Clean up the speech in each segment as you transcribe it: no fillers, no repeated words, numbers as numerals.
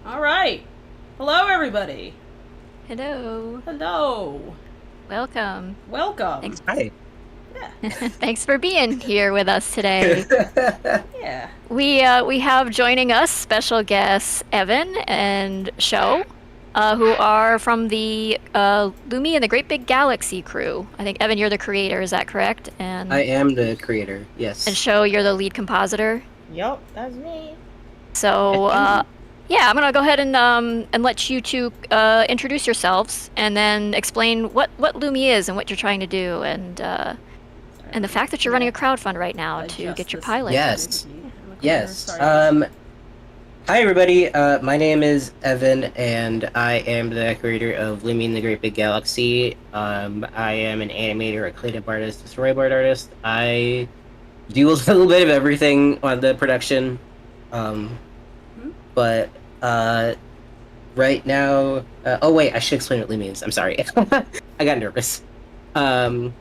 All right. Hello, everybody. Hello. Hello. Welcome. Welcome. Thanks. Hi. Yeah. Thanks for being here with us today. Yeah. We have joining us special guests Evan and Shou, who are from the Lumi and the Great Big Galaxy crew. I think Evan, you're the creator, is that correct? I And am the creator, yes. Shou, you're the lead compositor. Yup, that's me. So yeah, I'm gonna go ahead and let you two introduce yourselves and then explain what Lumi is and what you're trying to do and the fact that you're running a crowdfund right now to get your pilot. Yes. Yes. Hi everybody. My name is Evan, and I am the creator of Lumi in the Great Big Galaxy. I am an animator, a creative artist, a storyboard artist. I do a little bit of everything on the production. But right now, oh wait, I should explain what Lumi means. I'm sorry, I got nervous. But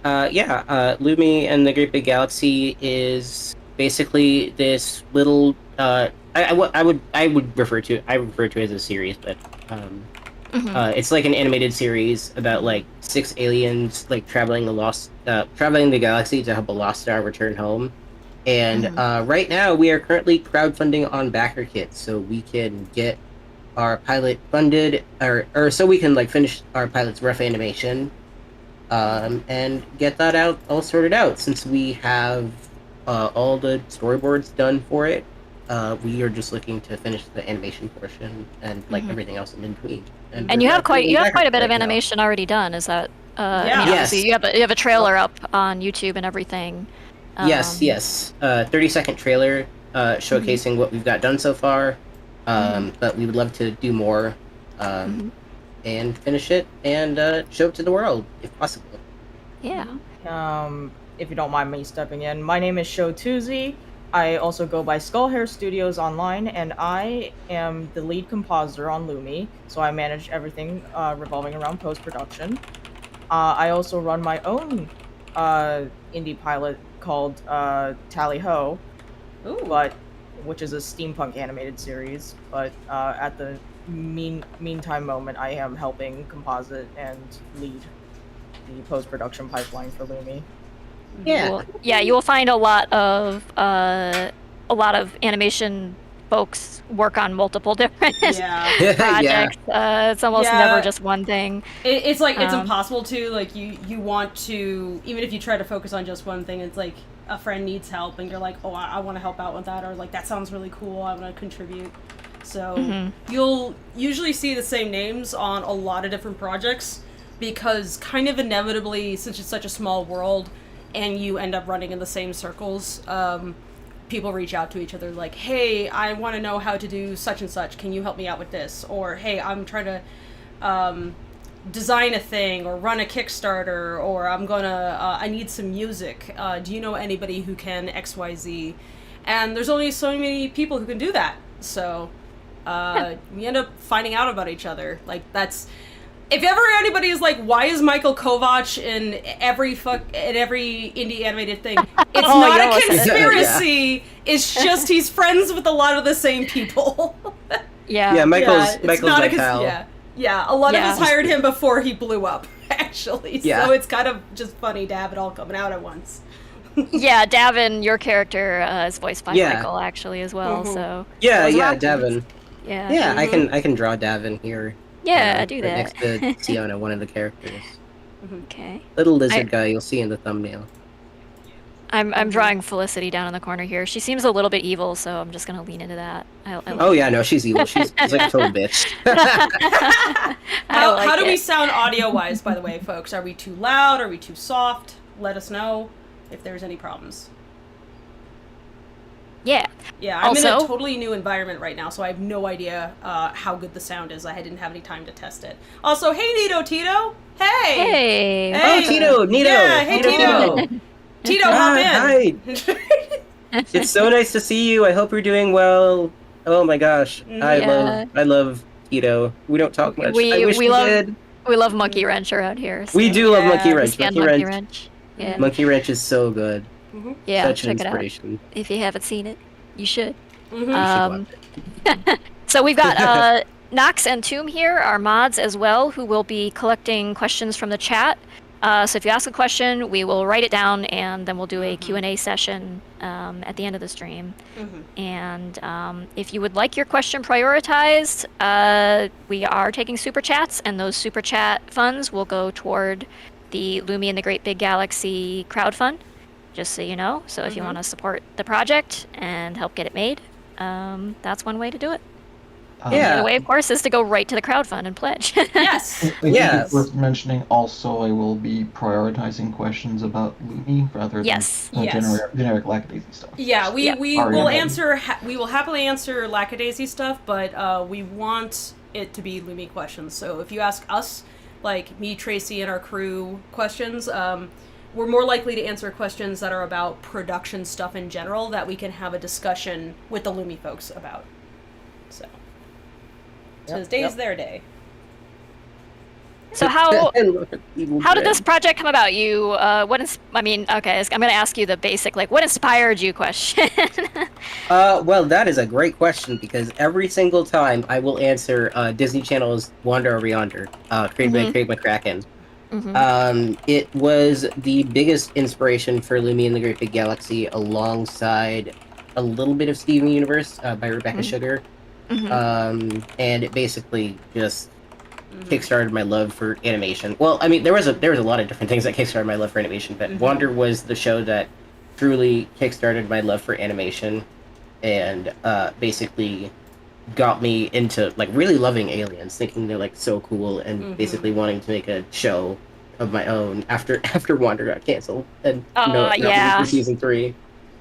Lumi and the Great Big Galaxy is basically this little. I would refer to it as a series, but it's like an animated series about like 6 aliens like traveling the galaxy to help a lost star return home. And right now we are currently crowdfunding on backer kits, so we can get our pilot funded, or so we can like finish our pilot's rough animation, and get that out all sorted out. Since we have all the storyboards done for it, we are just looking to finish the animation portion and like everything else in between. And you have quite a bit of animation already done. Is that? Yeah. Yes. You have a trailer up on YouTube and everything. Yes. 30-second trailer showcasing what we've got done so far. But we would love to do more and finish it and show it to the world if possible. Yeah. If you don't mind me stepping in, my name is Shou Tuzi. I also go by Skullhair Studios online, and I am the lead compositor on Lumi, so I manage everything revolving around post-production. I also run my own indie pilot called Tally Ho, which is a steampunk animated series, but at the meantime moment, I am helping composite and lead the post-production pipeline for Lumi. Yeah. You will find a lot of animation folks work on multiple different projects. It's almost never just one thing. It's like it's impossible to like you want to, even if you try to focus on just one thing, it's like a friend needs help and you're like, oh, I want to help out with that, or like that sounds really cool, I want to contribute. So you'll usually see the same names on a lot of different projects because kind of inevitably, since it's such a small world and you end up running in the same circles, people reach out to each other like, hey, I want to know how to do such and such, can you help me out with this? Or hey, I'm trying to design a thing or run a Kickstarter, or I'm gonna I need some music, do you know anybody who can XYZ? And there's only so many people who can do that, so we end up finding out about each other. Like, that's, if ever anybody is like, why is Michael Kovac in every indie animated thing? It's not a conspiracy. It's just he's friends with a lot of the same people. Michael's my pal. A lot of us hired him before he blew up, actually. Yeah. So it's kind of just funny to have it all coming out at once. Davin, your character is voiced by Michael actually as well. So Davin. Yeah. I can draw Davin here. Yeah, do that. Next to Siona, one of the characters. Okay. Little lizard guy you'll see in the thumbnail. I'm drawing Felicity down in the corner here. She seems a little bit evil, so I'm just gonna lean into that. No, she's evil. She's like a total bitch. How do we sound audio-wise, by the way, folks? Are we too loud? Are we too soft? Let us know if there's any problems. Yeah. Yeah, I'm in a totally new environment right now, so I have no idea how good the sound is. I didn't have any time to test it. Also, hey, Tito! Hey! Oh, Tito! Nito! Yeah, hey, Tito! Tito, hop in! Hi! It's so nice to see you. I hope you're doing well. Oh my gosh. I love Tito. We don't talk much. I wish we did. We love Monkey Wrench around here. So. We do love Monkey Wrench. Monkey Wrench. Yeah. Monkey Wrench is so good. Yeah, such check an inspiration. it out. If you haven't seen it, you should. You should watch it. So we've got Nox and Tomb here, our mods as well, who will be collecting questions from the chat. So if you ask a question, we will write it down, and then we'll do a Q&A session at the end of the stream. And if you would like your question prioritized, we are taking super chats, and those super chat funds will go toward the Lumi and the Great Big Galaxy crowdfund, just so you know. So if you want to support the project and help get it made, that's one way to do it. The other way, of course, is to go right to the crowdfund and pledge. Yes. I think it's worth mentioning also I will be prioritizing questions about Lumi rather than generic Lackadaisy stuff. Yeah, we Sorry, will I'm answer. We will happily answer Lackadaisy stuff, but we want it to be Lumi questions. So if you ask us, like me, Tracy, and our crew questions, we're more likely to answer questions that are about production stuff in general that we can have a discussion with the Lumi folks about. So. Today's their day. So how did this project come about? You I'm going to ask you the basic, like, what inspired you question. Well, that is a great question, because every single time I will answer Disney Channel's Wander Over Yonder, created by Craig McCracken. It was the biggest inspiration for Lumi and the Great Big Galaxy, alongside a little bit of Steven Universe by Rebecca Sugar. And it basically just kickstarted my love for animation. Well, I mean, there was a lot of different things that kickstarted my love for animation, but Wander was the show that truly kickstarted my love for animation, and basically got me into like really loving aliens, thinking they're like so cool, and basically wanting to make a show of my own after Wander got canceled and for season 3.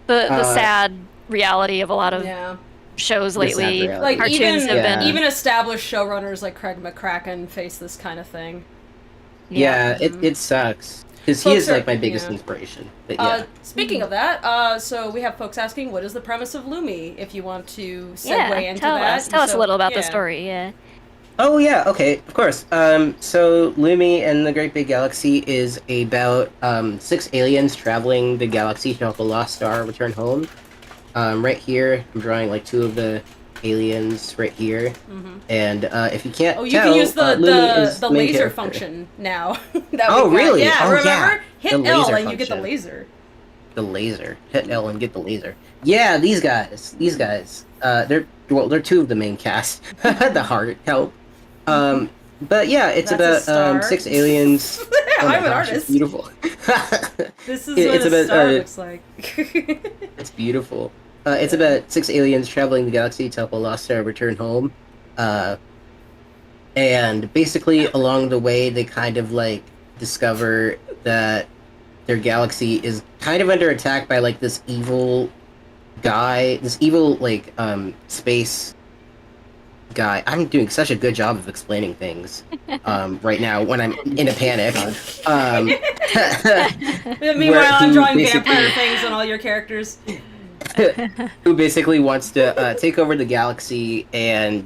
The sad reality of a lot of shows lately, like cartoons even established showrunners like Craig McCracken face this kind of thing. It sucks, because he is like my biggest inspiration. But speaking of that, so we have folks asking, what is the premise of Lumi? If you want to segue into that, tell us a little about the story. Oh yeah, okay, of course. So Lumi and the Great Big Galaxy is about 6 aliens traveling the galaxy to help a lost star return home. Right here, I'm drawing like 2 of the aliens right here, and if you can't you can use the laser character function now. Really? Yeah, remember? Hit the L laser and you get the function. laser. The laser. Hit L and get the laser. Yeah, these guys. They're 2 of the main cast. The heart help. But yeah, it's about 6 aliens. I'm an artist. It's beautiful. This is what a star looks like. It's beautiful. It's about 6 aliens traveling the galaxy to help a lost star return home. And basically, along the way, they kind of like discover that their galaxy is kind of under attack by like this evil guy, like space guy. I'm doing such a good job of explaining things right now when I'm in a panic. Meanwhile, I'm drawing vampire things on all your characters. Who basically wants to take over the galaxy and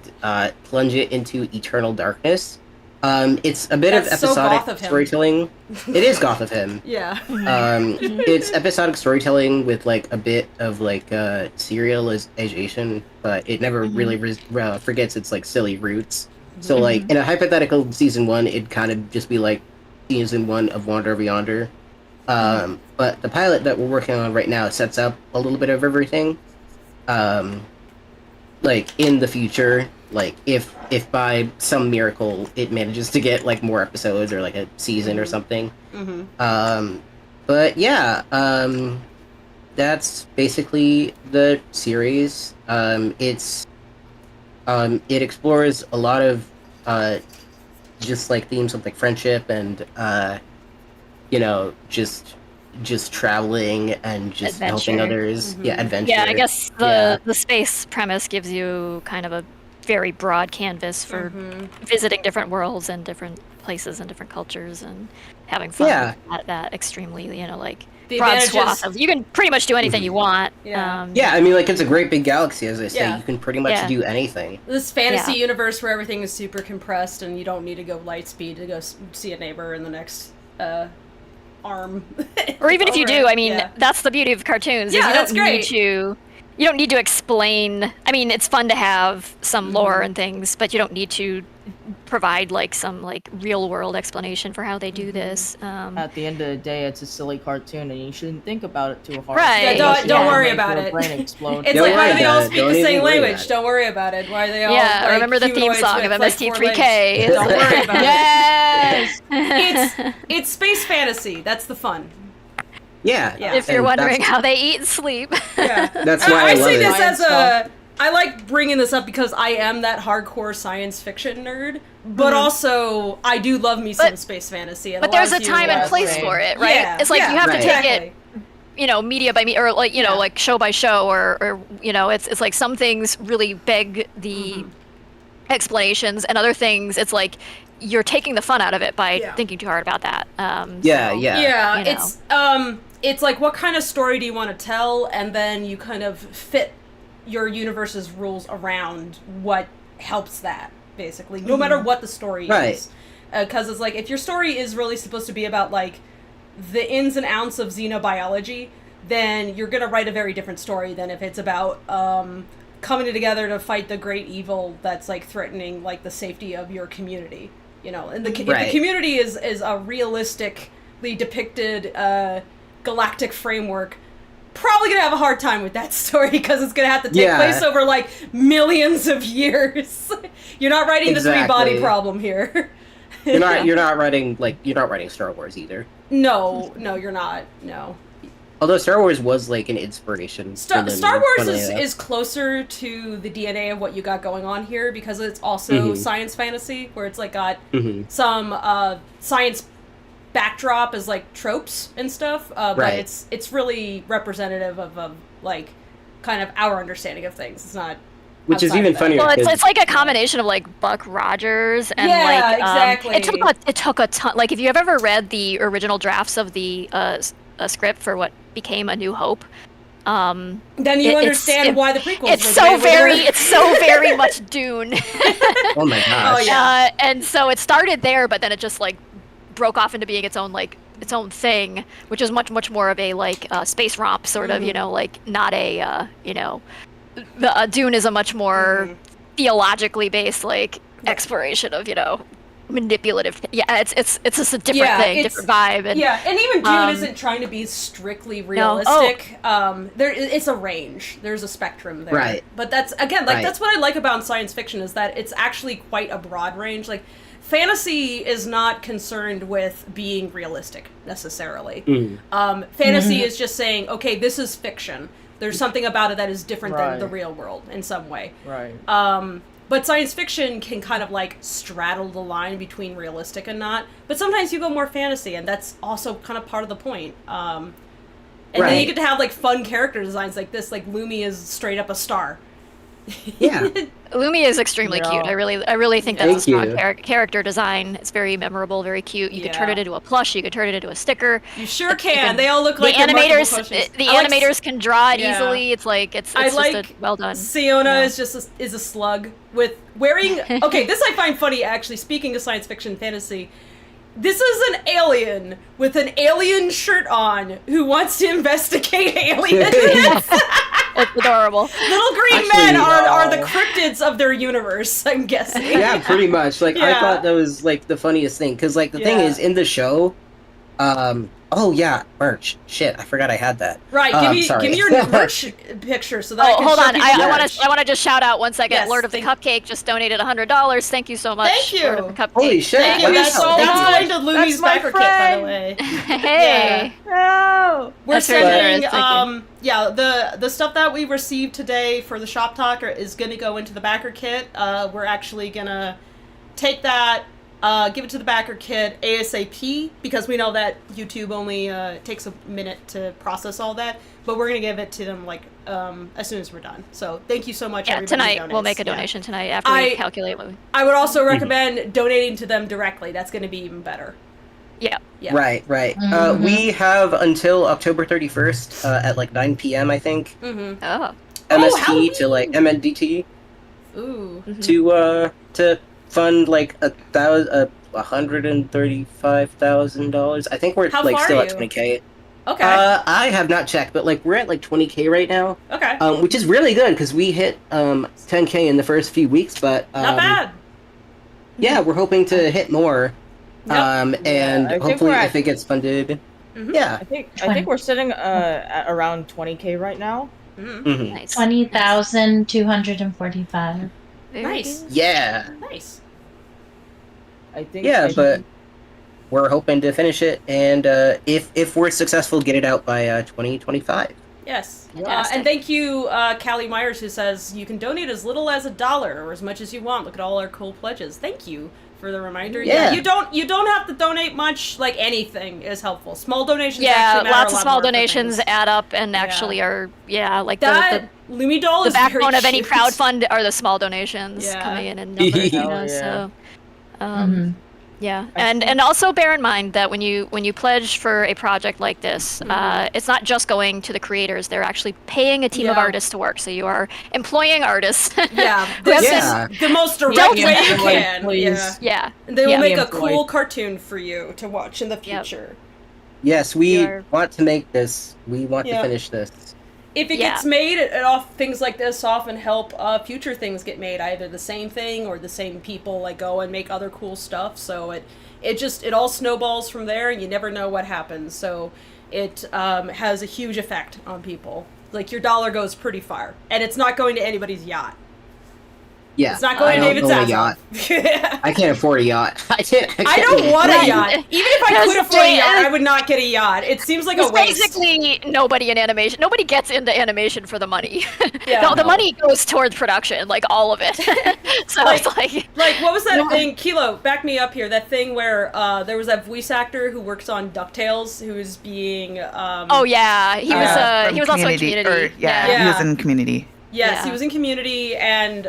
plunge it into eternal darkness. It's a bit of episodic storytelling. It is goth of him. Yeah. It's episodic storytelling with like a bit of like serialization, but it never really forgets its like silly roots. So like in a hypothetical season 1, it'd kind of just be like season 1 of Wander Over Yonder. But the pilot that we're working on right now sets up a little bit of everything. Like in the future, like if by some miracle it manages to get like more episodes or like a season or something. But yeah, that's basically the series. It explores a lot of just like themes of like friendship and just traveling and just helping others. Adventure. Yeah, I guess the space premise gives you kind of a very broad canvas for visiting different worlds and different places and different cultures and having fun at that extremely, like the broad swath of, you can pretty much do anything you want. Yeah. I mean, like, it's a great big galaxy, as I say. You can pretty much do anything. This fantasy universe where everything is super compressed and you don't need to go light speed to go see a neighbor in the next arm. Or even if you do, I mean, that's the beauty of cartoons. Yeah, is you that's don't great. need to you don't need to explain. I mean, it's fun to have some lore and things, but you don't need to provide like some like real world explanation for how they do this. At the end of the day, it's a silly cartoon, and you shouldn't think about it too hard. Right. Yeah, don't worry Make about your it. Brain explode. It's Don't like, why worry do they all about it. speak Don't the even same worry language? about it. Don't worry about it. Why are they all Yeah, like, remember the theme humanoids song with, of like, 4 legs? MST3K. Don't worry about Yes. it. It's space fantasy. That's the fun. Yeah. Yeah. If you're And wondering that's- how they eat and sleep. Yeah. That's why I I love say it. this as Science a. I like bringing this up because I am that hardcore science fiction nerd, but also I do love me some But- space fantasy. It But there's a allows you, time and Yeah, place same. for it, right? Yeah, It's like yeah, you have right. to take exactly. it, you know, media by media, or like, you know, Yeah. like show by show, or you know, it's like some things really beg the explanations, and other things it's like you're taking the fun out of it by Yeah. thinking too hard about that. Yeah, so, yeah. Yeah, you it's like what kind of story do you want to tell, and then you kind of fit your universe's rules around what helps that, basically, no matter what the story Right. is. Because it's like, if your story is really supposed to be about like the ins and outs of xenobiology, then you're gonna write a very different story than if it's about coming together to fight the great evil that's like threatening like the safety of your community. You know, and if the Right. community is a realistically depicted galactic framework, probably gonna have a hard time with that story because it's gonna have to take Yeah. place over like millions of years. You're not writing the three-body Exactly. problem here. You're not writing Star Wars either. No, you're not. No. Although Star Wars was like an inspiration. Star for them, Wars funnily is, enough. is closer to the DNA of what you got going on here because it's also Mhm. science fantasy, where it's like got Mhm. some science backdrop as like tropes and stuff, but Right. it's really representative of like kind of our understanding of things. It's not. Which is outside even of that. funnier. Well, it's 'cause- like a combination of like Buck Rogers and Yeah, like exactly. it took a ton. Like if you have ever read the original drafts of the script for what became A New Hope, Then you it's- understand it- why the prequels. it's were so the way they very were. it's so very much Dune. Oh my gosh. Oh, yeah. And so it started there, but then it just like broke off into being its own thing, which is much more of a like space romp sort of, you know, like not a you know, the Dune is a much more theologically based like exploration of, you know, manipulative. Yeah, it's just a different Yeah, thing, it's- different vibe. And Yeah, and even Dune Um, isn't trying to be strictly No. realistic. It's a range. There's a spectrum there. Right. But that's again, like Right. that's what I like about science fiction is that it's actually quite a broad range. Like fantasy is not concerned with being realistic necessarily. Fantasy is just saying, okay, this is fiction. There's something about it that is different than the Right. real world in some way. Right. But science fiction can kind of like straddle the line between realistic and not. But sometimes you go more fantasy, and that's also kind of part of the point. And then you Right. get to have like fun character designs like this. Like Lumi is straight up a star. Yeah. Lumi is extremely Yeah. cute. I really think that's a Thank strong you. character design. It's very memorable, very cute. You could turn Yeah. it into a plush. You could turn it into a sticker. You sure You can. can- They all look The like they're marketable animators, potions. the I like animators can draw it yeah. easily. It's like it's I just like a, well done. Siona Yeah. is just is a slug with wearing. Okay, this I find funny actually. Speaking of science fiction fantasy, this is an alien with an alien shirt on who wants to investigate aliens. It's adorable. Little green Actually, men are the wow. cryptids of their universe. I'm guessing. Yeah, pretty much. Like I Yeah. thought that was like the funniest thing because like the thing Yeah. is in the show. Oh yeah, merch. Shit, I forgot I had that. Right. Give sorry. me your merch picture so that I Oh, can hold show on. people I your want merch. to just shout out 1 second. Yes, Lord of the Cupcake just donated $100. Thank you so much. Thank you. Lord of the Cupcake. Holy shit! Thank you. Wow. That's, so that's much. going to Lumi's That's my backer kit, by the friend. way. Hey. No. We're That's very sending, generous, thank the stuff that we received today for the shop talk is going to go into the backer kit. We're actually going to take that, give it to the backer kit ASAP, because we know that YouTube only takes a minute to process all that, but we're going to give it to them, like, as soon as we're done. So thank you so much, Yeah, everybody who tonight we'll donates. make a Yeah. donation tonight after we I- calculate what we... I would also recommend donating to them directly. That's going to be even better. Yeah. Yeah. Right. We have until October 31st at like 9 p.m. I think. Mm-hmm. Oh. MST to like MNDT Ooh. to fund like $135,000. I think we're How like far still are at you? 20K. Okay. I have not checked, but like we're at like 20K right now. Okay. Which is really good because we hit 10K in the first few weeks, but Not bad. Yeah, we're hoping to hit more. Yep. And I think hopefully we're if at- it gets funded. Mhm. Yeah. I think we're sitting at around 20K right now. Mhm. Nice. 20,245. Very Nice. good. Yeah. Nice. I think. Yeah, I but think- we're hoping to finish it, and if we're successful, get it out by 2025. Yes. Fantastic. And thank you, Callie Myers, who says you can donate as little as $1 or as much as you want. Look at all our cool pledges. Thank you for the reminder. Yeah. You don't have to donate much. Like anything is helpful. Small donations. Yeah, actually matter lots a of lot small more for donations things. add up and Yeah. actually are like That Lumi doll the is backbone very of any cute. crowdfund are the small donations Yeah. coming in numbers. You Hell know, yeah. so. Mhm. Yeah, I and think- also bear in mind that when you pledge for a project like this, Mhm. it's not just going to the creators. They're actually paying a team of Yeah. artists to work. So you are employing artists. Yeah, Who have this Yeah. is the most direct Don't way you employ, can. please. Yeah. yeah. And they will Yeah. make a Employed. cool cartoon for you to watch in the future. Yes, we You're- want to make this. We want Yeah. to finish this. If it Yeah. gets made, things like this often help future things get made. Either the same thing or the same people like go and make other cool stuff. So it all snowballs from there, and you never know what happens. So it has a huge effect on people. Like your dollar goes pretty far, and it's not going to anybody's yacht. Yeah, It's not going to I David don't own a yacht. Zaslav. I can't afford a yacht. I I don't want a Right. yacht. Even if I Because could afford a yacht, they- I would not get a yacht. It seems like a It's waste. basically nobody in animation. Nobody gets into animation for the money. Yeah. No, the No. money goes towards production, like all of it. So Like- it's like Like, what was that No. thing? Kilo, back me up here. That thing where there was that voice actor who works on DuckTales who was being. oh yeah, he was From he was also in Community. or, yeah, Yeah. he was in Community. Yes, Yeah. he was in Community, and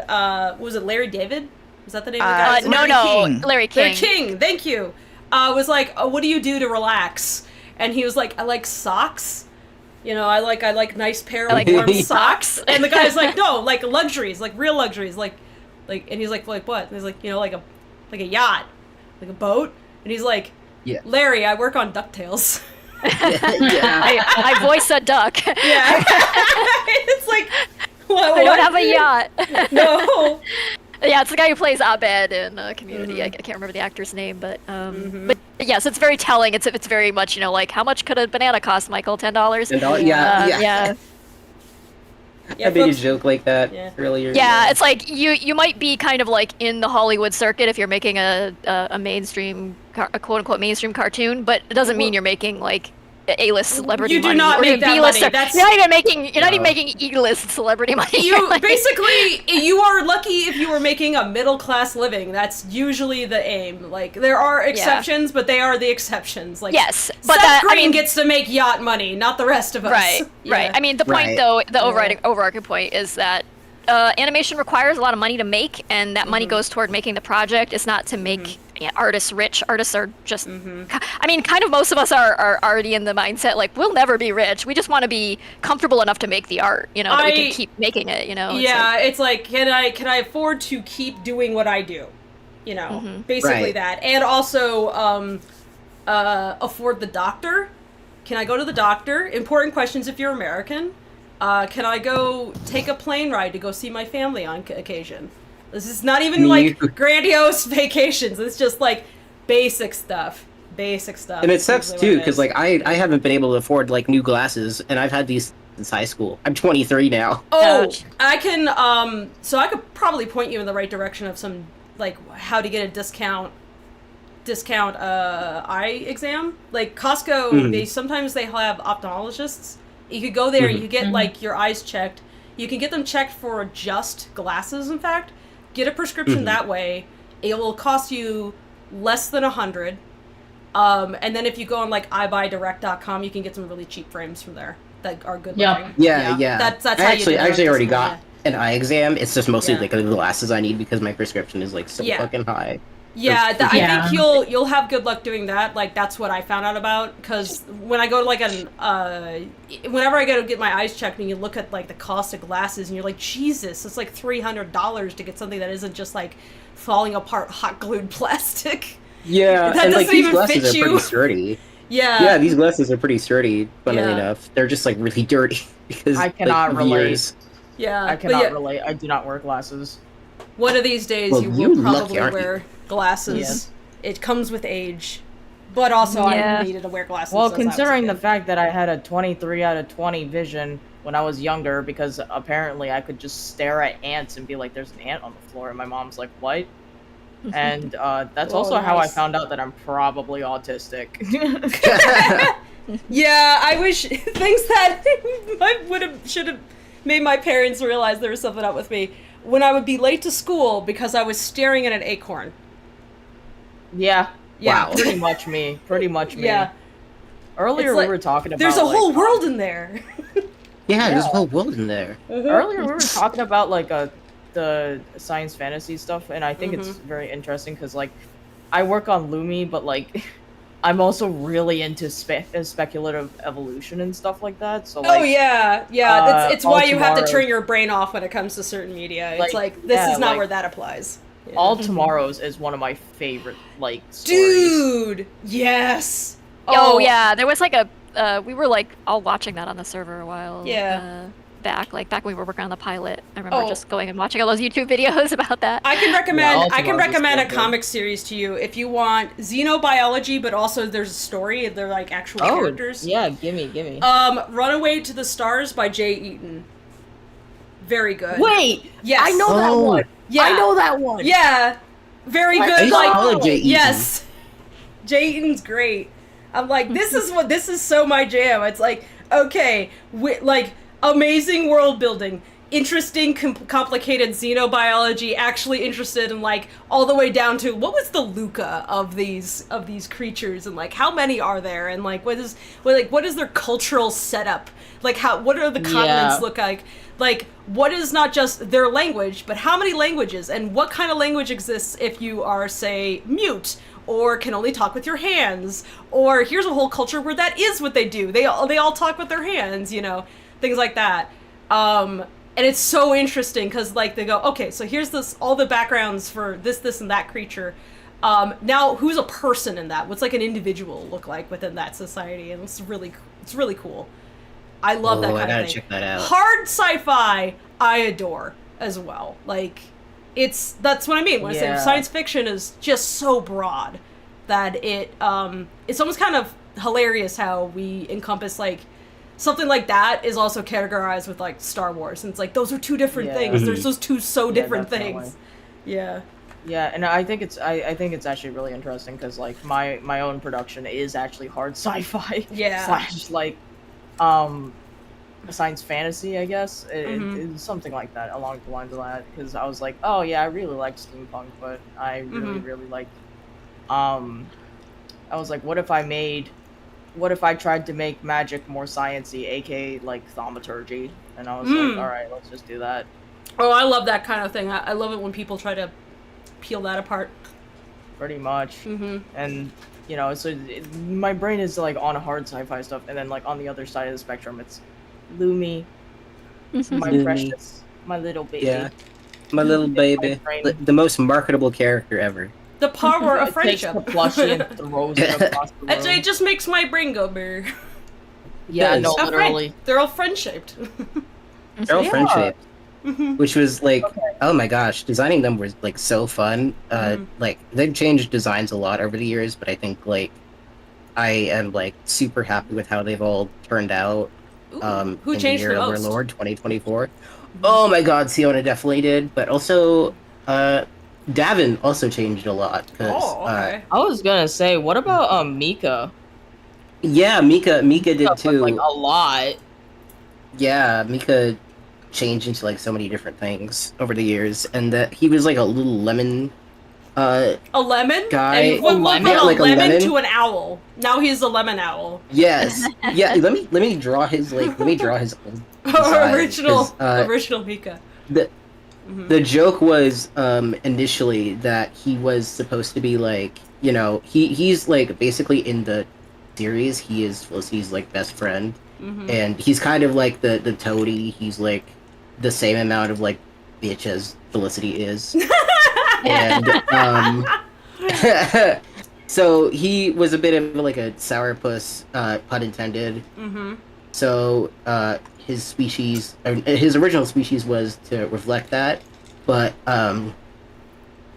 was it Larry David? Was that the name of the Uh, guy? No, Larry no, King. Larry King. Larry King. Thank you. Was like, oh, what do you do to relax? And he was like, I like socks. You know, I like nice pair of I like warm warm socks. socks. And the guy's like, no, like luxuries, like real luxuries, like, and he's like what? And he's like, you know, like a yacht, like a boat. And he's like, Yeah. Larry, I work on DuckTales. Yeah. I voice a duck. Yeah. It's like, what? I don't have a yacht. No. Yeah, it's the guy who plays Abed in Community. I can't remember the actor's name, but but yes, it's very telling. It's very much like how much could a banana cost, Michael? $10. $10? Yeah, yeah. yeah. Yeah, I made a folks- joke like that Yeah. earlier. Yeah, it's like you might be kind of like in the Hollywood circuit if you're making a mainstream, a quote unquote mainstream cartoon, but it doesn't mean you're making like A-list celebrity You do money. not or make that B-list money. or- That's- You're not even making No. E-list celebrity money. You You're like- basically you are lucky if you are making a middle class living. That's usually the aim. Like there are exceptions, but they are the exceptions. Like Yes, but Seth that, I Green mean, gets to make yacht money, not the rest of us. right, Yeah. right. I mean, the point Right. though, the overarching point is that animation requires a lot of money to make, and that money goes toward making the project. It's not to make artists rich. Artists are just, I mean, kind of most of us are already in the mindset like we'll never be rich. We just want to be comfortable enough to make the art, that we I- can keep making it. It's Yeah, like- it's like can I afford to keep doing what I do? Basically Right. that, and also afford the doctor. Can I go to the doctor? Important questions if you're American. Can I go take a plane ride to go see my family on occasion? This is not even Me like either. grandiose vacations. It's just like basic stuff. Basic stuff. And it is sucks usually too, what it because is. like I haven't been able to afford like new glasses, and I've had these since high school. I'm 23 now. Oh, Ouch. I can, so I could probably point you in the right direction of some, like, how to get a discount, eye exam. Like, Costco, sometimes they have ophthalmologists. You could go there, you could get, like, your eyes checked. You can get them checked for just glasses, in fact. Get a prescription that way. It will cost you less than $100. And then if you go on, like, iBuyDirect.com, you can get some really cheap frames from there that are good Yep. looking. Yeah. That's I how actually, you I get actually it. already Yeah. got an eye exam. It's just mostly Yeah. like the glasses I need because my prescription is like so Yeah. fucking high. Yeah, I Yeah. think you'll have good luck doing that. Like that's what I found out about because when I go to like whenever I go to get my eyes checked and you look at like the cost of glasses and you're like Jesus, it's like $300 to get something that isn't just like falling apart hot glued plastic. Yeah, That and like doesn't these even glasses fit are you. pretty sturdy. Yeah, these glasses are pretty sturdy, funnily Yeah. enough. They're just, like, really dirty because, I cannot like, relate. years. Yeah. I cannot relate. I do not wear glasses. One of these days Well, you you will lucky, probably aren't wear glasses. Yes. It comes with age. But also Yeah. I needed to wear glasses. Well, since I was a considering the kid. fact that I had a 23 out of 20 vision when I was younger, because apparently I could just stare at ants and be like, there's an ant on the floor, and my mom's like, what? And that's Oh, also how I nice. found out that I'm probably autistic. Yeah, I wish things that I should have made my parents realize there was something up with me. When I would be late to school because I was staring at an acorn. Yeah, Yeah. Wow. pretty much me. Pretty much me. Yeah. Earlier It's like- we were talking about There's a like, whole world in there. Yeah, there's a Yeah. whole world in there. Earlier we were talking about like the science fantasy stuff, and I think it's very interesting because like I work on Lumi, but like I'm also really into speculative evolution and stuff like that. So like, Oh yeah, yeah. It's All why you have to Tomorrows- turn your brain off when it comes to certain media. It's Like, like this yeah, is not like- where that applies. Yeah. All Tomorrows is one of my favorite like stories. Dude, yes. Oh yeah, there was like a we were like all watching that on the server a while. Yeah. Back when we were working on the pilot, I remember Oh. just going and watching all those YouTube videos about that. I can recommend. All I can Tomorrows is recommend a so good. comic series to you if you want xenobiology, but also there's a story. They're like actual characters. yeah, gimme. Runaway to the Stars by Jay Eaton. Very good. Wait, Yes. I know that Oh. one. Yeah. I know that one. Yeah. Very I good. used to Like call it Jay Eaton. yes. Jay Eaton's great. I'm like, this is so my jam. It's like, okay, like amazing world building, interesting, complicated xenobiology. Actually interested in like all the way down to what was the Luca of these creatures and like how many are there and like what is their cultural setup? Like what are the continents look like? Like what is not just their language, but how many languages and what kind of language exists if you are say mute or can only talk with your hands, or here's a whole culture where that is what they do. They all talk with their hands, things like that. And it's so interesting because like they go, okay, so here's all the backgrounds for this and that creature. Now who's a person in that? What's like an individual look like within that society? And it's really cool. I love that kind I of gotta thing. check that out. Hard sci-fi, I adore as well. Like, that's what I mean when I say science fiction is just so broad that it's almost kind of hilarious how we encompass like something like that is also categorized with like Star Wars, and it's like those are two different things. Mhm. There's those two so different definitely. things. Yeah. Yeah, and I think it's actually really interesting because like my own production is actually hard sci-fi. Yeah. / like science fantasy, I guess. It's something like that along the lines of that. Because I was like, oh yeah, I really like steampunk, but I really like. I was like, what if I tried to make magic more sciencey, aka like thaumaturgy? And I was like, all right, let's just do that. Oh, I love that kind of thing. I love it when people try to peel that apart. Pretty much. And so my brain is like on hard sci-fi stuff, and then like on the other side of the spectrum, it's Lumi, my Lumi. precious, my little baby. Yeah. My little baby. brain. The most marketable character ever. The power of It takes the friendship. plushie and throws it across the room. Actually, it just makes my brain go brr. Yeah, It no, does. literally. They're all friend-shaped. They're all Yeah. friendship. Which was like, Okay. oh my gosh, designing them was like so fun. Like they've changed designs a lot over the years, but I think like I am like super happy with how they've all turned out. Ooh, In who changed the year the of most? our Lord 2024. Oh my God, Siona definitely did, but also Davin also changed a lot. 'Cause, Oh, okay. I was gonna say, what about Mika? yeah, Mika did But, too. like a lot. Yeah, Mika changed into like so many different things over the years, and that he was like a little lemon. A lemon? Guy- And went from Yeah, a like a lemon lemon. to an owl. Now he's a lemon owl. Yes, yeah. Let me draw his old design, original 'cause, original Mika. The joke was initially that he was supposed to be like, he's like basically in the series he's like best friend, and he's kind of like the toady. He's like the same amount of like bitch as Felicity is, and So he was a bit of like a sourpuss, pun intended. Mm-hmm. So his species, his original species was to reflect that, but I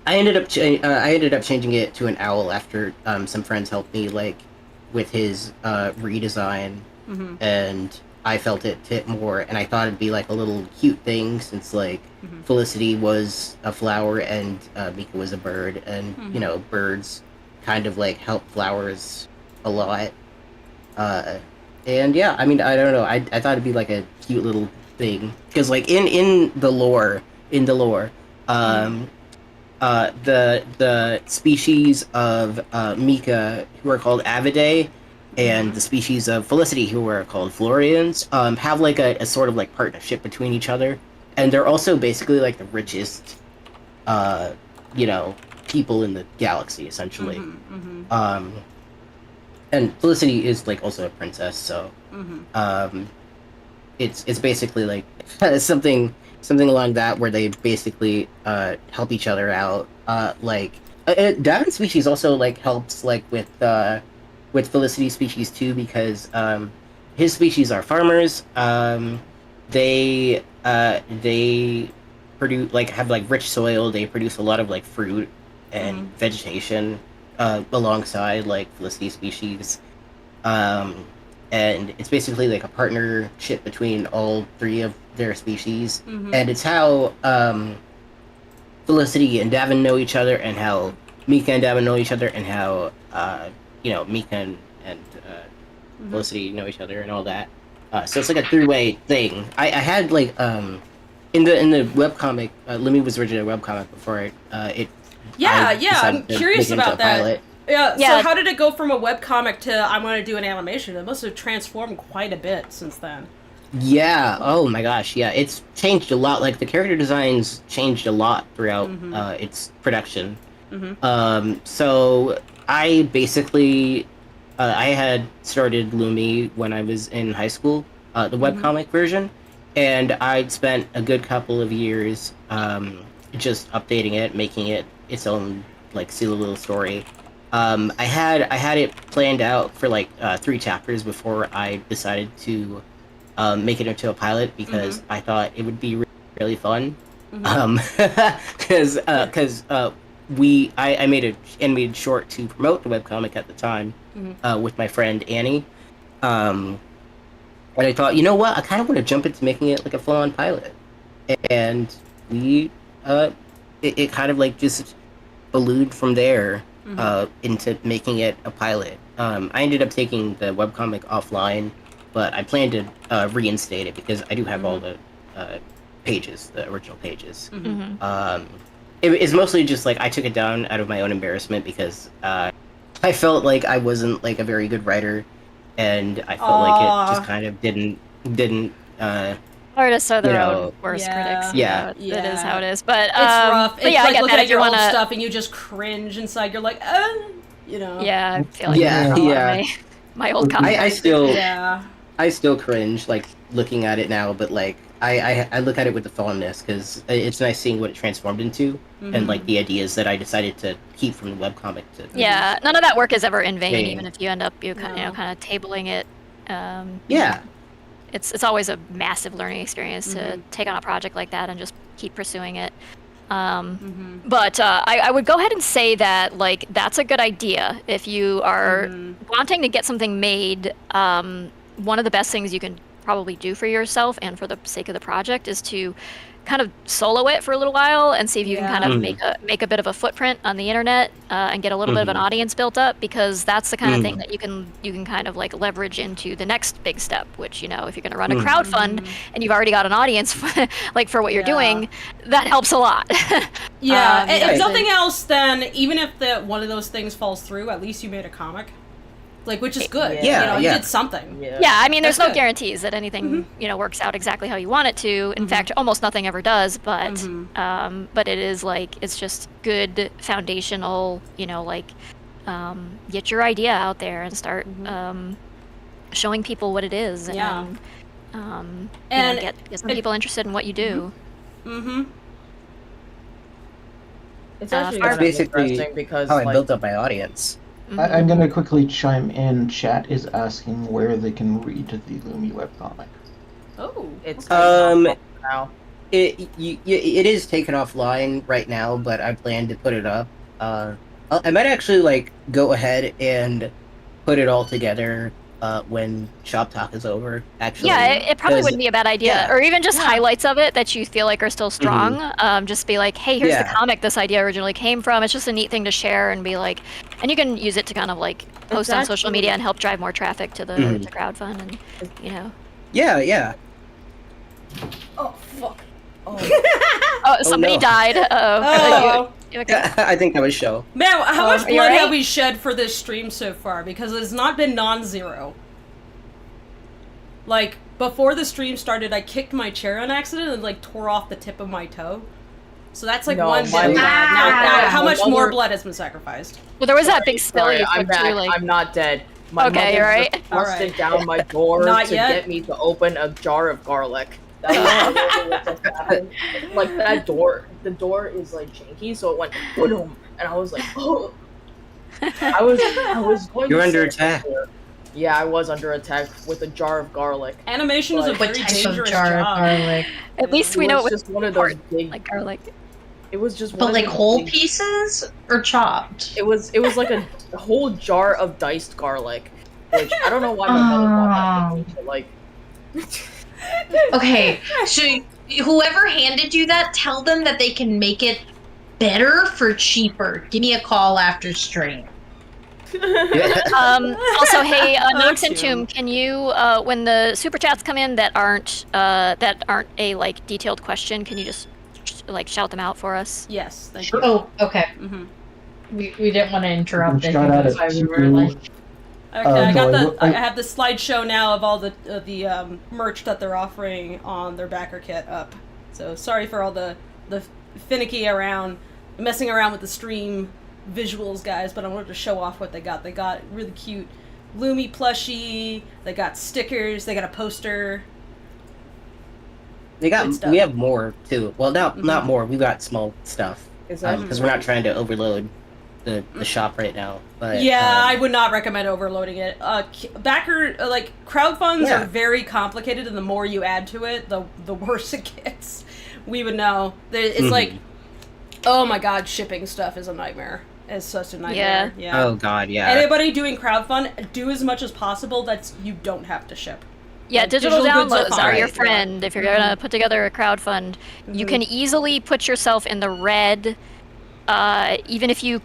ended up changing it to an owl after some friends helped me like with his redesign, and I felt it fit more, and I thought it'd be like a little cute thing since like Felicity was a flower and Mika was a bird, and you know birds kind of like help flowers a lot. And yeah, I mean I don't know, I thought it'd be like a cute little thing because like in the lore the species of Mika, who are called Avidae, and the species of Felicity, who are called Florians, have like a sort of like partnership between each other, and they're also basically like the richest, you know, people in the galaxy, essentially. And Felicity is like also a princess, so it's basically like something along that where they basically help each other out. Davin's species also like helps like with Felicity's species too, because his species are farmers. They produce like have like rich soil. They produce a lot of like fruit and vegetation alongside like Felicity's species. And it's basically like a partnership between all three of their species, and it's how Felicity and Davin know each other, and how Mika and Davin know each other, and how you know Mika and Felicity know each other, and all that. So it's like a three-way thing. I had like in the webcomic, Lumi was originally a webcomic before it. I'm curious about that. Pilot. Yeah, so how did it go from a webcomic to I want to do an animation? It must have transformed quite a bit since then. Yeah, oh my gosh, yeah, it's changed a lot. Like, the character designs changed a lot throughout its production. So I basically, I had started Lumi when I was in high school, the webcomic version, and I'd spent a good couple of years just updating it, making it its own, like, silly little story. I had it planned out for like 3 chapters before I decided to make it into a pilot, because I thought it would be really fun. Because I made an animated short to promote the webcomic at the time with my friend Annie, and I thought, you know what, I kind of want to jump into making it like a full-on pilot, and we it kind of like just ballooned from there. Into making it a pilot. I ended up taking the webcomic offline, but I plan to reinstate it because I do have all the pages, the original pages. It's mostly just like I took it down out of my own embarrassment because I felt like I wasn't like a very good writer, and I felt like it just kind of didn't artists are their own worst critics. Yeah. It is how it is. But it's rough. But it's yeah, like I get looking that at your you old wanna... stuff and you just cringe inside. You're like, you know. Yeah, I feel like my old comics. I still cringe like looking at it now, but like I look at it with the fondness because it's nice seeing what it transformed into, and like the ideas that I decided to keep from the webcomic. Yeah, none of that work is ever in vain, even if you end up kind of tabling it. It's always a massive learning experience to take on a project like that and just keep pursuing it. But I would go ahead and say that like that's a good idea if you are wanting to get something made. One of the best things you can probably do for yourself and for the sake of the project is to kind of solo it for a little while and see if you can kind of make a bit of a footprint on the internet and get a little bit of an audience built up, because that's the kind of thing that you can kind of like leverage into the next big step, which, you know, if you're going to run a crowdfund and you've already got an audience for, like for what you're doing, that helps a lot. If nothing else, then even if one of those things falls through, at least you made a comic. Like, which is good. You did something. I mean, there's no guarantees that anything works out exactly how you want it to. In fact, almost nothing ever does. But it is like, it's just good foundational. Get your idea out there and start showing people what it is. And get some people interested in what you do. It's actually basically interesting because how I built up my audience. I'm going to quickly chime in. Chat is asking where they can read the Lumi webcomic. Oh. It's now. It is taken offline right now, but I plan to put it up. I might actually like go ahead and put it all together when Shop Talk is over. Actually, yeah, it probably wouldn't be a bad idea, yeah. or even just highlights of it that you feel like are still strong. Just be like, hey, here's the comic this idea originally came from. It's just a neat thing to share and be like, and you can use it to kind of like post on social media and help drive more traffic to the to crowdfund, and you know. Yeah. Oh fuck. Oh, somebody no. died. Oh. You okay? I think that was Show. Man, how much are you blood alright? have we shed for this stream so far? Because it's not been non-zero. Like, before the stream started, I kicked my chair on accident and, like, tore off the tip of my toe. So that's, like, one bit of blood. Now, how much more blood has been sacrificed? Well, there was that big spill. I'm back. Like... I'm not dead. My okay, you're right. Just busted down my door Not to yet. get me to open a jar of garlic. That was like that door. The door is like janky, so it went boom, and I was like, oh. I was going. You're to under say attack. Yeah, I was under attack with a jar of garlic. Animation is a very dangerous job. At least we know it was just one of those big, like garlic. It was just. But like whole pieces or chopped? It was like a whole jar of diced garlic, which I don't know why my mother bought that. But like. Okay, so whoever handed you that, tell them that they can make it better for cheaper. Give me a call after stream. Also, hey, Nox and Tomb, can you, when the super chats come in that aren't a like detailed question, can you just like shout them out for us? Yes, thank you. Oh, okay. Mm-hmm. We didn't want to interrupt it. Shout out That's why at we were like. Okay, I have the slideshow now of all the merch that they're offering on their backer kit up. So sorry for all the finicky messing around with the stream visuals, guys, but I wanted to show off what they got. They got really cute Lumi plushie. They got stickers. They got a poster. We have more too. Well, not more. We got small stuff because we're not trying to overload the shop right now. But yeah, I would not recommend overloading it. Crowdfunds are very complicated, and the more you add to it, the worse it gets. We would know. It's like, oh my god, shipping stuff is a nightmare. It's such a nightmare. Yeah. Oh god, yeah. Anybody doing crowdfund, do as much as possible that you don't have to ship. Yeah, like, digital goods downloads are your fine. friend. If you're gonna put together a crowdfund, you can easily put yourself in the red, even if you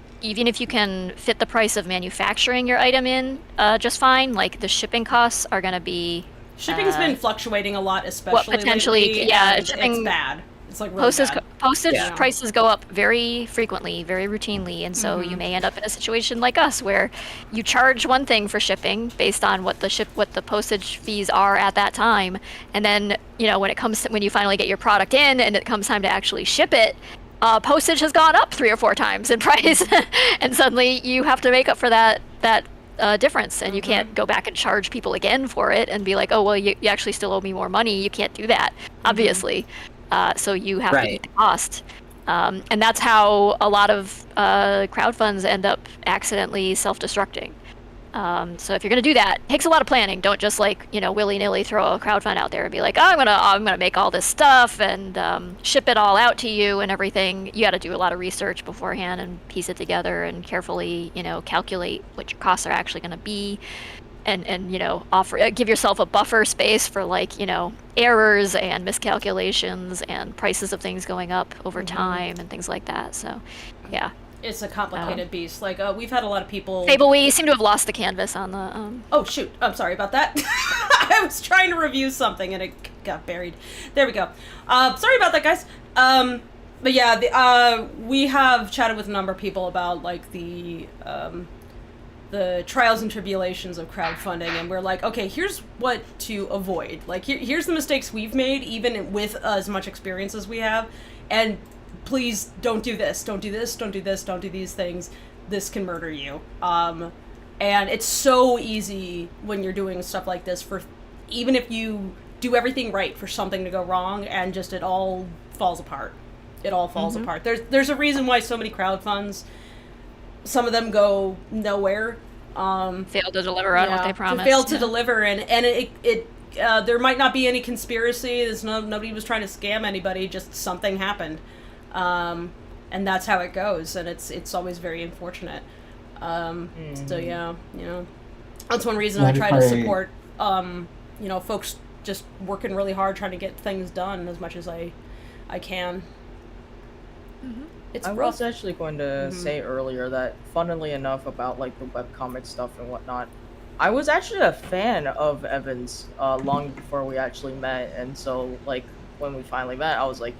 can fit the price of manufacturing your item in just fine. Like the shipping costs are gonna be. Shipping's been fluctuating a lot, especially potentially, lately, yeah, and shipping, it's bad. It's like really bad. Postage prices go up very frequently, very routinely, and so you may end up in a situation like us where you charge one thing for shipping based on what the postage fees are at that time, and then when you finally get your product in and it comes time to actually ship it, postage has gone up 3 or 4 times in price, and suddenly you have to make up for that difference, and you can't go back and charge people again for it and be like, oh well, you actually still owe me more money. You can't do that, obviously. So you have to eat the cost. And that's how a lot of crowdfunds end up accidentally self-destructing. So if you're gonna do that, it takes a lot of planning. Don't just willy-nilly throw a crowdfund out there and be like, oh, I'm gonna make all this stuff and ship it all out to you and everything. You got to do a lot of research beforehand and piece it together and carefully, calculate what your costs are actually gonna be. And give yourself a buffer space for errors and miscalculations and prices of things going up over time and things like that. So, yeah. It's a complicated beast. We've had a lot of people. Fable, we seem to have lost the canvas on the. Oh shoot! I'm sorry about that. I was trying to review something and it got buried. There we go. Sorry about that, guys. But yeah, we have chatted with a number of people about the trials and tribulations of crowdfunding, and we're like, okay, here's what to avoid. Here's the mistakes we've made, even with as much experience as we have, and please don't do this, don't do this, don't do this, don't do these things. This can murder you. And it's so easy when you're doing stuff like this even if you do everything right, for something to go wrong and just it all falls apart. It all falls apart. There's a reason why so many crowdfunds some of them go nowhere. Failed to deliver on what they promised. Failed to deliver, and it there might not be any conspiracy. Nobody was trying to scam anybody. Just something happened, and that's how it goes. And it's always very unfortunate. So yeah, that's one reason I try to support folks just working really hard trying to get things done as much as I can. Mm-hmm. It's I rough. was actually going to say earlier that, funnily enough, about like the webcomic stuff and whatnot, I was actually a fan of Evan's long before we actually met, and so like when we finally met, I was like,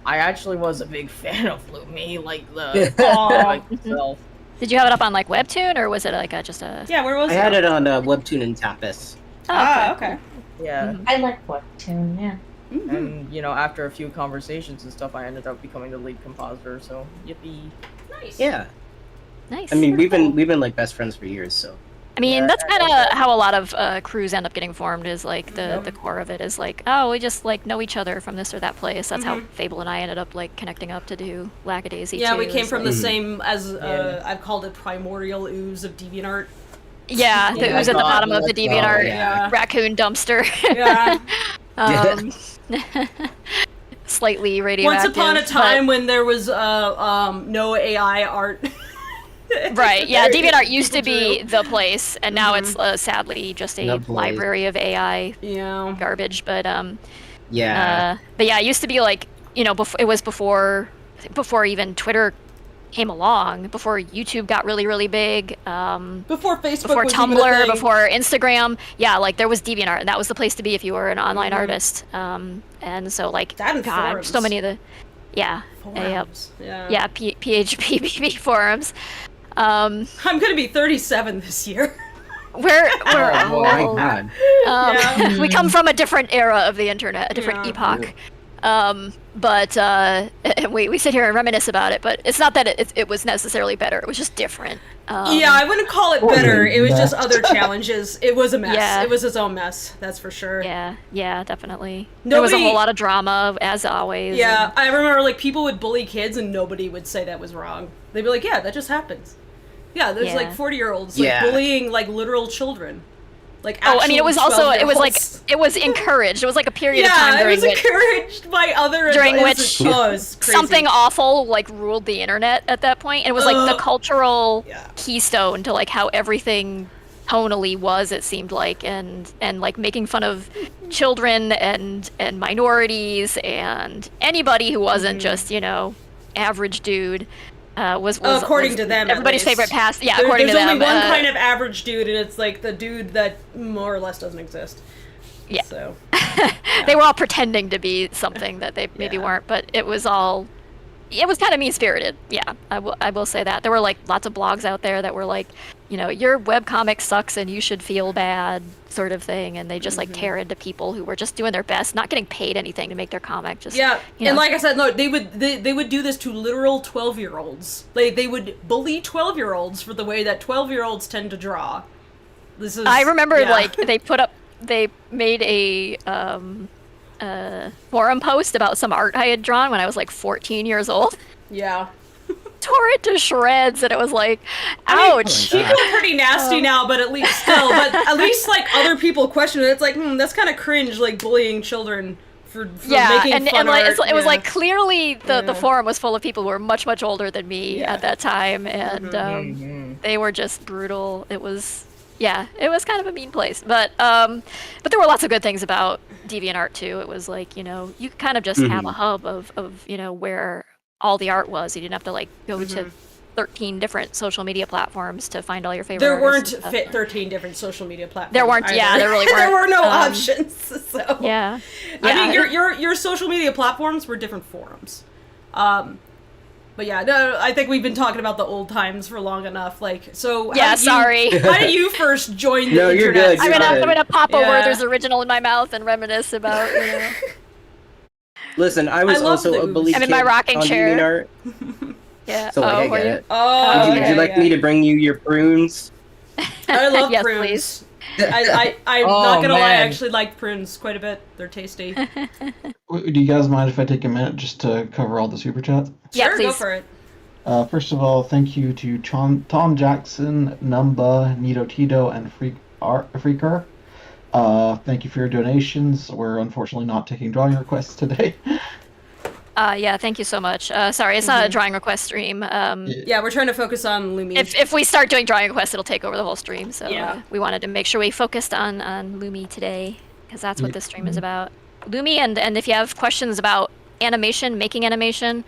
I actually was a big fan of Lumi, like the comic itself. Did you have it up on like Webtoon, or was it like just a? Yeah, where was it? I had it on Webtoon and Tapas. Oh, okay. Yeah. Mm-hmm. I like Webtoon, yeah. Mm-hmm. And after a few conversations and stuff, I ended up becoming the lead compositor. So yippee! Nice. Yeah. Nice. I mean, we've been like best friends for years, so. I mean, Yeah, that's kind of how a lot of crews end up getting formed. Is like the core of it is like, oh, we just like know each other from this or that place. That's how Fable and I ended up like connecting up to do Lackadaisy. Yeah, too. we came It's from like, the same as I've called it primordial ooze of DeviantArt. Yeah, the Yeah, ooze at the bottom of the DeviantArt yeah. raccoon dumpster. Yeah. Slightly radioactive. Once upon a time when there was no AI art. Right, yeah, DeviantArt used to be the place, and now it's sadly just a library of AI garbage, but yeah, it used to be like, it was before even Twitter came along, before YouTube got really, really big, before Facebook, before was Tumblr, before Instagram, like there was DeviantArt, and that was the place to be if you were an online artist, and so like, that and God, forums. so many of the, forums. PHP, BB forums. I'm gonna be 37 this year. We're Oh my old. god. We come from a different era of the internet, a different epoch. But we sit here and reminisce about it, but it's not that it was necessarily better. It was just different. I wouldn't call it better. It was just other challenges. It was a mess. Yeah. It was its own mess. That's for sure. Yeah, definitely. There was a whole lot of drama, as always. Yeah, I remember like people would bully kids and nobody would say that was wrong. They'd be like, yeah, that just happens. Yeah, there's like 40-year-olds like bullying like literal children. Like I mean, it was also it was like olds. it was encouraged. It was like a period of time during it was encouraged by other during which something awful like ruled the internet at that point, and it was like the cultural keystone to like how everything tonally was, it seemed like, and like making fun of children and minorities and anybody who wasn't just average dude. Was according to them, everybody's favorite past. Yeah, according to them. There's only one kind of average dude, and it's like the dude that more or less doesn't exist. Yeah. So they were all pretending to be something that they maybe weren't, but it was kind of mean-spirited. Yeah, I will say that. There were like lots of blogs out there that were like, your webcomic sucks and you should feel bad, sort of thing, and they just like tear into people who were just doing their best, not getting paid anything to make their comic. Just and like I said, no, they would do this to literal 12-year-olds. They would bully 12-year-olds for the way that 12-year-olds tend to draw. I remember like they made a forum post about some art I had drawn when I was like 14 years old. Yeah. Tore it to shreds, and it was like, ouch. People are pretty nasty now, but at least like other people question it. It's like, that's kind of cringe, like bullying children for making fun like, art. It was like clearly the forum was full of people who were much, much older than me at that time, and they were just brutal. It was kind of a mean place, but there were lots of good things about DeviantArt too. It was like, you kind of just have a hub of where all the art was. You didn't have to like go to 13 different social media platforms to find all your favorite There weren't artists and stuff. 13 different social media platforms. There weren't. either. Yeah, there really weren't. There were no options. So Yeah. I mean, your social media platforms were different forums. But yeah, no, I think we've been talking about the old times for long enough. Like, so sorry. How did you first join the No, you're internet? good. I'm gonna pop a Yeah. Werther's original in my mouth and reminisce about. Listen, I was love also a those. bully I'm in kid my rocking on chair. DeviantArt, Yeah. so like, I were get you? it. Oh, Would you like me to bring you your prunes? I love Yes, prunes. please. I'm not gonna lie, I actually like prunes quite a bit. They're tasty. Do you guys mind if I take a minute just to cover all the super chats? Yeah, Sure, go please. for it. First of all, thank you to Tom Jackson, Numba, Nito Tito, and Freaker. Thank you for your donations. We're unfortunately not taking drawing requests today. Yeah, thank you so much. Sorry, it's not a drawing request stream. Yeah, we're trying to focus on Lumi. If we start doing drawing requests, it'll take over the whole stream. So yeah. We wanted to make sure we focused on Lumi today, because that's what this stream is about. Lumi, and if you have questions about animation, making animation,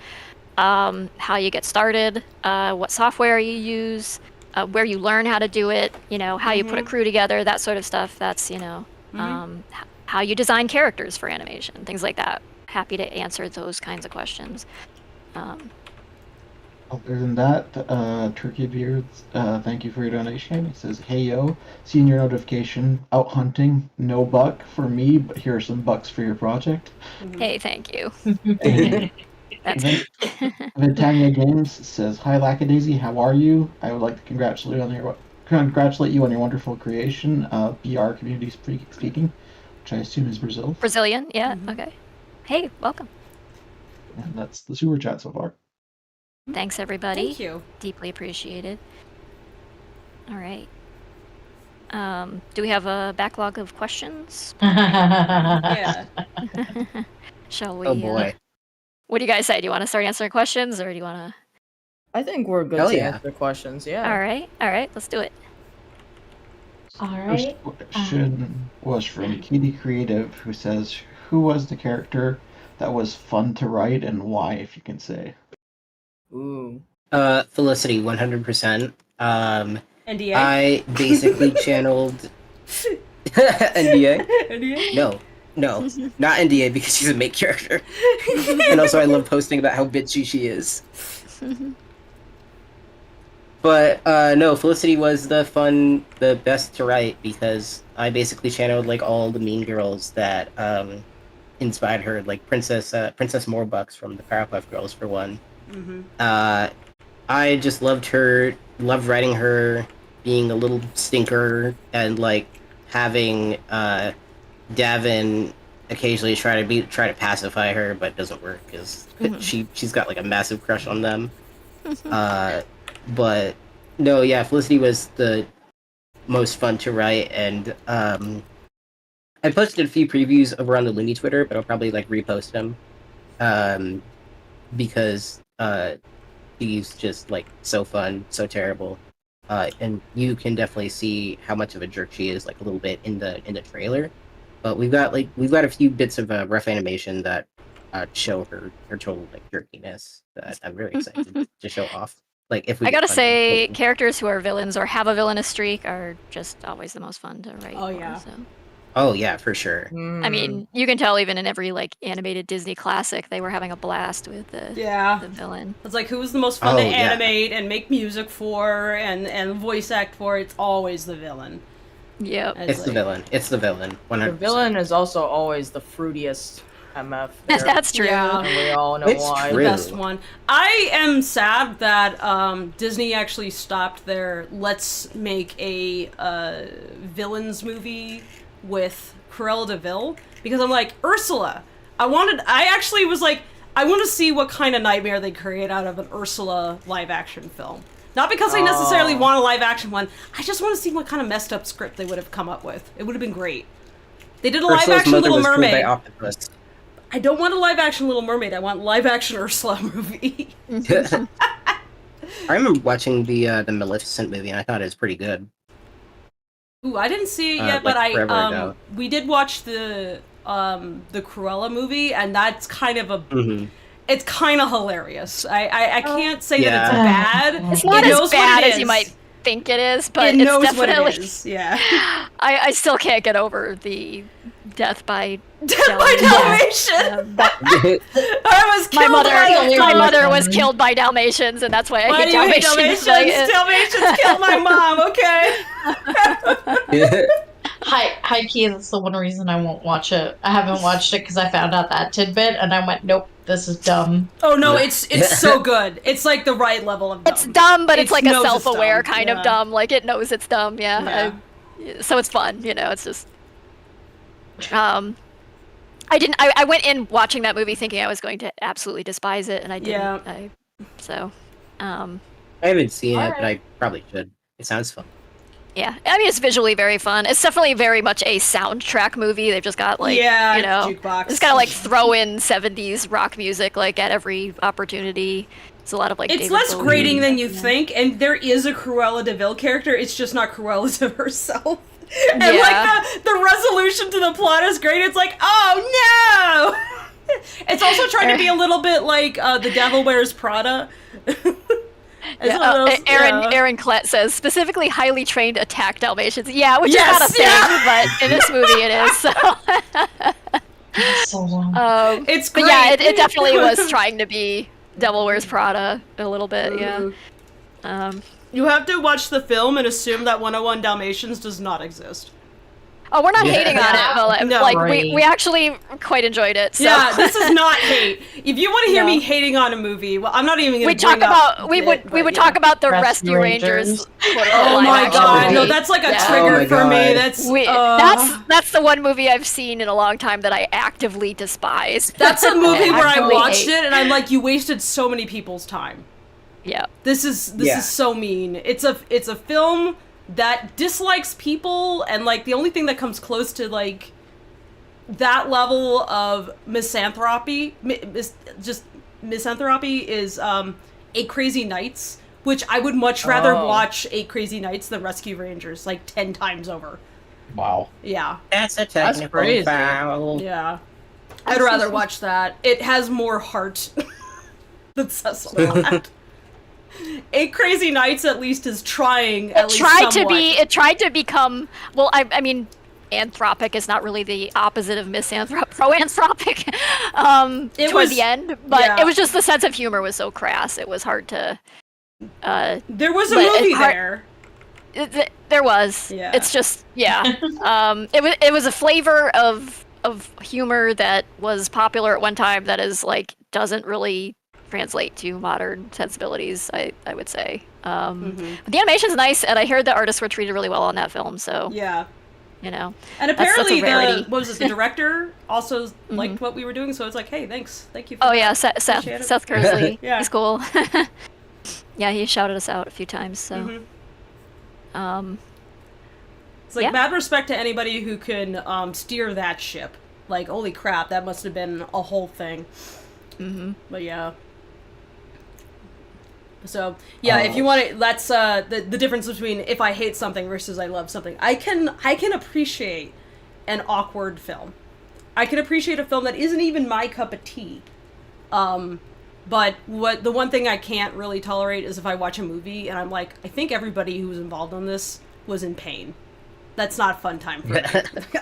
how you get started, what software you use, where you learn how to do it, how you put a crew together, that sort of stuff. That's, how you design characters for animation, things like that. Happy to answer those kinds of questions. Other than that, Turkey Beards, thank you for your donation. He says, "Hey yo, seeing your notification, out hunting, no buck for me, but here are some bucks for your project." Hey, thank you. Ventania Games says, "Hi Lackadaisy, how are you? I would like to congratulate you on your wonderful creation, BR community speaking, which I assume is Brazil." Brazilian, yeah, okay. Hey, welcome. And that's the super chat so far. Thanks, everybody. Thank you. Deeply appreciated. All right. Do we have a backlog of questions? Yeah. Shall we? Oh boy. What do you guys say? Do you want to start answering questions, or do you want to? I think we're good to answer questions. Yeah. All right. Let's do it. All right. First question was from Kitty Creative, who says, "Who was the character that was fun to write, and why, if you can say?" Ooh. Felicity, 100%. NDA? I basically channeled NDA? NDA? No, not NDA, because she's a main character. And also I love posting about how bitchy she is. But no, Felicity was the best to write, because I basically channeled like all the mean girls that inspired her, like Princess Morbucks from the Powerpuff Girls for one. I just loved writing her, being a little stinker, and like having Davin occasionally try to pacify her, but it doesn't work because she's got like a massive crush on them. But no, yeah, Felicity was the most fun to write, and I posted a few previews over on the Lumi Twitter, but I'll probably like repost them because she's just like so fun, so terrible, and you can definitely see how much of a jerk she is, like a little bit in the trailer. But we've got a few bits of rough animation that show her total like jerkiness that I'm really excited to show off. Like if we I gotta say, characters who are villains or have a villainous streak are just always the most fun to write. Oh yeah. So. Oh yeah, for sure. I mean, you can tell even in every like animated Disney classic, they were having a blast with the villain. It's like who's the most fun to animate and make music for and voice act for? It's always the villain. Yep. It's the villain. It's the villain. 100%. The villain is also always the fruitiest MF. There. That's true. Yeah. And we all know why. True. The best one. I am sad that Disney actually stopped their let's make a villains movie with Cruella de Vil, because I'm like, Ursula. I actually was like, I want to see what kind of nightmare they create out of an Ursula live action film. Not because I necessarily want a live action one. I just want to see what kind of messed up script they would have come up with. It would have been great. They did a live action Little Mermaid. I don't want a live action Little Mermaid. I want live action Ursula movie. I remember watching the Maleficent movie, and I thought it was pretty good. Ooh, I didn't see it yet, but we did watch the Cruella movie, and that's kind of it's kind of hilarious. I can't say that it's bad. It's not as bad as you might think it is, but it's definitely what it is. Yeah. I still can't get over the death by Dalmatian. My mother was killed by Dalmatians, and that's why I hate Dalmatians. Dalmatians killed my mom. Okay. High key, that's the one reason I won't watch it. I haven't watched it because I found out that tidbit, and I went, nope, this is dumb. Oh no, it's so good. It's like the right level of dumb. It's dumb, but it's like a self-aware kind of dumb. Like it knows it's dumb. Yeah. So it's fun. It's just. I went in watching that movie thinking I was going to absolutely despise it, and I didn't. Yeah. So. I haven't seen it, but Alright. I probably should. It sounds fun. Yeah, I mean it's visually very fun. It's definitely very much a soundtrack movie. They've just got like jukebox. just gotta like throw in 70s rock music like at every opportunity. It's a lot of like. It's David less Bowie. grating than you think, and there is a Cruella de Vil character. It's just not Cruella de herself. And like the resolution to the plot is great. It's like, oh no! It's also trying to be a little bit like The Devil Wears Prada. Aaron Klett says specifically highly trained attack Dalmatians. Yeah, which Yes, is not a thing, but in this movie it is. So. So long. It's But great. yeah, it definitely was trying to be Devil Wears Prada a little bit. Yeah. You have to watch the film and assume that 101 Dalmatians does not exist. Oh, we're not hating on it, but No. like Right. we actually quite enjoyed it. So. Yeah, this is not hate. If you want to hear me hating on a movie, well, I'm not even going to we would talk about the Rescue Rescue Rangers. Rangers. Oh live my action god, movie. no, that's like a Yeah. trigger Oh my for me. God. That's the one movie I've seen in a long time that I actively despise. That's a movie where I Actively watched hate. it and I'm like, you wasted so many people's time. Yeah. This is so mean. It's a film that dislikes people, and like the only thing that comes close to like that level of misanthropy, just misanthropy is 8 Crazy Nights, which I would much rather watch 8 Crazy Nights than Rescue Rangers like 10 times over. Wow. Yeah. That's a technical crazy. foul. Yeah. I'd rather watch that. It has more heart than says a lot. 8 Crazy Nights at least is trying at least somewhat. It tried to become, well, I mean, anthropic is not really the opposite of pro-anthropic It toward was- the end, but yeah. it was just the sense of humor was so crass, it was hard to There was a but movie it's hard- there. there was. Yeah. It's just it was a flavor of humor that was popular at one time that is like doesn't really translate to modern sensibilities, I would say. But the animation's nice, and I heard the artists were treated really well on that film, so Yeah. you know. And That's a apparently rarity. the director also liked what we were doing, so it's like, hey, thank you for Oh that. yeah, Appreciate it. Seth Kersley. Yeah. He's cool. Yeah, he shouted us out a few times, so It's like yeah. mad respect to anybody who can steer that ship. Like, holy crap, that must have been a whole thing. But yeah. So yeah, if you want to, that's the difference between if I hate something versus I love something. I can appreciate an awkward film. I can appreciate a film that isn't even my cup of tea. But the one thing I can't really tolerate is if I watch a movie and I'm like, I think everybody who was involved in this was in pain. That's not a fun time for me.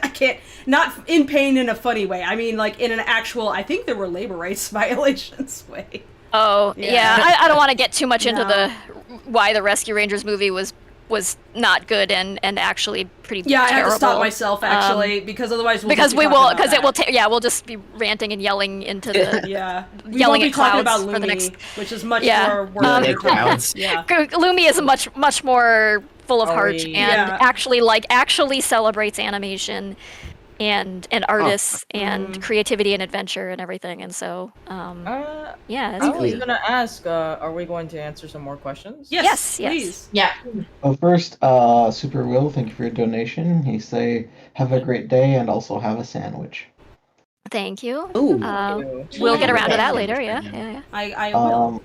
I can't, not in pain in a funny way. I mean, like in an actual, I think there were labor rights violations way. Oh, Yeah. yeah. I don't want to get too much into No. the why the Rescue Rangers movie was not good and actually pretty Yeah, I terrible. have to stop myself actually because otherwise we'll because just be we talking will about because it that. will we'll just be ranting and yelling into the Yeah, we yelling won't be at talking clouds about for the Lumi, next. which is much Yeah. more work. Yelling at clouds. Yeah. Lumi is much more full of heart and yeah. actually celebrates animation and artists and creativity and adventure and everything, and so yeah, it's I was really gonna ask, are we going to answer some more questions? Yes. Please. Yeah. First, Super Will, thank you for your donation. He say, have a great day and also have a sandwich. thank you. Ooh. We'll get around to that Yeah. later. Yeah. I will.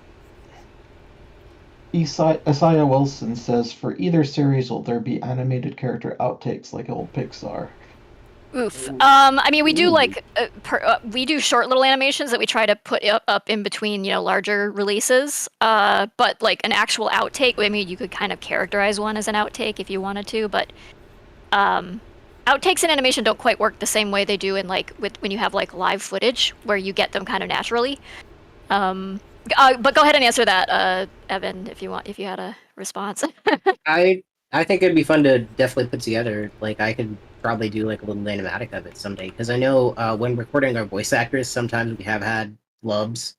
Isaiah Wilson says, for either series, will there be animated character outtakes like old Pixar? Oof. I mean, we do like we do short little animations that we try to put up in between, larger releases. But like an actual outtake, I mean, you could kind of characterize one as an outtake if you wanted to, but outtakes in animation don't quite work the same way they do in when you have like live footage where you get them kind of naturally. But go ahead and answer that, Evan, if you had a response. I think it'd be fun to definitely put together. Like, I could probably do like a little animatic of it someday, because I know when recording our voice actors, sometimes we have had flubs,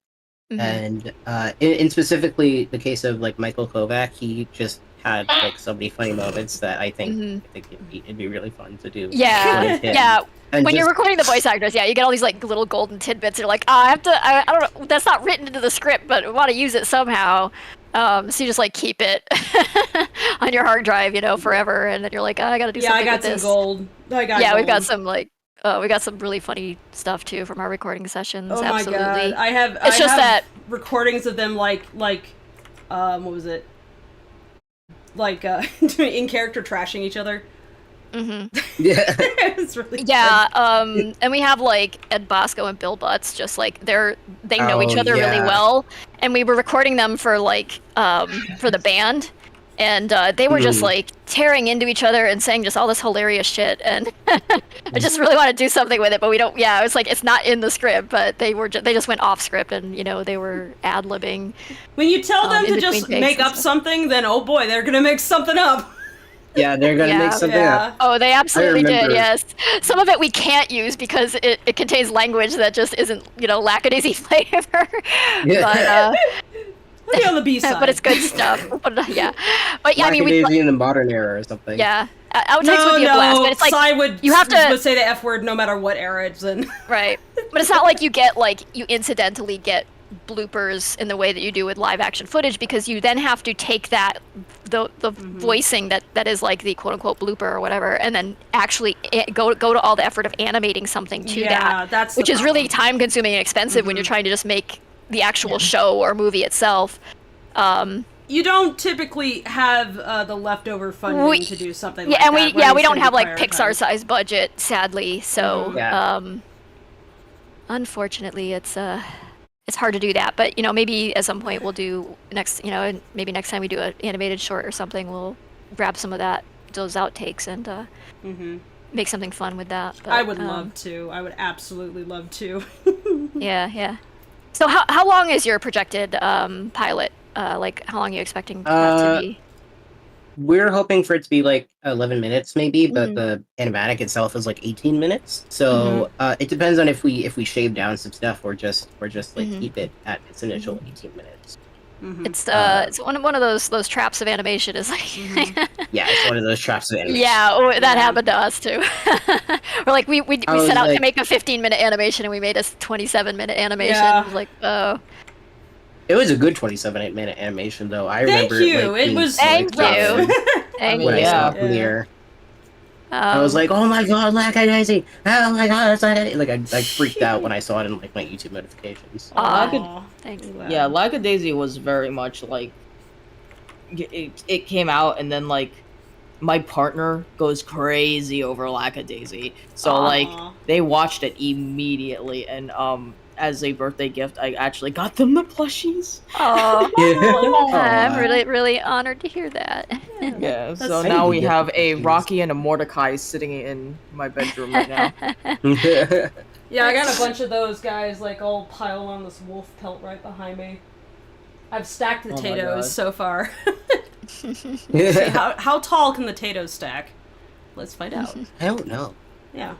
and in specifically the case of like Michael Kovac, he just had like so many funny moments that I think it'd be really fun to do. Yeah, with him. yeah. And When you're just- recording the voice actors, yeah, you get all these like little golden tidbits. You're like, I don't know, that's not written into the script, but I want to use it somehow. So you just like keep it on your hard drive, forever, and then you're like, oh, I gotta do Yeah, something I got with some this. gold. I got Yeah, gold. we've got some we got some really funny stuff too from our recording sessions. Oh Absolutely. my god, I have. It's just that recordings of them like what was it? Like in character trashing each other. Mm-hmm. Yeah. It's really and we have like Ed Bosco and Bill Butts, just like they know each Oh, other really yeah. well, and we were recording them for for the band, and they were just like tearing into each other and saying just all this hilarious shit, and I just really want to do something with it, but we don't. Yeah, it was like it's not in the script, but they just went off script, and they were ad-libbing. When you tell them in to just between make takes and up stuff. something, then oh boy, they're gonna make something up. Yeah, they're gonna make something up. Oh, they absolutely did, remember. yes. Some of it we can't use because it contains language that just isn't, Lackadaisy flavor. Yeah. Let me on the B side. But it's good stuff. Yeah. But yeah, I mean, Lackadaisy in the modern era or something. yeah. Outtakes would be a blast, but it's like, Sai would say the F word no matter what era it's in. right. But it's not like you incidentally get bloopers in the way that you do with live action footage, because you then have to take the voicing that is like the quote unquote blooper or whatever, and then actually go to all the effort of animating something to that, which is really time consuming and expensive when you're trying to just make the actual show or movie itself. You don't typically have the leftover funding to do something like and that. we don't have like Pixar size budget, sadly, so unfortunately it's hard to do that, but maybe at some point we'll do maybe next time we do an animated short or something, we'll grab some of those outtakes and make something fun with that. But, I would love to. I would absolutely love to. yeah. So how long is your projected pilot? Like how long are you expecting that to be? We're hoping for it to be like 11 minutes maybe, but the animatic itself is like 18 minutes. So it depends on if we shave down some stuff or just like keep it at its initial 18 minutes. It's one of those traps of animation. Is like yeah, it's one of those traps of animation. Yeah, that happened to us too. We're like we set out to make a 15-minute animation and we made a 27-minute animation. Yeah. It was like, oh. It was a good 27-minute animation, though. I remember. Thank you. Like, It was. Thank you. When I saw it premiere, I was like, "Oh my god, Lackadaisy! Oh my god, it's Lackadaisy!" Like I freaked out when I saw it in like my YouTube notifications. Thanks. Yeah, Lackadaisy was very much like it came out, and then like my partner goes crazy over Lackadaisy, so like they watched it immediately, and as a birthday gift, I actually got them the plushies. Oh, I'm really, really honored to hear that. Yeah, so now we have a Rocky and a Mordecai sitting in my bedroom right now. Yeah, I got a bunch of those guys like all piled on this wolf pelt right behind me. I've stacked the potatoes so far. How tall can the potatoes stack? Let's find out. I don't know. Yeah.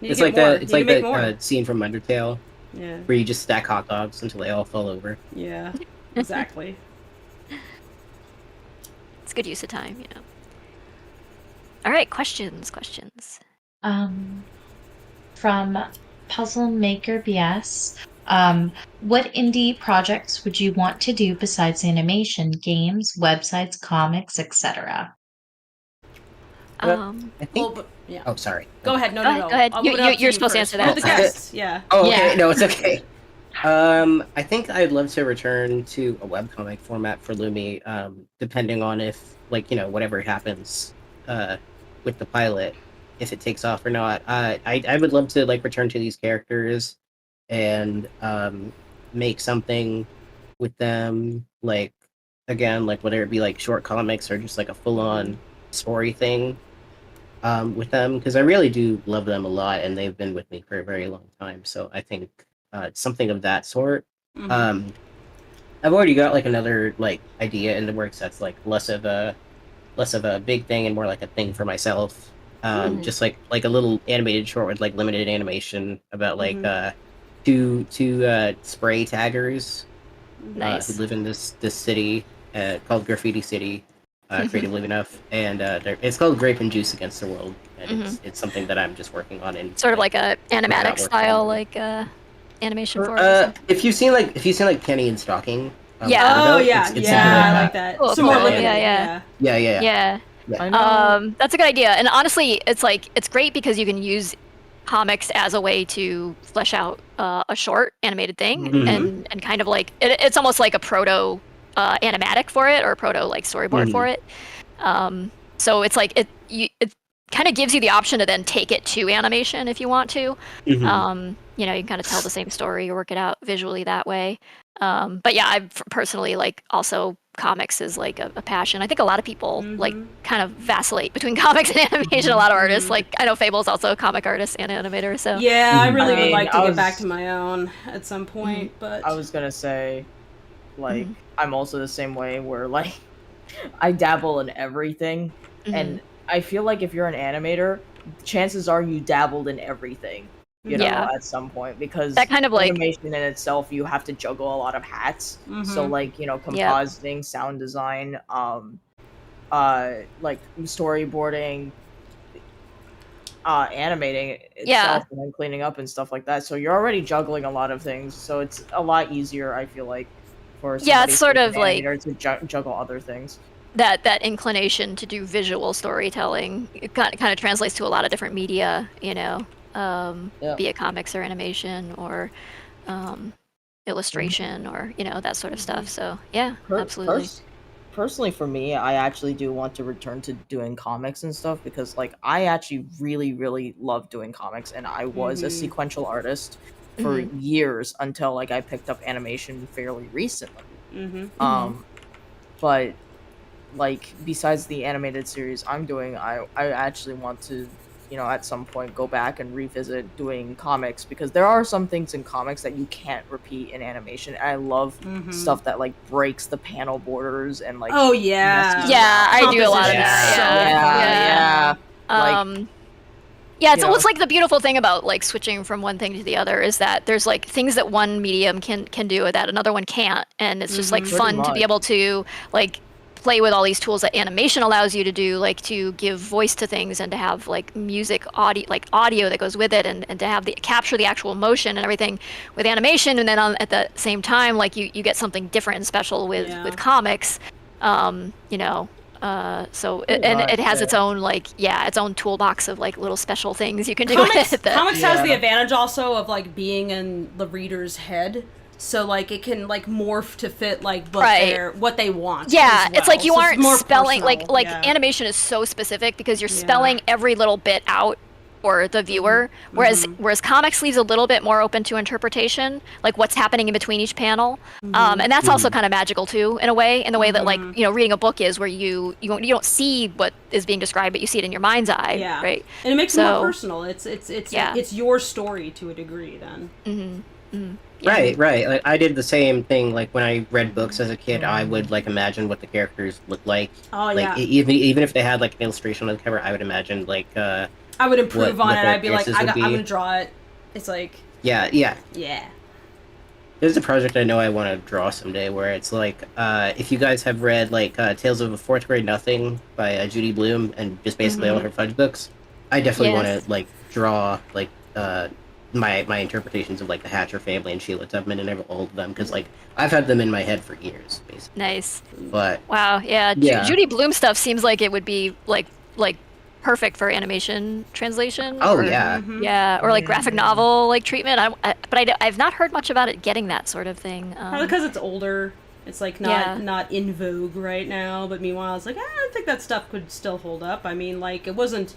It's like that scene from Undertale. Yeah. Where you just stack hot dogs until they all fall over. Yeah, exactly. It's good use of time, All right, questions. From Puzzle Maker BS, what indie projects would you want to do besides animation, games, websites, comics, etc.? I think. Yeah. Oh, sorry. Go ahead. No. Go ahead. You're supposed to answer that. The guests. Yeah. Oh, okay. Yeah. No, it's okay. I think I'd love to return to a webcomic format for Lumi, depending on if, like, whatever happens with the pilot, if it takes off or not. I would love to, like, return to these characters and make something with them, like, again, like, whether it be, like, short comics or just, like, a full-on story thing with them, because I really do love them a lot, and they've been with me for a very long time, so I think something of that sort. I've already got like another like idea in the works that's like less of a big thing and more like a thing for myself. Just like a little animated short with like limited animation about like two spray taggers who live in this city called Graffiti City, creatively enough, and it's called Grape and Juice Against the World, and it's something that I'm just working on in sort of like a animatic style, like animation for it. If you've seen like Penny and Stocking, Yeah. Oh Weirdo. yeah, It's yeah, I like like that. Cool, Some more cool, limited. yeah. Yeah. I know. That's a good idea. And honestly, it's great because you can use comics as a way to flesh out a short animated thing, Mhm. and kind of like it's almost like a proto animatic for it, or a proto like storyboard for it. So it's like it kind of gives you the option to then take it to animation if you want to. You know, you can kind of tell the same story or work it out visually that way. But yeah, I personally like also comics is like a passion. I think a lot of people like kind of vacillate between comics and animation. A lot of artists, like I know Fable's also a comic artist and animator. So Yeah, I really I would mean, like to I get back was- to my own at some point, but I was gonna say, like, I'm also the same way where like I dabble in everything, and I feel like if you're an animator, chances are you dabbled in everything, you know, Yeah. at some point, because that kind of like animation in itself, you have to juggle a lot of hats. So like, you know, compositing, sound design, like storyboarding, animating itself, and then cleaning up and stuff like that. So you're already juggling a lot of things. So it's a lot easier, I feel like, for somebody it's sort who's of an like animator to juggle other things. that inclination to do visual storytelling. It kind of translates to a lot of different media, you know, be it comics or animation or illustration or you know that sort of stuff. So yeah, absolutely. Personally, for me, I actually do want to return to doing comics and stuff because, like, I actually really love doing comics, and I was a sequential artist for years until like I picked up animation fairly recently. But like besides the animated series I'm doing, I actually want to, you know, at some point go back and revisit doing comics because there are some things in comics that you can't repeat in animation. And I love stuff that like breaks the panel borders and like oh yeah, I do a lot of that. Yeah. Yeah, it's almost like the beautiful thing about like switching from one thing to the other is that there's like things that one medium can do that another one can't, and it's just like fun to be able to like play with all these tools that animation allows you to do, like to give voice to things and to have like music audio that goes with it, and to have the capture the actual motion and everything with animation, and then at the same time like you get something different and special with comics, you know. So it has its own like its own toolbox of like little special things you can do with it. Comics has the advantage also of like being in the reader's head, so like it can like morph to fit like what they want. Yeah, as well. It's like you so aren't spelling personal. like animation is so specific because you're spelling every little bit out for the viewer, whereas comics leaves a little bit more open to interpretation, like what's happening in between each panel, and that's also kind of magical too, in a way that like you know reading a book is, where you don't see what is being described, but you see it in your mind's eye, right? And it makes it more personal. It's your story to a degree then. Right. Like, I did the same thing. Like when I read books as a kid, I would like imagine what the characters looked like. Oh like, even if they had like an illustration on the cover, I would imagine like I would improve on it. I'd be like, I'm gonna draw it. It's like yeah. There's a project I know I want to draw someday where it's like if you guys have read like Tales of a Fourth Grade Nothing by Judy Blume and just basically all her fudge books, I definitely want to like draw like my interpretations of like the Hatcher family and Sheila Tubman and all of them, because like I've had them in my head for years basically. Nice. But wow, Judy Blume stuff seems like it would be like perfect for animation translation. Oh, or, yeah. Or like graphic novel like treatment. I've not heard much about it getting that sort of thing. Probably because it's older. It's like not in vogue right now. But meanwhile, it's like I think that stuff could still hold up. I mean, like it wasn't,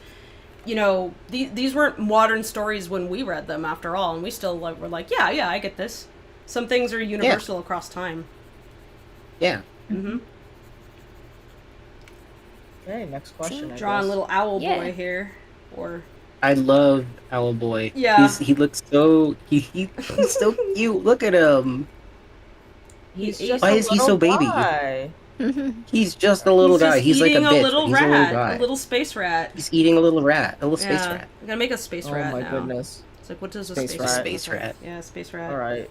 you know, these weren't modern stories when we read them after all, and we still were like, yeah, I get this. Some things are universal across time. Yeah. Okay, next question. Drawing a little owl boy here, or I love Owl Boy. Yeah, he looks so he's so cute. Look at him. Why is he so baby? He's just a little guy. He's like a bitch. Little rat, a little guy. A little space rat. He's eating a little rat. A little space rat. I'm gonna make a space rat now. Oh my goodness. It's like, what does a space rat? Yeah, space rat. All right.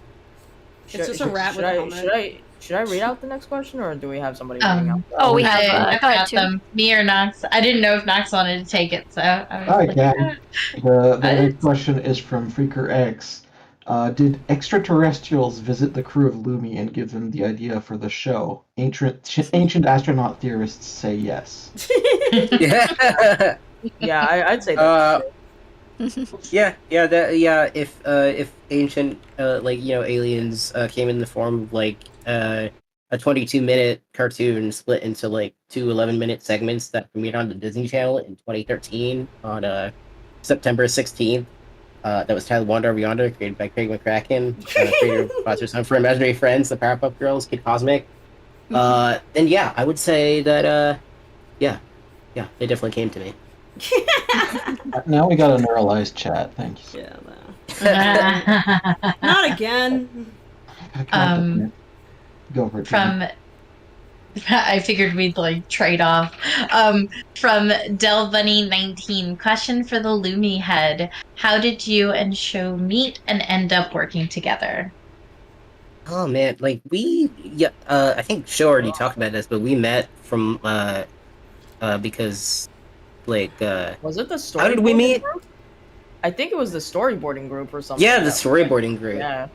It's just a rat with a helmet. Should I read out the next question, or do we have somebody reading out? Oh, we have. I've got them. Me or Nox. I didn't know if Nox wanted to take it, so I was can. The next question is from Freaker X. Did extraterrestrials visit the crew of Lumi and give them the idea for the show? Ancient astronaut theorists say yes. Yeah. Yeah, I'd say that. If ancient aliens came in the form of like a 22-minute cartoon split into like two 11-minute segments that premiered on the Disney Channel in 2013 on September 16th. That was titled Wander Over Yonder, created by Craig McCracken, creator of Foster Son for Imaginary Friends, The Powerpuff Girls, Kid Cosmic. Then yeah, I would say that yeah, they definitely came to me. Now we got a neuralized chat. Thank you. Yeah, no. Not again. Go for it. From I figured we'd like trade off. From Del Bunny 19, question for the Lumi head: how did you and Shou meet and end up working together? Oh man, like I think Shou already talked about this, but we met from because like Was it the storyboarding how did we meet? group? I think it was the storyboarding group or something. Yeah, the storyboarding group. Yeah.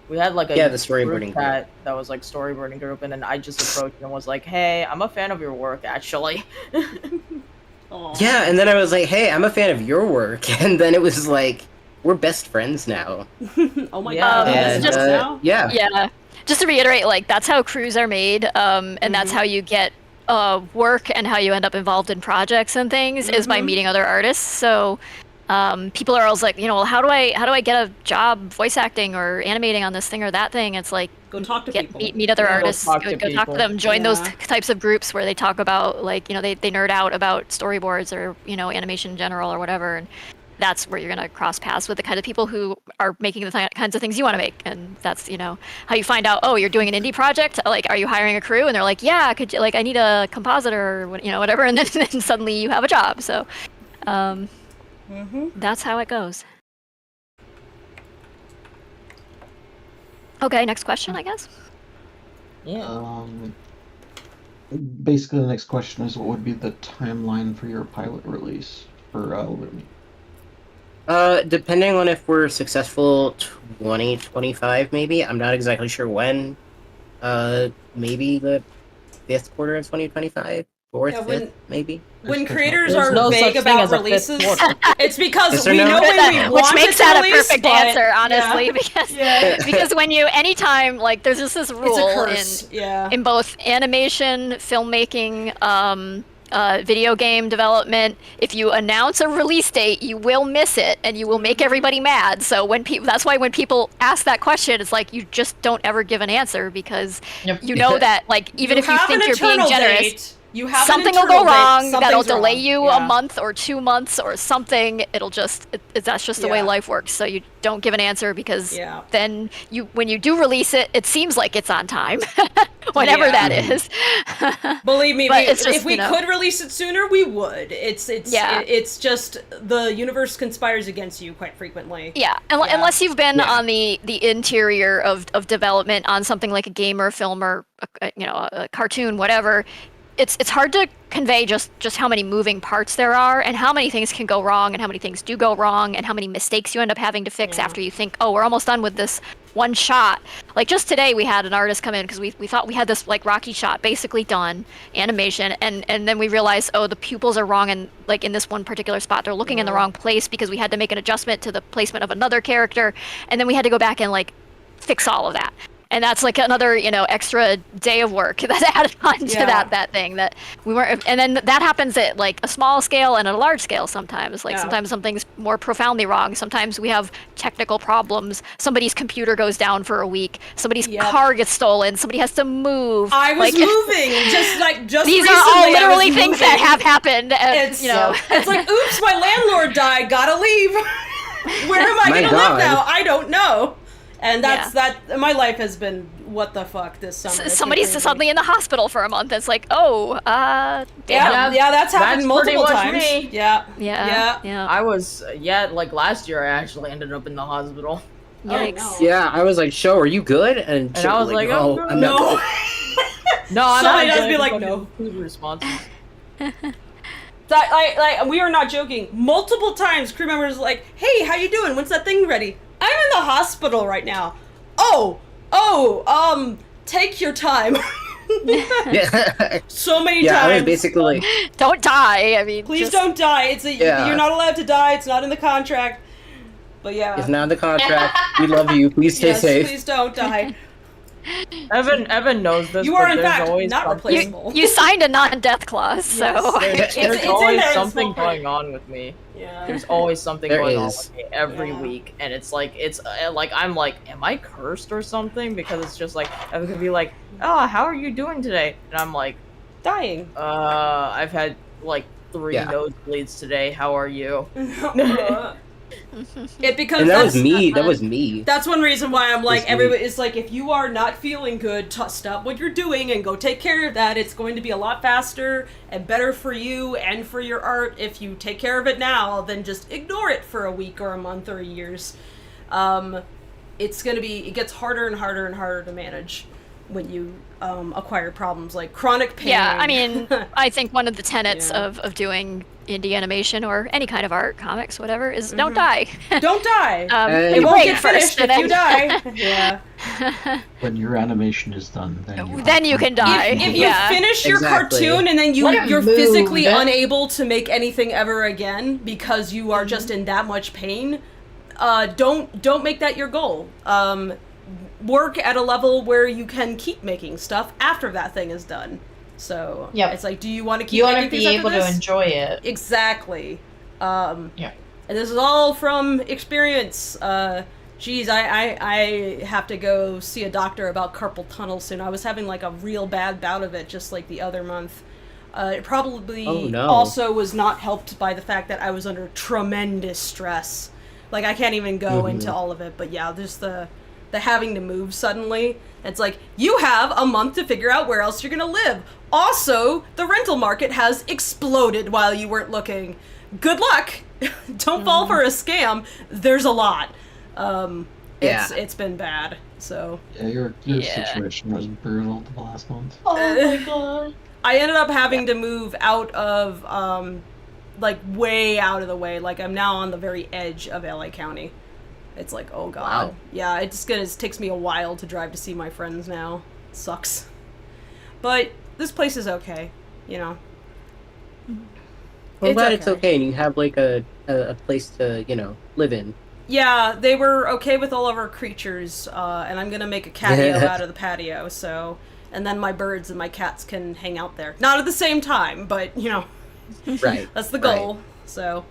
We had like a the storyboarding group that was like storyboarding group, and then I just approached and was like, "Hey, I'm a fan of your work, actually." Yeah, and then I was like, "Hey, I'm a fan of your work," and then it was like, "We're best friends now." Oh my Yeah. god, And, just now? yeah. Yeah. Just to reiterate, like that's how crews are made, and that's how you get work and how you end up involved in projects and things is by meeting other artists. So people are always like, well, how do I get a job voice acting or animating on this thing or that thing? It's like Go talk to people. meet other artists, talk go to talk to people. them, join those Yeah. types of groups where they talk about like they nerd out about storyboards or animation in general or whatever, and that's where you're gonna cross paths with the kind of people who are making the kinds of things you want to make, and that's how you find out. Oh, you're doing an indie project. Like, are you hiring a crew? And they're like, yeah, could you, like, I need a compositor or whatever, and then suddenly you have a job. So, that's how it goes. Okay, next question, I guess. Yeah. Basically, the next question is, what would be the timeline for your pilot release for Lumi? Depending on if we're successful, 2025 maybe. I'm not exactly sure when. Maybe the 5th quarter of 2025, 4th, Yeah, 5th, maybe. When There's creators There's are no vague such thing about as a fifth releases, quarter. it's because Yes or we no? know when we Which want makes it to that a release, perfect but- answer, honestly, yeah. because Yeah. because anytime like there's just this It's a rule curse. Yeah. in both animation, filmmaking, video game development. If you announce a release date, you will miss it and you will make everybody mad. So that's why when people ask that question, it's like you just don't ever give an answer because Yep. you know that like even if you have think an you're being internal generous. date, you have an Something will internal go date, wrong that'll something's delay wrong. you Yeah. a month or 2 months or something. It'll just that's just the way Yeah. life works. So you don't give an answer because Yeah. then when you do release it, it seems like it's on time, whatever Yeah. that is. Believe me, But it's just, if we could release it sooner, we would. It's just the universe conspires against you quite frequently. Yeah, unless you've been on the interior of development on something like a game or a film or a cartoon, whatever. It's hard to convey just how many moving parts there are and how many things can go wrong and how many things do go wrong and how many mistakes you end up having to fix after you think, oh, we're almost done with this one shot. Like just today we had an artist come in because we thought we had this like Rocky shot basically done, animation, and then we realized, oh, the pupils are wrong in this one particular spot. They're looking in the wrong place because we had to make an adjustment to the placement of another character, and then we had to go back and like fix all of that. And that's like another, extra day of work that's added on to that thing that we weren't. And then that happens at like a small scale and at a large scale sometimes. Like sometimes something's more profoundly wrong. Sometimes we have technical problems. Somebody's computer goes down for a week. Somebody's car gets stolen. Somebody has to move. I was moving, just these recently, are all I was literally things that moving. have happened. And, It's it's like, oops, my landlord died. Gotta leave. Where am I My gonna God. live now? I don't know. And that's Yeah. that. My life has been what the fuck this summer. It's been Somebody's crazy. suddenly in the hospital for a month. It's like, oh, damn. Yeah, that's happened That's pretty multiple much times. me. Yeah. I was like last year I actually ended up in the hospital. Yikes. no. Yeah, I was like, "Show, are you good?" And I was like, "Oh, "Oh, I'm No. not good." No, I'm Somebody not does good. be like, Fucking no. food responses. Like we are not joking. Multiple times, crew members are like, "Hey, how you doing? When's that thing ready?" I'm in the hospital right now. Take your time. Yeah. So many Yeah, I was times. basically like, Don't die. I mean, Please just- don't die. Yeah. You're not allowed to die. It's not in the contract. But yeah. it's not in the contract. We love you. Please stay Yes, safe. please don't die. Evan knows this. You are but in there's fact always not something- replaceable. You signed a non-death clause, so Yes. There's It's in always there in something small print. going on with me. Yeah. There's always something There going on is. with me every Yeah. week, and it's like I'm like, am I cursed or something? Because it's just like I could be like, oh, how are you doing today? And I'm like, Dying. I've had like 3 Yeah. nosebleeds today. How are you? It becomes And that was that's- me. That was me. That's one reason why I'm like, It's everybody is like, if you are not feeling good, stop what you're doing and go take care of that. It's going to be a lot faster and better for you and for your art if you take care of it now than just ignore it for a week or a month or years. It gets harder and harder and harder to manage when you acquire problems like chronic pain. yeah. I mean, I think one of the tenets Yeah. of doing indie animation or any kind of art, comics, whatever, is don't die. Don't die. Hey. It won't break get finished first, if you and die. Yeah. When your animation is done, then Then you can die. If you Yeah. finish your Exactly. cartoon and then What a you're mood. physically unable to make anything ever again because you are just in that much pain, don't make that your goal. Work at a level where you can keep making stuff after that thing is done. So Yep. it's like, do you want to keep You want making to things be after able to this? enjoy it. Exactly. Yeah. And this is all from experience. Geez, I have to go see a doctor about carpal tunnel soon. I was having like a real bad bout of it just like the other month. It probably Oh, no. also was not helped by the fact that I was under tremendous stress. Like, I can't even go into all of it, but yeah, there's the having to move suddenly. It's like, you have a month to figure out where else you're gonna live. Also, the rental market has exploded while you weren't looking. Good luck. Don't fall for a scam. There's a lot. It's been bad. So yeah, your Yeah. situation was brutal the last month. Oh my god. I ended up having to move out of like way out of the way. Like, I'm now on the very edge of LA County. It's like, oh god. Wow. Yeah, it takes me a while to drive to see my friends now. Sucks. But this place is okay, you know. I'm glad it's okay, and you have like a place to live in. Yeah, they were okay with all of our creatures, and I'm gonna make a catio out of the patio, so... And then my birds and my cats can hang out there. Not at the same time, but, Right. that's the goal. So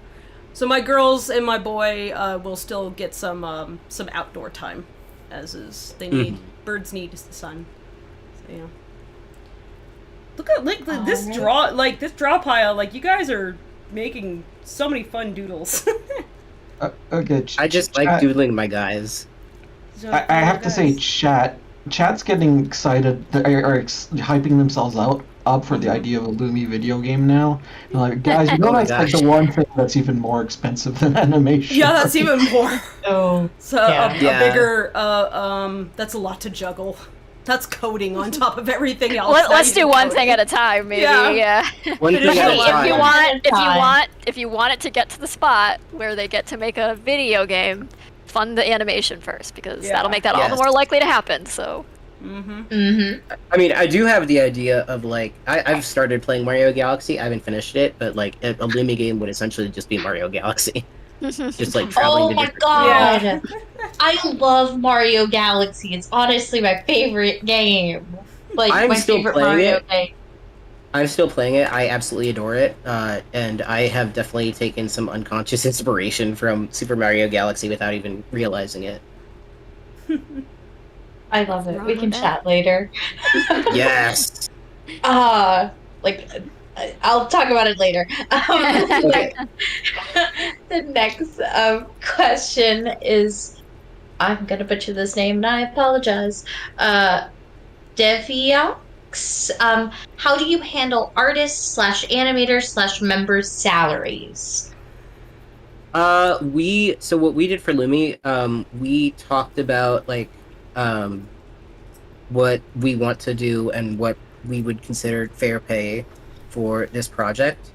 my girls and my boy will still get some outdoor time, as is... They need... Birds need the sun. So, yeah. Look at this Alright. this draw pile, like, you guys are making so many fun doodles. Okay, I just like doodling my guys. I have to say, chat's getting excited, hyping themselves up for the idea of a Lumi video game now. And like, guys, you know Oh my that's like gosh. the one thing that's even more expensive than animation. Yeah, that's even more. Oh. So Yeah. a Yeah. bigger, that's a lot to juggle. That's coding on top of everything else. Let's Not do even one coding. thing at a time, maybe. Yeah. Yeah. One Finish thing at a it. If you time. want, if you want it to get to the spot where they get to make a video game, fund the animation first, because Yeah. that'll make that all the Yes. more likely to happen. So. Mm-hmm. Mm-hmm. I mean, I do have the idea of like I've started playing Mario Galaxy. I haven't finished it, but like a Lumi game would essentially just be Mario Galaxy, just like traveling Oh to my different. god. I love Mario Galaxy. It's honestly my favorite game. Like I'm my still favorite playing Mario it. game. I'm still playing it. I absolutely adore it, and I have definitely taken some unconscious inspiration from Super Mario Galaxy without even realizing it. I love it. Wrong We with can that. chat later. Yes. Like I'll talk about it later. Okay. The next question is, I'm gonna butcher this name and I apologize. Deviox. How do you handle artists / animators / members' salaries? So what we did for Lumi, we talked about like what we want to do and what we would consider fair pay for this project.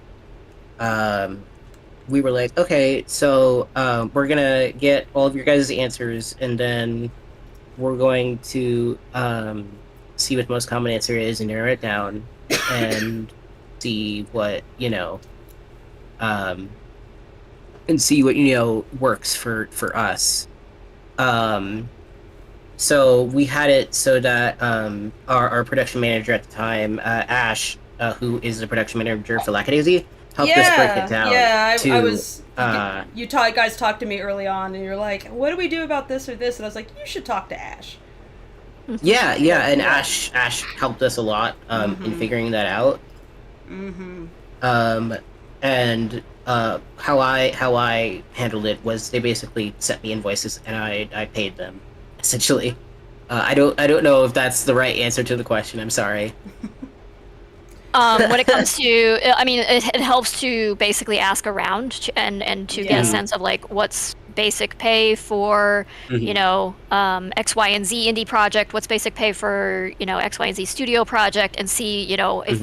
we were like, okay, so we're gonna get all of your guys' answers, and then we're going to see what the most common answer is and narrow it down, and see what and see what works for us. So we had it so that our production manager at the time, Ash, who is the production manager for Lackadaisy, helped us break it down. Yeah, to, I was. Guys talked to me early on, and you're like, "What do we do about this or this?" And I was like, "You should talk to Ash." Yeah, and Ash helped us a lot in figuring that out. Mm-hmm. And how I handled it was they basically sent me invoices and I paid them, essentially. I don't know if that's the right answer to the question. I'm sorry. When it comes to, I mean, it helps to basically ask around and to get a sense of like what's basic pay for X, Y, and Z indie project, what's basic pay for X, Y, and Z studio project, and see if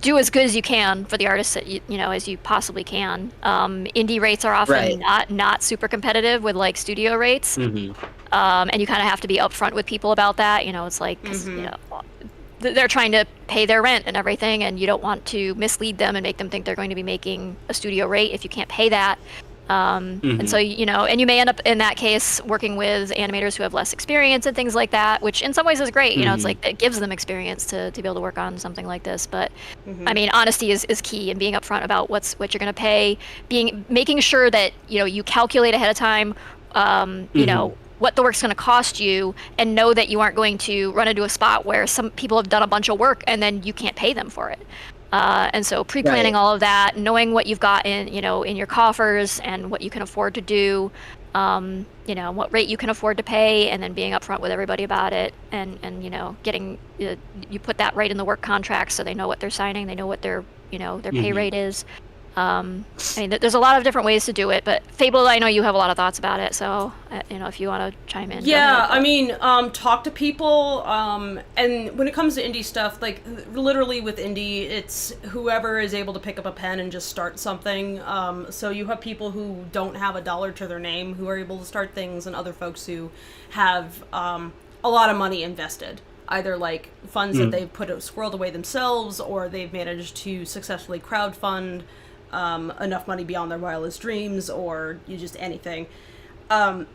do as good as you can for the artists that as you possibly can. Indie rates are often not super competitive with like studio rates, and you kind of have to be upfront with people about that. It's like 'cause, they're trying to pay their rent and everything, and you don't want to mislead them and make them think they're going to be making a studio rate if you can't pay that. And so and you may end up in that case working with animators who have less experience and things like that, which in some ways is great. It's like it gives them experience to be able to work on something like this. But I mean, honesty is key, and being upfront about what you're going to pay, making sure that you calculate ahead of time, what the work's going to cost you, and know that you aren't going to run into a spot where some people have done a bunch of work and then you can't pay them for it. And so pre-planning all of that, knowing what you've got in your coffers and what you can afford to do, what rate you can afford to pay, and then being upfront with everybody about it, and getting you put that right in the work contract so they know what they're signing, they know what their pay rate is. I mean, there's a lot of different ways to do it, but Fable, I know you have a lot of thoughts about it, so if you want to chime in. Yeah, I mean, talk to people, and when it comes to indie stuff, like literally with indie, it's whoever is able to pick up a pen and just start something. So you have people who don't have a dollar to their name who are able to start things, and other folks who have a lot of money invested. Either like funds that they've squirred away themselves, or they've managed to successfully crowdfund enough money beyond their wildest dreams, or just anything.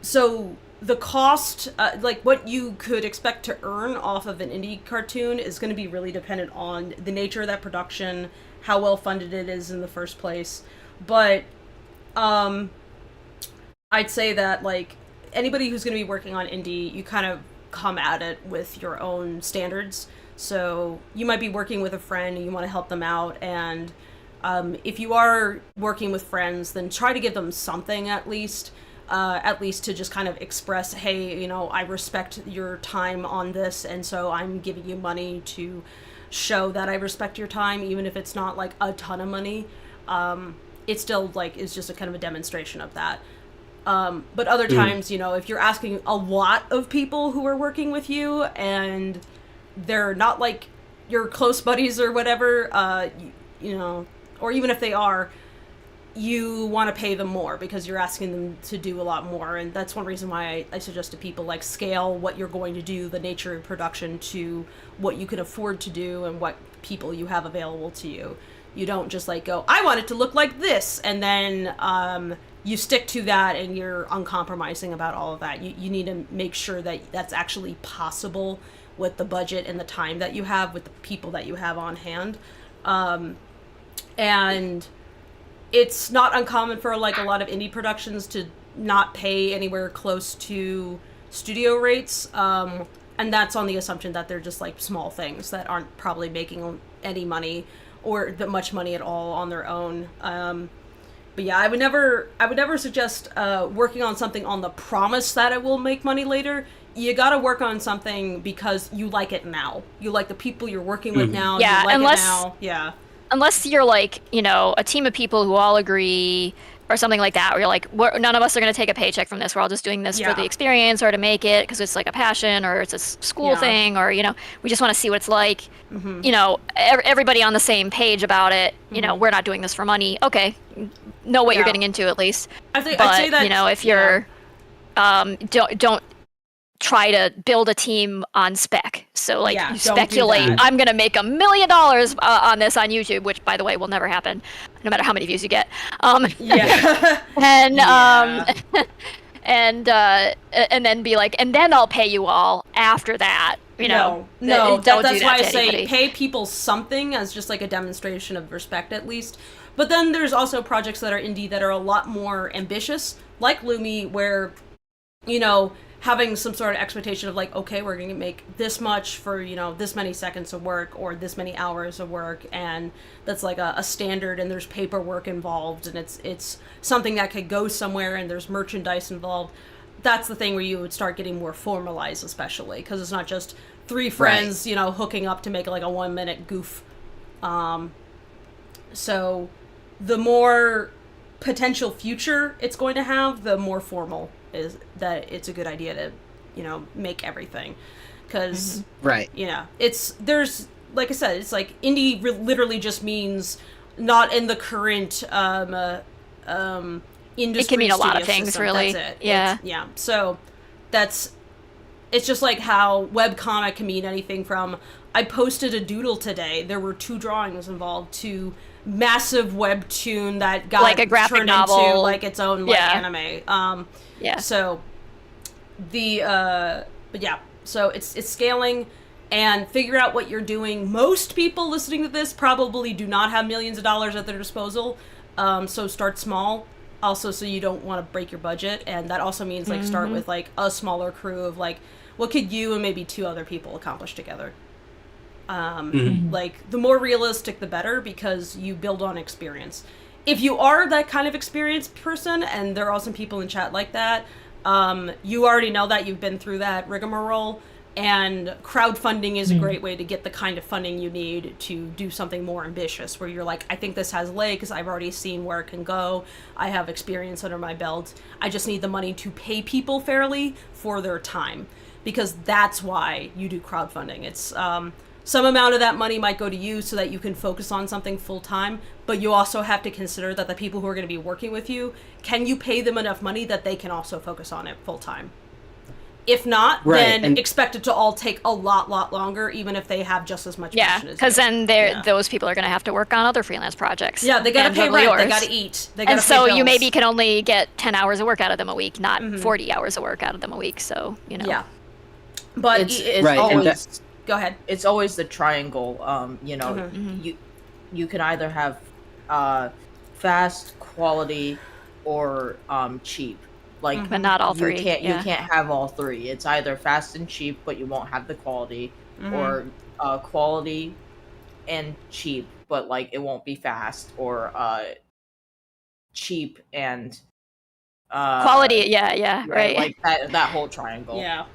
So the cost, like what you could expect to earn off of an indie cartoon is going to be really dependent on the nature of that production, how well funded it is in the first place. But I'd say that like anybody who's going to be working on indie, you kind of come at it with your own standards. So you might be working with a friend and you want to help them out, and if you are working with friends, then try to give them something at least to just kind of express, hey, I respect your time on this, and so I'm giving you money to show that I respect your time, even if it's not like a ton of money. It still like is just a kind of a demonstration of that. But other times, if you're asking a lot of people who are working with you and they're not like your close buddies or whatever, or even if they are, you want to pay them more because you're asking them to do a lot more. And that's one reason why I suggest to people, like, scale what you're going to do, the nature of production, to what you can afford to do and what people you have available to you. You don't just like go, I want it to look like this, and then you stick to that and you're uncompromising about all of that. You need to make sure that that's actually possible with the budget and the time that you have, with the people that you have on hand. And it's not uncommon for like a lot of indie productions to not pay anywhere close to studio rates. And that's on the assumption that they're just like small things that aren't probably making any money or that much money at all on their own. But yeah, I would never suggest working on something on the promise that it will make money later. You gotta work on something because you like it now. You like the people you're working with now. Yeah, you like unless, it now. Yeah. Unless you're like, a team of people who all agree or something like that, where you're like, none of us are going to take a paycheck from this. We're all just doing this for the experience or to make it because it's like a passion or it's a school thing, or, we just want to see what it's like. Everybody on the same page about it. We're not doing this for money. Okay. know what you're Yeah. getting into at least. I'd say But that, you know, if you're don't try to build a team on spec. So like Yeah, you don't do speculate, that. I'm gonna make $1 million on this on YouTube, which by the way will never happen, no matter how many views you get. Yeah. And Yeah. and then be like, and then I'll pay you all after that. You know, No, don't that's do why that I to say anybody. pay people something as just like a demonstration of respect at least. But then there's also projects that are indie that are a lot more ambitious, like Lumi, where, you know, having some sort of expectation of like, okay, we're going to make this much for, you know, this many seconds of work or this many hours of work, and that's like a standard, and there's paperwork involved, and it's something that could go somewhere, and there's merchandise involved. That's the thing where you would start getting more formalized, especially because it's not just three friends, you know, hooking up to make like a 1-minute goof. So the more potential future it's going to have, the more formal is that it's a good idea to, you know, make everything. Because, Right. you know, there's, like I said, it's like indie literally just means not in the current industry. It can mean a lot of studio things, system. really. That's it. Yeah. Yeah. So it's just like how webcomic can mean anything from, I posted a doodle today, there were 2 drawings involved, to massive webtoon that got Like a graphic turned novel. into like its own like Yeah. anime. Yeah. So but yeah, so it's scaling and figure out what you're doing. Most people listening to this probably do not have millions of dollars at their disposal. So start small. Also, so you don't want to break your budget, and that also means like start with like a smaller crew of like, what could you and maybe 2 other people accomplish together? Like the more realistic the better, because you build on experience. If you are that kind of experienced person, and there are some people in chat like that, you already know that, you've been through that rigmarole, and crowdfunding is a great way to get the kind of funding you need to do something more ambitious, where you're like, I think this has legs, I've already seen where it can go, I have experience under my belt, I just need the money to pay people fairly for their time. Because that's why you do crowdfunding. It's some amount of that money might go to you so that you can focus on something full time, but you also have to consider that the people who are going to be working with you, can you pay them enough money that they can also focus on it full time? If not, then expect it to all take a lot longer, even if they have just as much passion as you. because then those people are going to have to work on other freelance projects. Yeah, they got to pay juggle rent, they yours. got to eat, they got to And so pay bills. you maybe can only get 10 hours of work out of them a week, not 40 hours of work out of them a week. So, you know. Yeah. But It's Right, and always go ahead. it's always the triangle. You know, you can either have fast, quality, or cheap. Like, But not all three. you can't have all 3. It's either fast and cheap, but you won't have the quality, or quality and cheap, but like it won't be fast, or cheap and Quality, right. like that whole triangle. Yeah.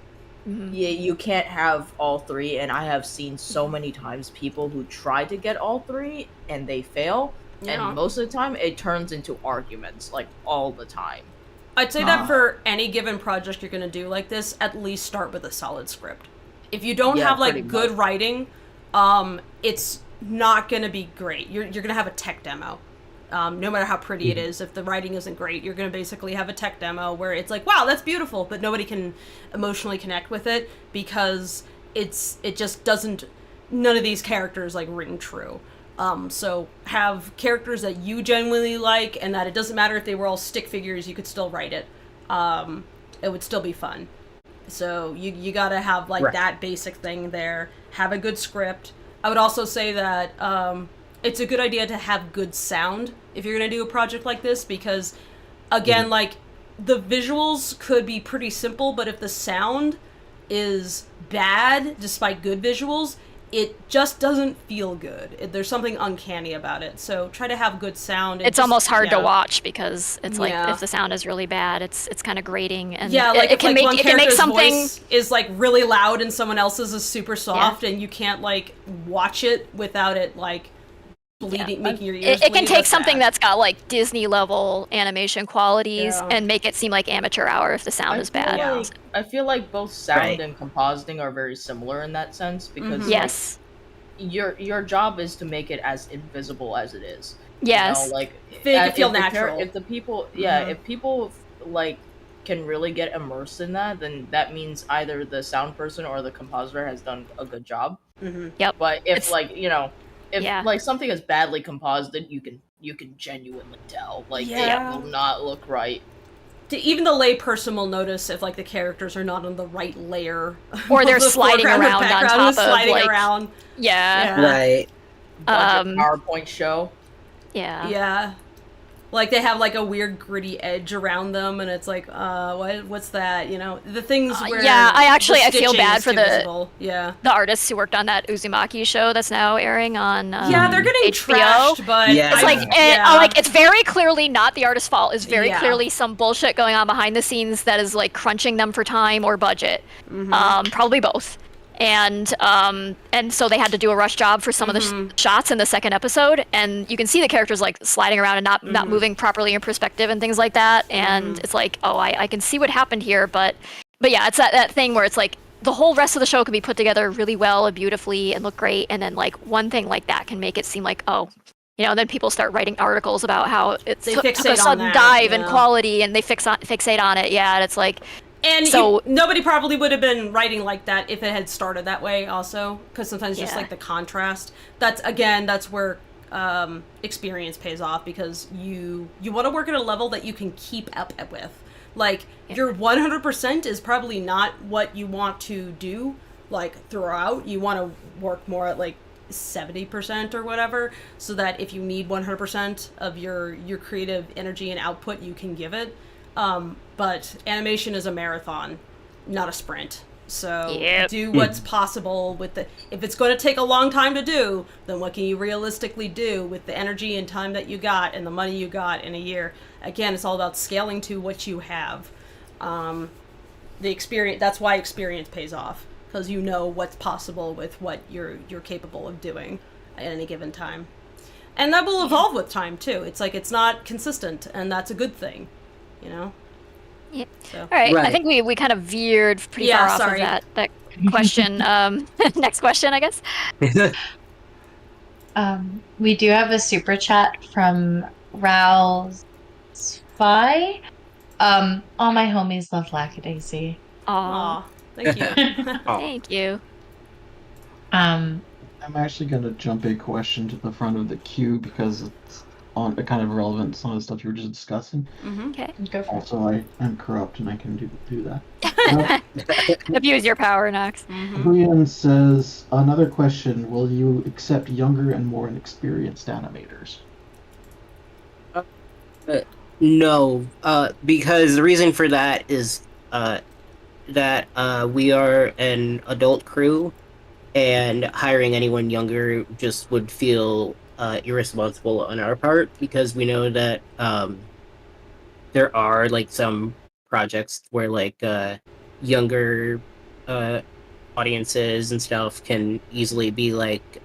Yeah, you can't have all 3, and I have seen so many times people who try to get all 3 and they fail, Yeah. and most of the time it turns into arguments, like all the time. I'd say that for any given project you're going to do like this, at least start with a solid script. If you don't have pretty like good much. writing, it's not going to be great. You're going to have a tech demo. No matter how pretty it is, if the writing isn't great, you're going to basically have a tech demo where it's like, wow, that's beautiful, but nobody can emotionally connect with it because it just doesn't, none of these characters like ring true. So have characters that you genuinely like, and that it doesn't matter if they were all stick figures, you could still write it. It would still be fun. So you gotta have like that basic thing there. Have a good script. I would also say that it's a good idea to have good sound if you're gonna do a project like this, because again, like the visuals could be pretty simple, but if the sound is bad despite good visuals, it just doesn't feel good. There's something uncanny about it. So try to have good sound. It's almost hard to watch because it's like if the sound is really bad, it's kind of grating, and like it can make one it can make character's something voice is like really loud and someone else's is super soft, and you can't like watch it without it like bleeding, making your ears it can bleed. take That's something bad. that's got like Disney level animation qualities and make it seem like amateur hour if the sound is bad. I feel like both sound Right. and compositing are very similar in that sense, because Yes. your job is to make it as invisible as it is. Yes. You know, like Make it feel if the natural. if the people, Mhm. if people like can really get immersed in that, then that means either the sound person or the compositor has done a good job. Mm-hmm. Yep. But if It's- like if Yeah. like something is badly composed, then you can genuinely tell like Yeah. it will not look right. Even the lay person will notice if like the characters are not on the right layer, Or they're of the sliding foreground or around on background, top who's sliding of, like- around. Yeah. Right. Budget PowerPoint show. Yeah. Yeah. Like they have like a weird gritty edge around them, and it's like, what's that? You know, the things where yeah, I feel stitching bad is for too the- visible. Yeah. The artists who worked on that Uzumaki show that's now airing on Yeah, they're getting HBO. trashed, but Yeah. It's like, it's very clearly not the artist's fault. It's very Yeah. clearly some bullshit going on behind the scenes that is like crunching them for time or budget. Mhm. Probably both. And so they had to do a rush job for some of the shots in the second episode, and you can see the characters like sliding around and not moving properly in perspective and things like that. And it's like, oh, I can see what happened here, but yeah, it's that thing where it's like the whole rest of the show can be put together really well and beautifully and look great, and then like one thing like that can make it seem like, oh, you know, then people start writing articles about how it's They took fixate a on sudden that, dive in yeah. quality, and they fixate on it. Yeah, and it's like. And So- nobody probably would have been writing like that if it had started that way also, because sometimes just Yeah. like the contrast. That's where experience pays off, because you want to work at a level that you can keep up with. Like, your 100% is probably not what you want to do, like, throughout. You want to work more at, like, 70% or whatever, so that if you need 100% of your creative energy and output, you can give it. But animation is a marathon, not a sprint. So Yep. do what's possible with the. If it's going to take a long time to do, then what can you realistically do with the energy and time that you got and the money you got in a year? Again, it's all about scaling to what you have. The experience. That's why experience pays off, because you know what's possible with what you're capable of doing at any given time, and that will evolve with time too. It's like it's not consistent, and that's a good thing. You know? Yep. So. All right. I Right. think we kind of veered pretty Yeah, far off sorry. of that question. Next question, I guess. We do have a super chat from Raoul Spy. All my homies love Lackadaisy. Aw, Aw, thank you. thank you. I'm actually going to jump a question to the front of the queue because it's on kind of relevant to some of the stuff you were just discussing. Mm-hmm. Okay. Go for it. Also, I'm corrupt and I can do that. Abuse your power, Nox. Mm-hmm. Brian says, another question, will you accept younger and more inexperienced animators? No, because the reason for that is that we are an adult crew, and hiring anyone younger just would feel irresponsible on our part, because we know that there are like some projects where like younger audiences and stuff can easily be like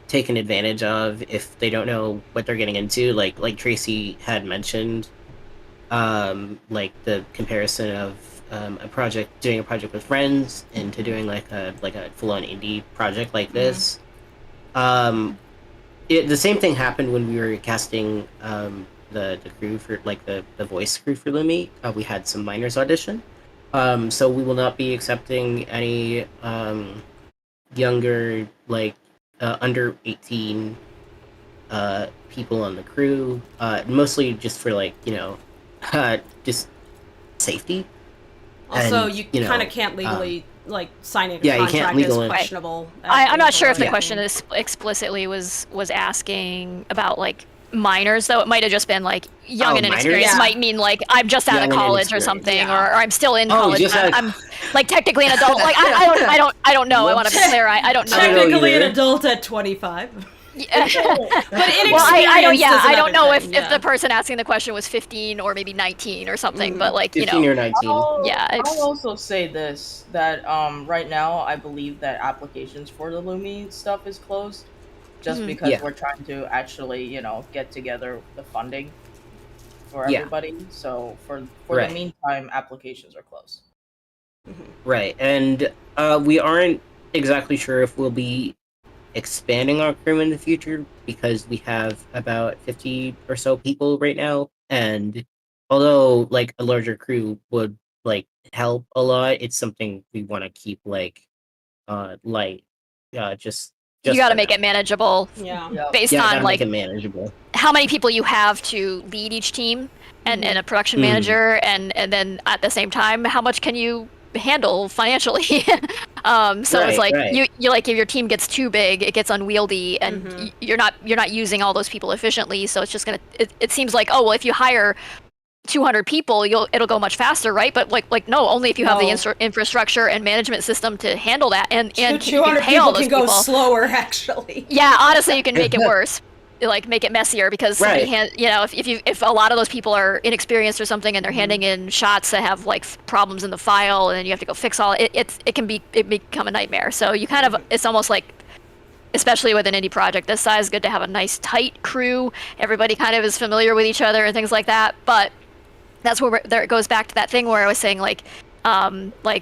taken advantage of if they don't know what they're getting into. Like Tracy had mentioned, like the comparison of doing a project with friends into doing like a full-on indie project like this. The same thing happened when we were casting the crew for like the voice crew for Lumi. We had some minors audition, so we will not be accepting any younger, like under 18 people on the crew, mostly just for like, you know, just safety. Also, And, you you know, kind of can't legally like sign a yeah, you contract can't legally- as questionable. I'm not sure if the Yeah. question is explicitly was asking about like minors, though. It might have just been like young Oh, and minors? inexperienced Yeah. might mean like I'm just out Young of and college or inexperienced. something, Yeah. or I'm still in Oh, college. just but out- I'm like technically an adult. Like I don't know. I want to be clear. I don't know. I don't know Technically an either. adult at 25. Yeah. But inexperienced Well, I don't. Yeah, is I don't another know thing, if the person asking the question was 15 or maybe 19 or something. But like, you 15 know, or 19. Yeah, it's- I'll also say this, that right now I believe that applications for the Lumi stuff is closed, just because Yeah. we're trying to actually, you know, get together the funding for Yeah. everybody. So for Right. the meantime, applications are closed. Right, and we aren't exactly sure if we'll be expanding our crew in the future because we have about 50 or so people right now, and although like a larger crew would like help a lot, it's something we want to keep light. Just You got to for make now. it manageable Yeah. based Yeah, on gotta like make it manageable. how many people you have to lead each team and a production Mhm. manager, and then at the same time how much can you handle financially. So it's like Right. you like if your team gets too big, it gets unwieldy, and you're not using all those people efficiently. So it's just gonna it seems like, oh well, if you hire 200 people, it'll go much faster, right? But like no, only if you have the infrastructure and management system to handle that, and you 200 can pay all people those can go people. slower, actually. Yeah, honestly, you can make it worse. Like make it messier because somebody if a lot of those people are inexperienced or something and they're handing in shots that have like problems in the file and then you have to go fix all it can become a nightmare. So you kind of it's almost like, especially with an indie project this size, good to have a nice tight crew. Everybody kind of is familiar with each other and things like that. But that's where there it goes back to that thing where I was saying like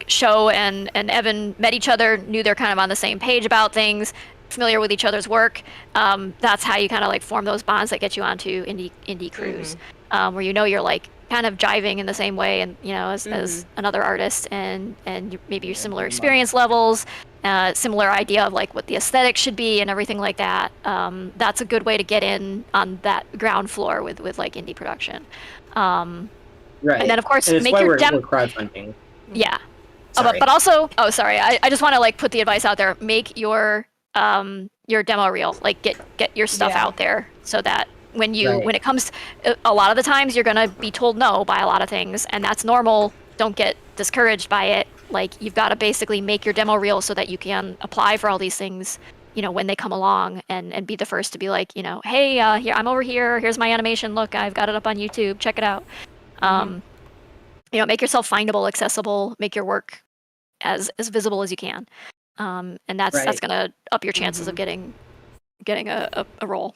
Shou and Evan met each other, knew they're kind of on the same page about things, familiar with each other's work. That's how you kind of like form those bonds that get you onto indie crews, where you're like kind of jiving in the same way, and as another artist, and maybe your similar experience levels, similar idea of like what the aesthetic should be and everything like that. That's a good way to get in on that ground floor with like indie production. Right. And then of course and it's make why your we're crowdfunding. Yeah. Sorry. But also, sorry, I just want to like put the advice out there. Make your demo reel, like get your stuff out there so that when it comes, a lot of the times you're gonna be told no by a lot of things, and that's normal. Don't get discouraged by it. Like you've got to basically make your demo reel so that you can apply for all these things, when they come along, and be the first to be like, hey, here I'm over here. Here's my animation. Look, I've got it up on YouTube. Check it out. Make yourself findable, accessible, make your work as visible as you can. And that's gonna up your chances of getting a role.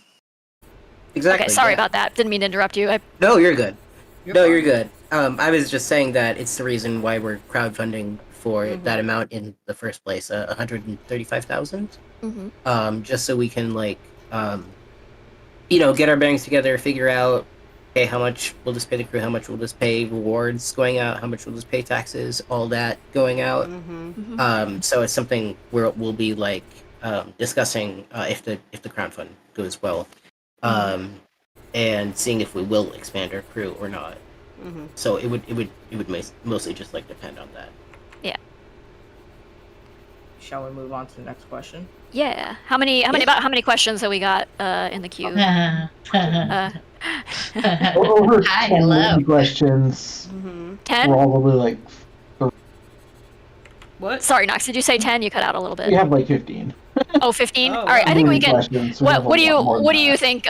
Exactly. Okay, sorry about that. Didn't mean to interrupt you. No, you're good. You're You're good. I was just saying that it's the reason why we're crowdfunding for that amount in the first place, 135,000. Just so we can like, get our bangs together, figure out, okay, how much will this pay the crew? How much will this pay rewards going out? How much will this pay taxes? All that going out. So it's something we'll be like discussing if the crowdfund goes well, and seeing if we will expand our crew or not. So it would mostly just like depend on that. Yeah. Shall we move on to the next question? Yeah. How many questions have we got in the queue? Over Hi, 10 hello. questions. 10? Probably like What? Sorry, Nox, did you say 10? You cut out a little bit. we have like 15. Oh, 15? Oh, All right, I think we can. Questions, so we have What a do you lot more than what do you that. think,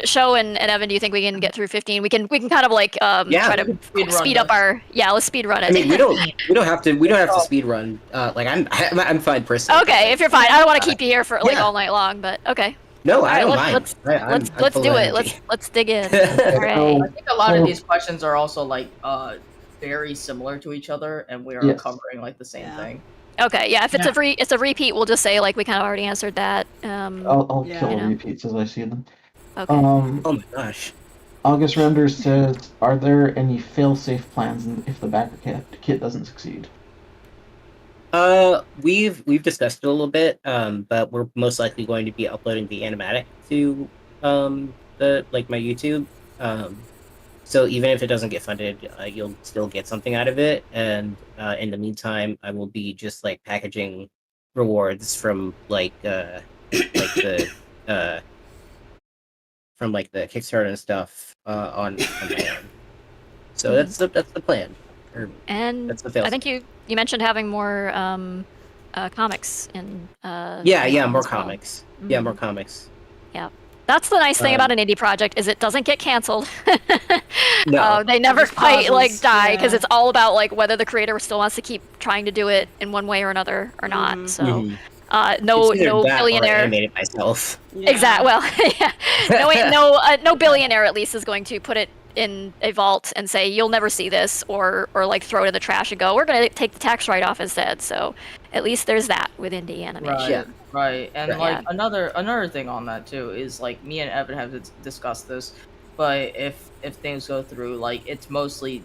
Shou and Evan? Do you think we can get through 15? We can kind of like try to speed up our let's speed run it. I mean, we don't have to speed run. Like I'm fine personally. Okay, if you're fine, I don't want to keep you here for like all night long, but okay. No, All I don't right, mind. Let's full do of it. energy. Let's dig in. All right. I think a lot of these questions are also like very similar to each other, and we are Yes. covering like the same thing. Okay, yeah. If it's a repeat, we'll just say like we kind of already answered that. I'll Yeah. kill You know. repeats as I see them. Okay. Oh my gosh. August Render says, are there any fail-safe plans if the backer kit doesn't succeed? We've discussed it a little bit, but we're most likely going to be uploading the animatic to my YouTube. So even if it doesn't get funded, you'll still get something out of it. And in the meantime, I will be just like packaging rewards from the Kickstarter and stuff on my own. So that's the plan. And that's the fail. I think you mentioned having more comics in. More as comics. well. Yeah, more comics. Yeah. That's the nice thing about an indie project is it doesn't get canceled. No. They never Just quite like pauses, die yeah. because it's all about like whether the creator still wants to keep trying to do it in one way or another or not. So no It's either no that or I billionaire. animate it myself. Yeah. Exactly. Well, yeah. No billionaire at least is going to put it in a vault and say you'll never see this, or like throw it in the trash and go, we're going to take the tax write-off instead. So at least there's that with indie animation. Right. Yeah. Right, and Right. like another thing on that too is like me and Evan have discussed this, but if things go through, like it's mostly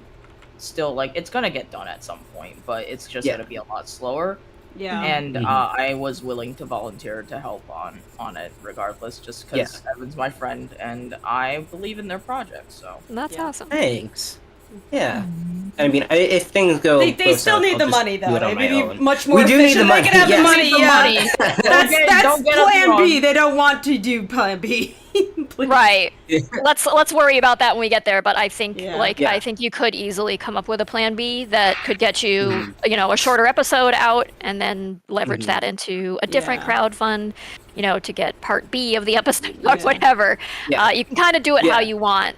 still like it's gonna get done at some point, but it's just Yeah. gonna be a lot slower. Yeah. And Mhm. I was willing to volunteer to help on it regardless, just Yeah. because Evan's my friend and I believe in their project. So That's Yeah. awesome. Thanks. Yeah. Mm. I mean, if things go They still south, need I'll the just money do though. it on It my would be own. much more We do need efficient. the They money. can have the Yes. money. the Yeah. money. That's Don't get us plan B. wrong. They don't want to do plan B. Please. Right. Let's worry about that when we get there. But I think Yeah. Yeah. I think you could easily come up with a plan B that could get you Mhm. a shorter episode out, and then leverage Mhm. that into a different Yeah. crowdfund, to get part B of the episode Yeah. or whatever. Yeah. You can kind of do it how Yeah. you want.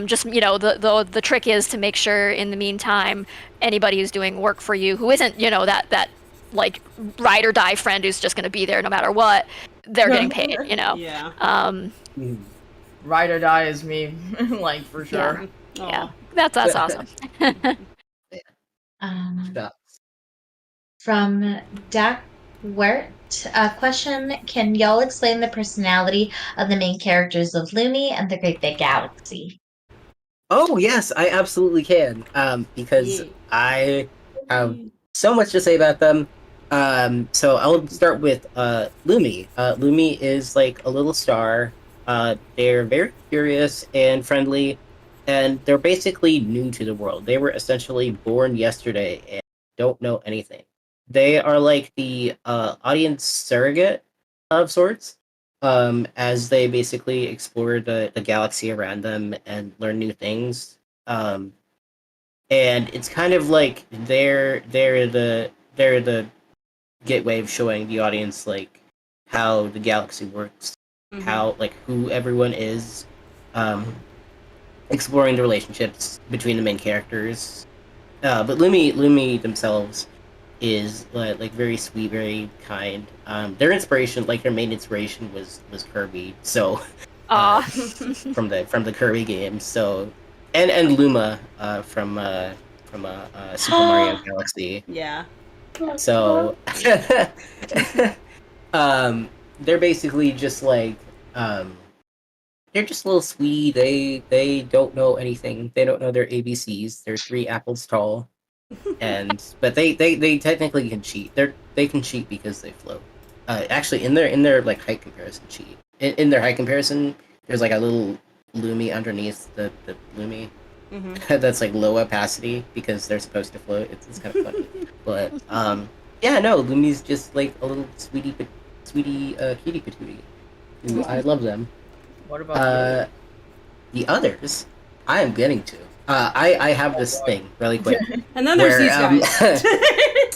Just the trick is to make sure in the meantime anybody who's doing work for you who isn't that like ride or die friend who's just going to be there no matter what, they're getting paid. Yeah. Mhm. Ride or die is me, like for sure. Yeah, that's awesome. Stop. From Dak Wert, a question: can y'all explain the personality of the main characters of Lumi and the Great Big Galaxy? Oh yes, I absolutely can. Because Yeah. I have so much to say about them. So I'll start with Lumi. Lumi is like a little star. They're very curious and friendly, and they're basically new to the world. They were essentially born yesterday and don't know anything. They are like the audience surrogate of sorts, as they basically explore the galaxy around them and learn new things. Um, and it's kind of like they're the gateway of showing the audience like how the galaxy works, Mhm. how like who everyone is, um, exploring the relationships between the main characters. But Lumi themselves is like very sweet, very kind. Their inspiration, like their main inspiration, was Kirby. So Aw. from the Kirby games. So and Luma from Super Mario Galaxy. Yeah. So they're basically just like they're just a little sweet. They don't know anything. They don't know their ABCs. They're 3 apples tall, but they technically can cheat. They can cheat because they float. Actually, in their like height comparison cheat. In their height comparison, there's like a little Lumi underneath the Lumi Mm-hmm. that's like low opacity because they're supposed to float. It's kind of funny, but yeah, no, Lumi's just like a little sweetie cutie patootie. Who I love them. What about The others, I am getting to. I have this thing really quick. And then there's Where, these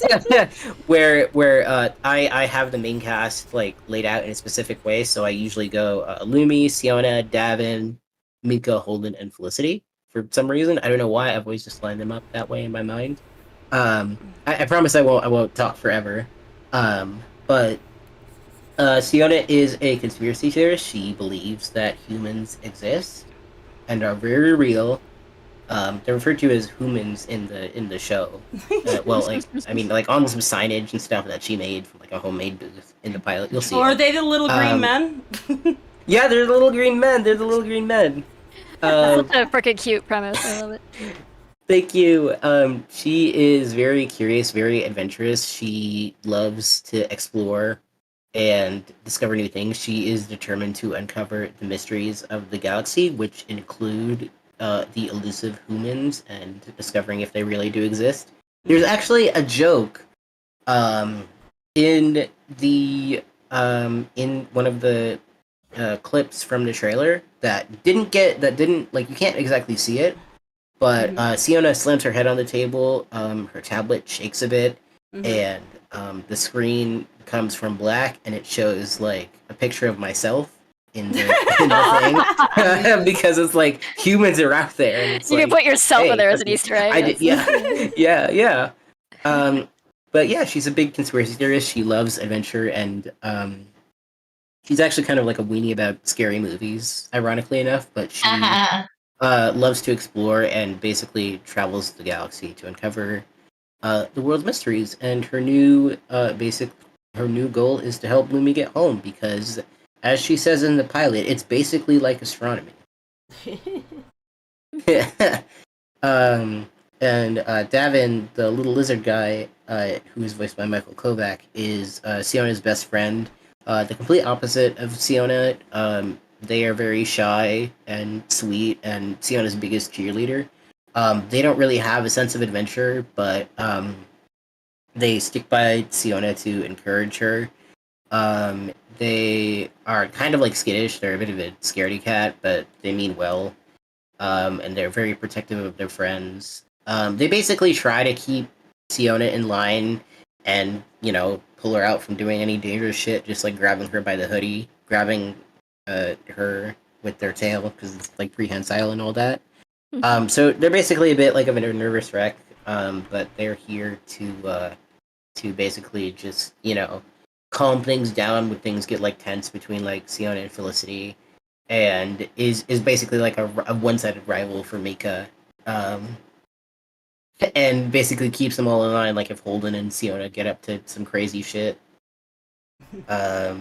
guys. where I have the main cast like laid out in a specific way. So I usually go Lumi, Siona, Davin, Mika, Holden, and Felicity. For some reason, I don't know why. I've always just lined them up that way in my mind. I promise I won't talk forever. But Siona is a conspiracy theorist. She believes that humans exist and are very real. They're referred to as humans in the show. Well, like I mean, like on some signage and stuff that she made from like a homemade booth in the pilot. You'll see. Or are it. they the little green men? Yeah, they're the little green men. They're the little green men. Such a freaking cute premise. I love it. Thank you. She is very curious, very adventurous. She loves to explore and discover new things. She is determined to uncover the mysteries of the galaxy, which include the elusive humans and discovering if they really do exist. There's actually a joke in the in one of the clips from the trailer that didn't like you can't exactly see it, but Siona slams her head on the table, her tablet shakes a bit, and the screen comes from black and it shows like a picture of myself in the thing because it's like humans are out there and it's You like, can put yourself hey, in there as an that's- Easter egg. I did, yeah. But yeah, she's a big conspiracy theorist. She loves adventure and she's actually kind of like a weenie about scary movies, ironically enough, but she loves to explore and basically travels the galaxy to uncover the world's mysteries. And her new basic her new goal is to help Lumi get home because, as she says in the pilot, it's basically like astronomy. um, and Davin, the little lizard guy, who is voiced by Michael Kovac, is Siona's best friend. The complete opposite of Siona. They are very shy and sweet, and Siona's biggest cheerleader. They don't really have a sense of adventure, but they stick by Siona to encourage her. They are kind of like skittish. They're a bit of a scaredy cat, but they mean well. And they're very protective of their friends. They basically try to keep Siona in line and, pull her out from doing any dangerous shit, just like grabbing her by the hoodie, grabbing her with their tail, because it's like prehensile and all that. So they're basically a bit like of a nervous wreck, but they're here to basically just, calm things down when things get like tense between like Siona and Felicity, and is basically like a one-sided rival for Mika, and basically keeps them all in line. Like if Holden and Siona get up to some crazy shit, yeah,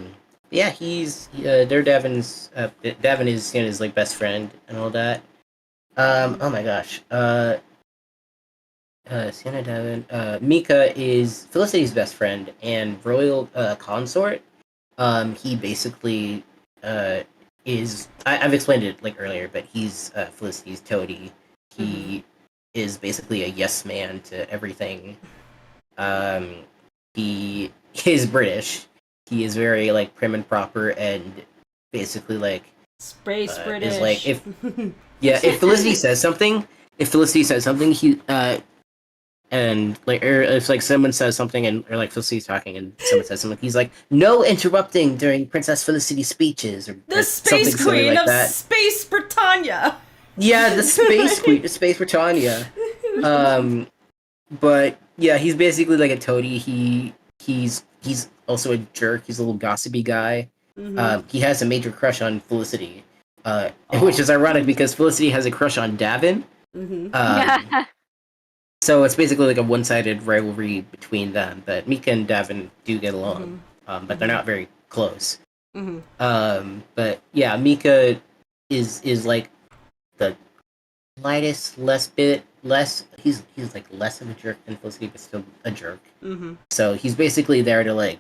they're Davin is Siona's like best friend and all that. Oh my gosh, Sienna Devon. Mika is Felicity's best friend and royal consort. He basically is. I've explained it like earlier, but he's Felicity's toady. He is basically a yes man to everything. He is British. He is very like prim and proper and basically like Space British. Is like if Felicity says something, he and like or if like someone says something and or like Felicity's talking and someone says something, he's like, no interrupting during Princess Felicity's speeches or the Space Queen like of that. Space Britannia. Yeah, the Space Queen of Space Britannia. But yeah, he's basically like a toady. He's also a jerk. He's a little gossipy guy. He has a major crush on Felicity, which is ironic because Felicity has a crush on Davin. So it's basically like a one-sided rivalry between them. But Mika and Davin do get along, but they're not very close. But yeah, Mika is like the lightest, he's like less of a jerk than Felicity, but still a jerk. So he's basically there to like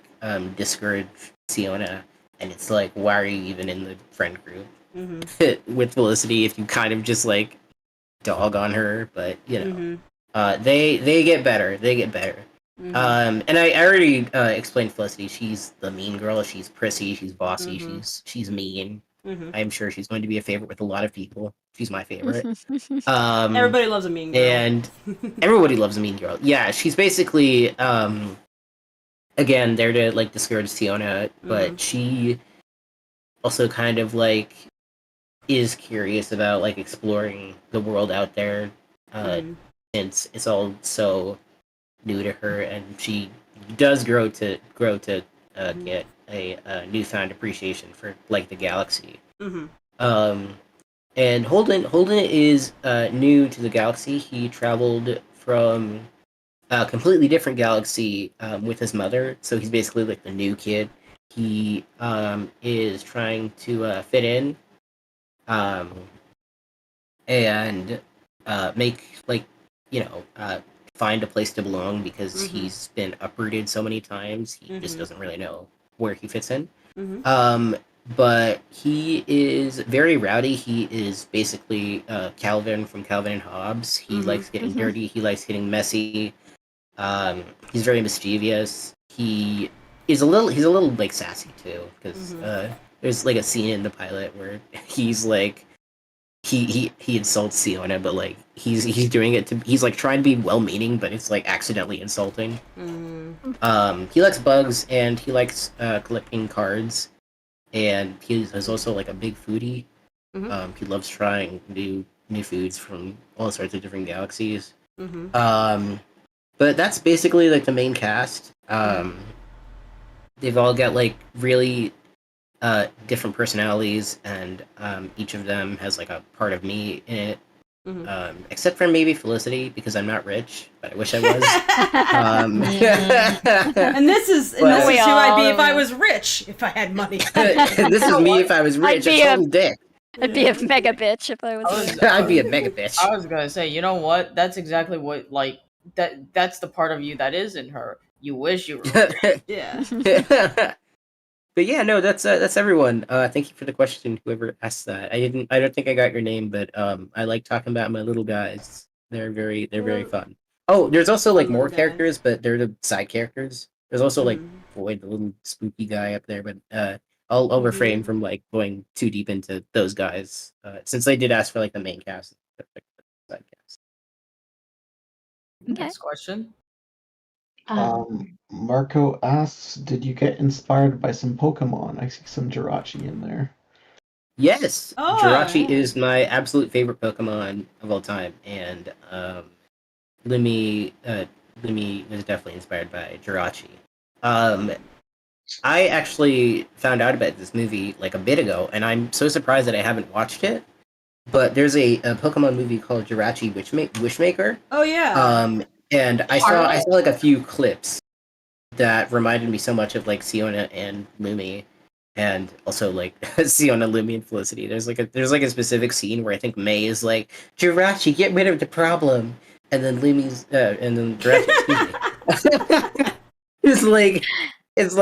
discourage Siona, and it's like, why are you even in the friend group with Felicity if you kind of just like dog on her? But they get better. And I already explained Felicity. She's the mean girl. She's prissy. She's bossy. She's mean. I'm sure she's going to be a favorite with a lot of people. She's my favorite. Everybody loves a mean girl. And everybody loves a mean girl. Yeah, she's basically again there to like discourage Siona, but she also kind of like is curious about like exploring the world out there, since it's all so new to her, and she does grow to get a newfound appreciation for like the galaxy. And Holden is new to the galaxy. He traveled from a completely different galaxy with his mother, so he's basically like the new kid. He is trying to fit in, and make like find a place to belong because he's been uprooted so many times. He just doesn't really know where he fits in. But he is very rowdy. He is basically Calvin from Calvin and Hobbes. He likes getting dirty. He likes getting messy. He's very mischievous. He's a little like sassy too, because there's like a scene in the pilot where he's like he insults Siona, but like he's doing it he's like trying to be well-meaning, but it's like accidentally insulting. He likes bugs and he likes collecting cards, and he's also like a big foodie. He loves trying new foods from all sorts of different galaxies. But that's basically like the main cast. They've all got like really different personalities, and each of them has like a part of me in it. Except for maybe Felicity, because I'm not rich, but I wish I was. And this is who I'd be if I was rich, if I had money. This is me if I was rich. I'd be a total dick. I'd be a mega bitch if I was. I'd be a mega bitch. I was gonna say, you know what? That's exactly what that's the part of you that is in her. You wish you were. Yeah. But yeah, no, that's everyone. Thank you for the question, whoever asked that. I don't think I got your name, but I like talking about my little guys. They're very fun. Oh, there's also like more characters, but they're the side characters. There's also like Void, the little spooky guy up there, but I'll refrain from like going too deep into those guys, since they did ask for like the main cast, like, the side cast. Okay. Next question. Marco asks, did you get inspired by some Pokemon? I see some Jirachi in there. Yes, Oh, Jirachi yeah. is my absolute favorite Pokemon of all time, and Lumi was definitely inspired by Jirachi. I actually found out about this movie like a bit ago, and I'm so surprised that I haven't watched it. But there's a Pokemon movie called Jirachi Wishmaker. Oh yeah. And I saw like a few clips that reminded me so much of like Siona and Lumi, and also like Siona, Lumi, and Felicity. There's like a specific scene where I think May is like, Jirachi, get rid of the problem, and then Lumi's and then Jirachi it's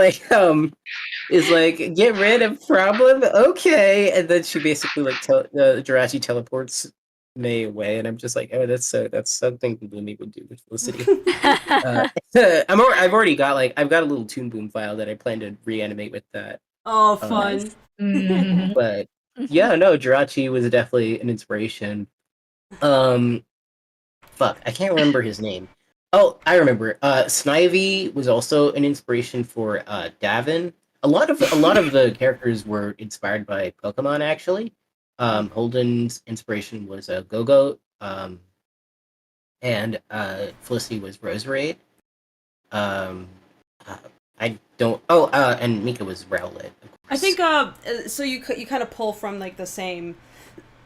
like get rid of problem, okay, and then she basically like Jirachi teleports May away, and I'm just like, oh, that's something Lumi would do with Felicity. I've already got I've got a little Toon Boom file that I plan to reanimate with that. Oh, fun. But yeah, no, Jirachi was definitely an inspiration. Fuck, I can't remember his name. Oh, I remember. Snivy was also an inspiration for Davin. A lot of the characters were inspired by Pokemon, actually. Holden's inspiration was Go-Go, and Felicity was Roserade. I don't. Oh, and Mika was Rowlet. I think so you kind of pull from like the same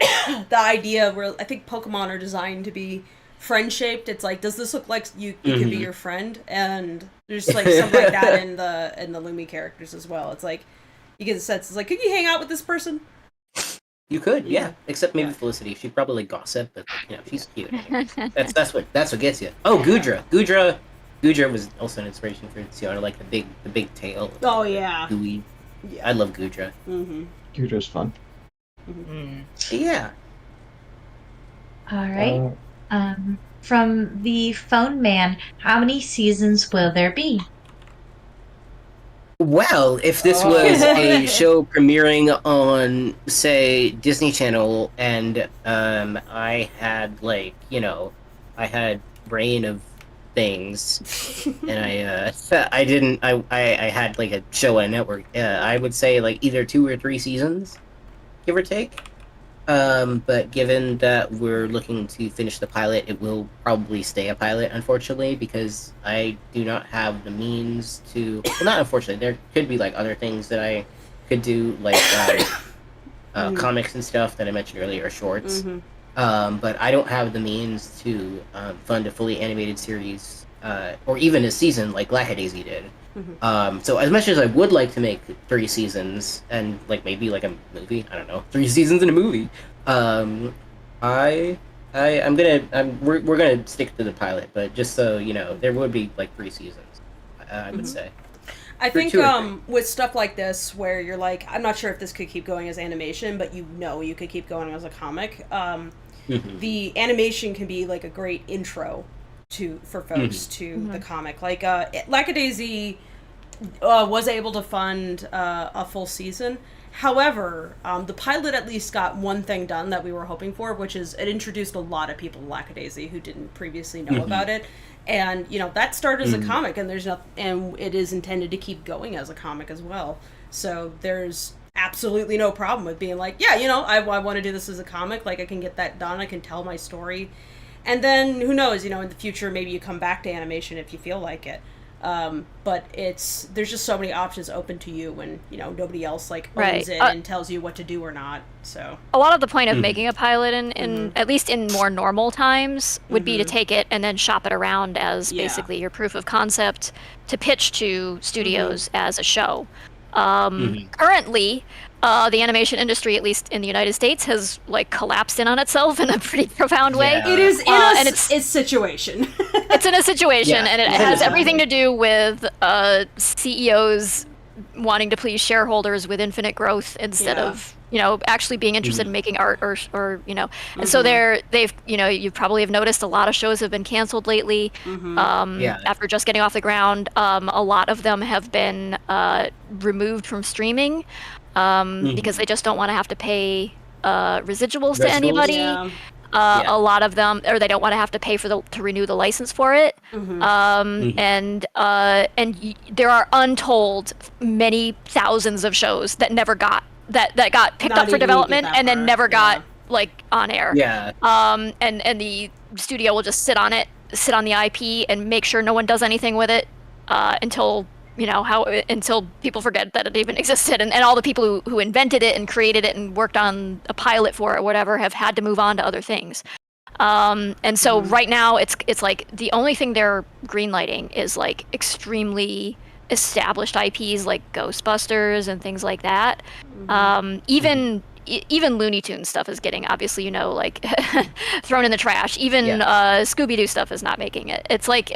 the idea where I think Pokemon are designed to be friend shaped. It's like, does this look like you could be your friend? And there's like something like that in the Lumi characters as well. It's like you get the sense it's like, could you hang out with this person? You could, yeah. Except maybe Felicity. She'd probably like gossip, but she's cute. That's what gets you. Oh, Gudra. Gudra was also an inspiration for Siona, like the big tail. Oh yeah. Gooey. Yeah. I love Gudra. Gudra's fun. Yeah. All right. From the phone man, how many seasons will there be? Well, if this was a show premiering on, say, Disney Channel, and I had I had Reign of Things, and I had like a show on a network. I would say like either 2 or 3 seasons, give or take. But given that we're looking to finish the pilot, it will probably stay a pilot, unfortunately, because I do not have the means to. Well, not unfortunately. There could be like other things that I could do, like comics and stuff that I mentioned earlier, or shorts. But I don't have the means to fund a fully animated series, or even a season like Lackadaisy did. So as much as I would like to make 3 seasons and like maybe like a movie, I don't know, 3 seasons in a movie, we're gonna stick to the pilot, but just so you know, there would be like 3 seasons, I would say. I think with stuff like this where you're like, I'm not sure if this could keep going as animation, but you could keep going as a comic. The animation can be like a great intro for folks to the comic. Like Lackadaisy was able to fund a full season. However, the pilot at least got one thing done that we were hoping for, which is it introduced a lot of people to Lackadaisy who didn't previously know about it. And that started as a comic, and and it is intended to keep going as a comic as well. So there's absolutely no problem with being like, yeah, I want to do this as a comic. Like I can get that done. I can tell my story. And then who knows, in the future, maybe you come back to animation if you feel like it. But there's just so many options open to you when, you know, nobody else like owns Right. it and tells you what to do or not. So A lot of the point of making a pilot in at least in more normal times would be to take it and then shop it around as basically your proof of concept to pitch to studios as a show. Currently, the animation industry, at least in the United States, has like collapsed in on itself in a pretty profound way. Yeah. it is in and its situation. It's in a situation, and it has definitely. everything to do with CEOs wanting to please shareholders with infinite growth instead of, you know, actually being interested in making art or you know. And so they've, you know, you probably have noticed a lot of shows have been canceled lately after just getting off the ground. A lot of them have been removed from streaming because they just don't want to have to pay residuals to anybody. Yeah. A lot of them, or they don't want to have to pay to renew the license for it. And there are untold many thousands of shows that never got that got picked Not up for even development get that and then far. never got like on air. Yeah. And the studio will just sit on the IP and make sure no one does anything with it until, you know, until people forget that it even existed, and all the people who invented it and created it and worked on a pilot for it or whatever have had to move on to other things. And so right now it's like the only thing they're greenlighting is like extremely established IPs like Ghostbusters and things like that. Even Looney Tunes stuff is getting, obviously, you know, like thrown in the trash. Even Scooby-Doo stuff is not making it. It's like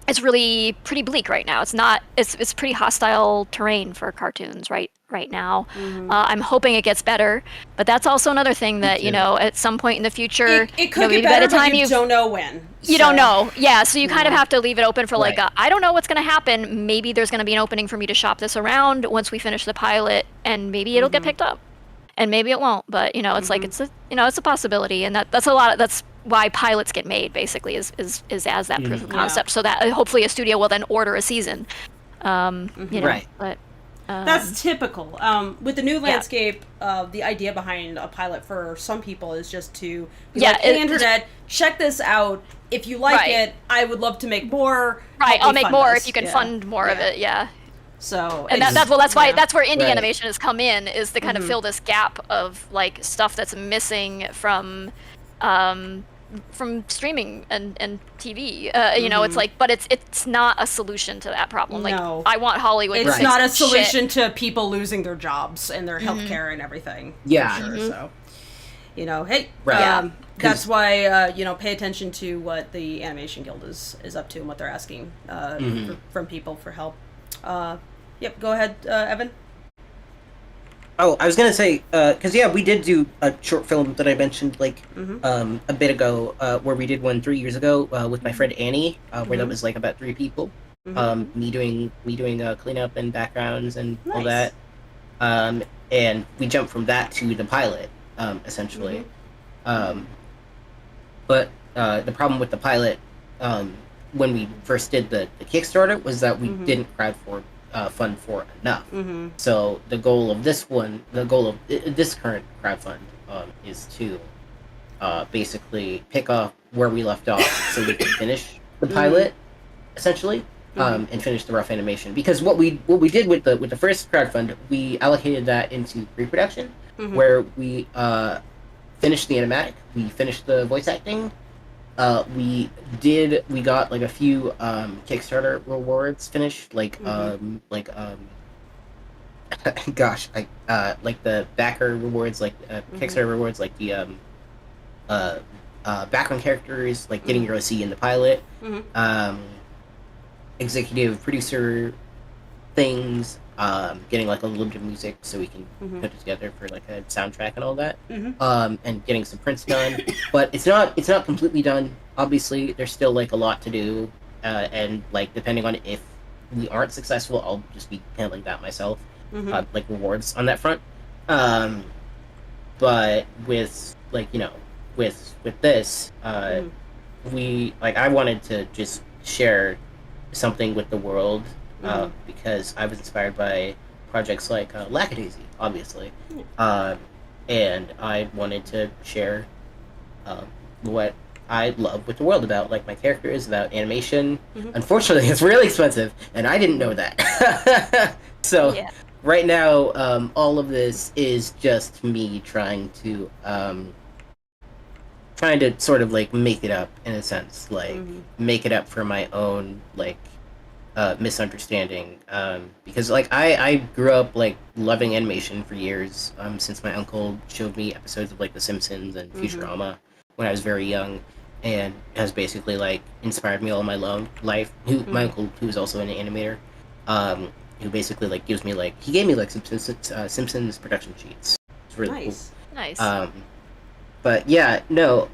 it's really pretty bleak right now. It's pretty hostile terrain for cartoons right now. I'm hoping it gets better, but that's also another thing that, you know, at some point in the future, It could get better, but you don't know when. You don't know. Yeah, so you kind of have to leave it open for like, I don't know what's going to happen. Maybe there's going to be an opening for me to shop this around once we finish the pilot, and maybe it'll get picked up. And maybe it won't, but, you know, it's like, it's a possibility, and that's why pilots get made, basically, is as that proof of concept, so that hopefully a studio will then order a season. You know, but that's typical. With the new landscape, the idea behind a pilot for some people is just to be like, hey, internet, check this out. If you like it, I would love to make more. I'll make more if you can fund more of it. So, and that's where indie animation has come in, is to kind of fill this gap of like stuff that's missing from streaming and TV. You know, it's like, but it's not a solution to that problem. Like, I want Hollywood. It's not a solution to people losing their jobs and their healthcare and everything. Yeah, for sure. So, you know, hey, that's why you know, pay attention to what the Animation Guild is up to and what they're asking from people for help. Yep, go ahead, Evan. Oh, I was gonna say, because we did do a short film that I mentioned like a bit ago, where we did one 3 years ago with my friend Annie, where that was like about 3 people, me doing cleanup and backgrounds and all that, and we jumped from that to the pilot, essentially, but the problem with the pilot, when we first did the Kickstarter, was that we didn't fund for enough. So the goal of this current crowdfund is to basically pick up where we left off, so we can finish the pilot, essentially, and finish the rough animation. Because what we did with the first crowdfund, we allocated that into pre-production, where we finished the animatic, we finished the voice acting. We got like a few Kickstarter rewards finished, like gosh, like the backer rewards, like Kickstarter rewards, like the background characters, like getting your OC in the pilot, executive producer things, getting like a little bit of music so we can put it together for like a soundtrack and all that, and getting some prints done. But it's not completely done. Obviously, there's still like a lot to do, and like depending on if we aren't successful, I'll just be handling that myself, like rewards on that front. But with like, you know, with this, we like, I wanted to just share something with the world, because I was inspired by projects like Lackadaisy, obviously, and I wanted to share what I love with the world about. Like my character is about animation. Mhm. Unfortunately, it's really expensive, and I didn't know that. So Yeah. right now, all of this is just me trying to sort of like make it up in a sense, like make it up for my own like misunderstanding. Because like I grew up like loving animation for years, since my uncle showed me episodes of like The Simpsons and Futurama when I was very young, and has basically like inspired me all my life. My uncle, who is also an animator, who basically like gives me like he gave me like Simpsons production sheets. It's really Nice. Nice. cool. But yeah, no,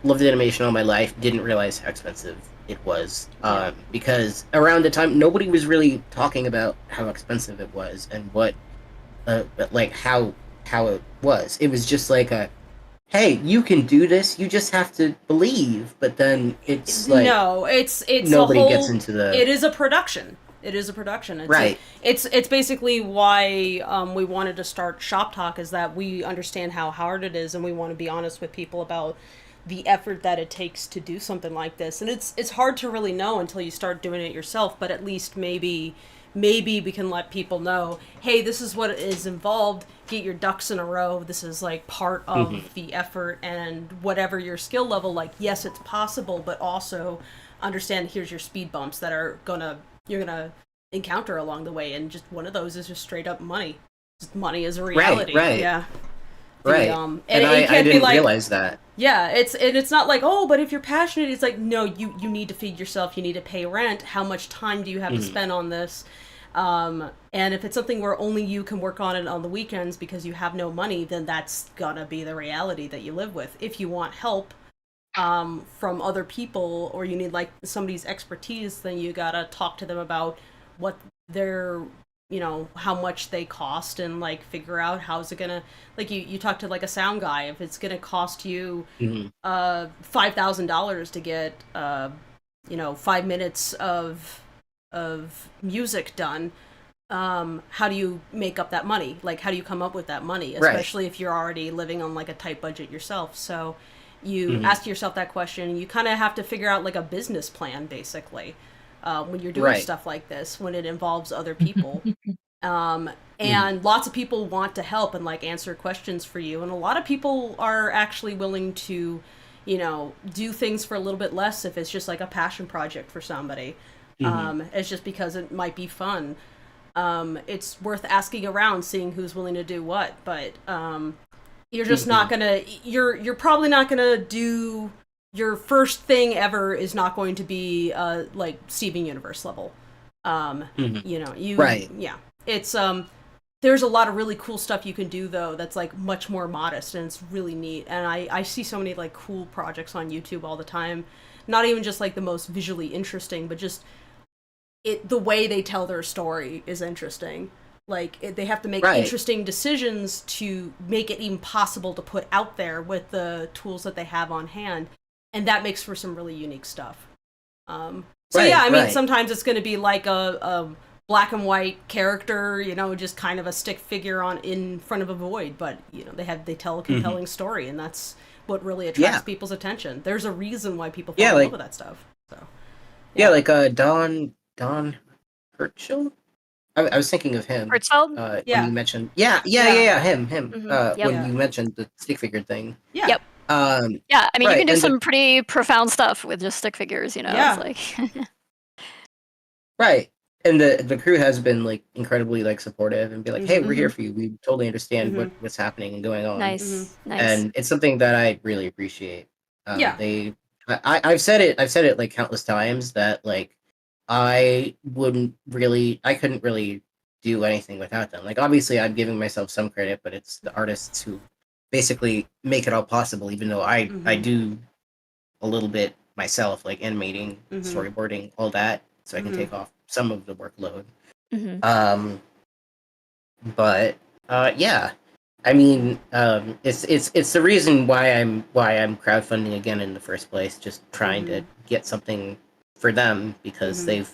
loved animation all my life. Didn't realize how expensive it was, because around the time nobody was really talking about how expensive it was and what, like how it was. It was just like a, hey, you can do this. You just have to believe. But then it's like no, it's nobody a whole, gets into the. It is a production. It is a production. It's Right. It's basically why we wanted to start Shop Talk, is that we understand how hard it is, and we want to be honest with people about the effort that it takes to do something like this. And it's hard to really know until you start doing it yourself. But at least maybe we can let people know, hey, this is what is involved. Get your ducks in a row. This is like part of the effort, and whatever your skill level, like yes, it's possible, but also understand here's your speed bumps that are you're gonna encounter along the way, and just one of those is just straight up money. Just money is a reality. Right. Yeah. Right. And I can't be didn't like, realize that. yeah, it's not like, oh, but if you're passionate, it's like, no, you need to feed yourself, you need to pay rent. How much time do you have to spend on this? And if it's something where only you can work on it on the weekends because you have no money, then that's gonna be the reality that you live with. If you want help from other people, or you need like somebody's expertise, then you gotta talk to them about what their, how much they cost, and like figure out how's it gonna, like you talk to like a sound guy, if it's gonna cost you $5,000 to get 5 minutes of music done, how do you make up that money? Like, how do you come up with that money, especially if you're already living on like a tight budget yourself? So you ask yourself that question, and you kind of have to figure out like a business plan, basically, when you're doing stuff like this, when it involves other people. And lots of people want to help and like answer questions for you, and a lot of people are actually willing to, do things for a little bit less if it's just like a passion project for somebody. It's just because it might be fun. It's worth asking around, seeing who's willing to do what, but you're just not gonna, you're probably not gonna do, your first thing ever is not going to be like Steven Universe level. Yeah, it's there's a lot of really cool stuff you can do though that's like much more modest, and it's really neat. And I see so many like cool projects on YouTube all the time, not even just like the most visually interesting, but just the way they tell their story is interesting. Like, they have to make interesting decisions to make it even possible to put out there with the tools that they have on hand, and that makes for some really unique stuff. Sometimes it's going to be like a black and white character, just kind of a stick figure in front of a void, but they tell a compelling story, and that's what really attracts people's attention. There's a reason why people fall in love with that stuff. So like Don Herschel. I was thinking of him. Hertzfeld? When you mentioned, him. When you mentioned the stick figure thing. Yeah. Yep. Yeah, I mean, you can do some pretty profound stuff with just stick figures, Yeah. It's like... Right. And the crew has been like incredibly like supportive and be like, hey, we're here for you. We totally understand what's happening and going on. Nice. And it's something that I really appreciate. I've said it like countless times that like I couldn't really do anything without them. Like, obviously I'm giving myself some credit, but it's the artists who basically make it all possible, even though I do a little bit myself, like animating, storyboarding, all that, so I can take off some of the workload. Yeah, I mean, it's the reason why I'm crowdfunding again in the first place, just trying to get something for them, because they've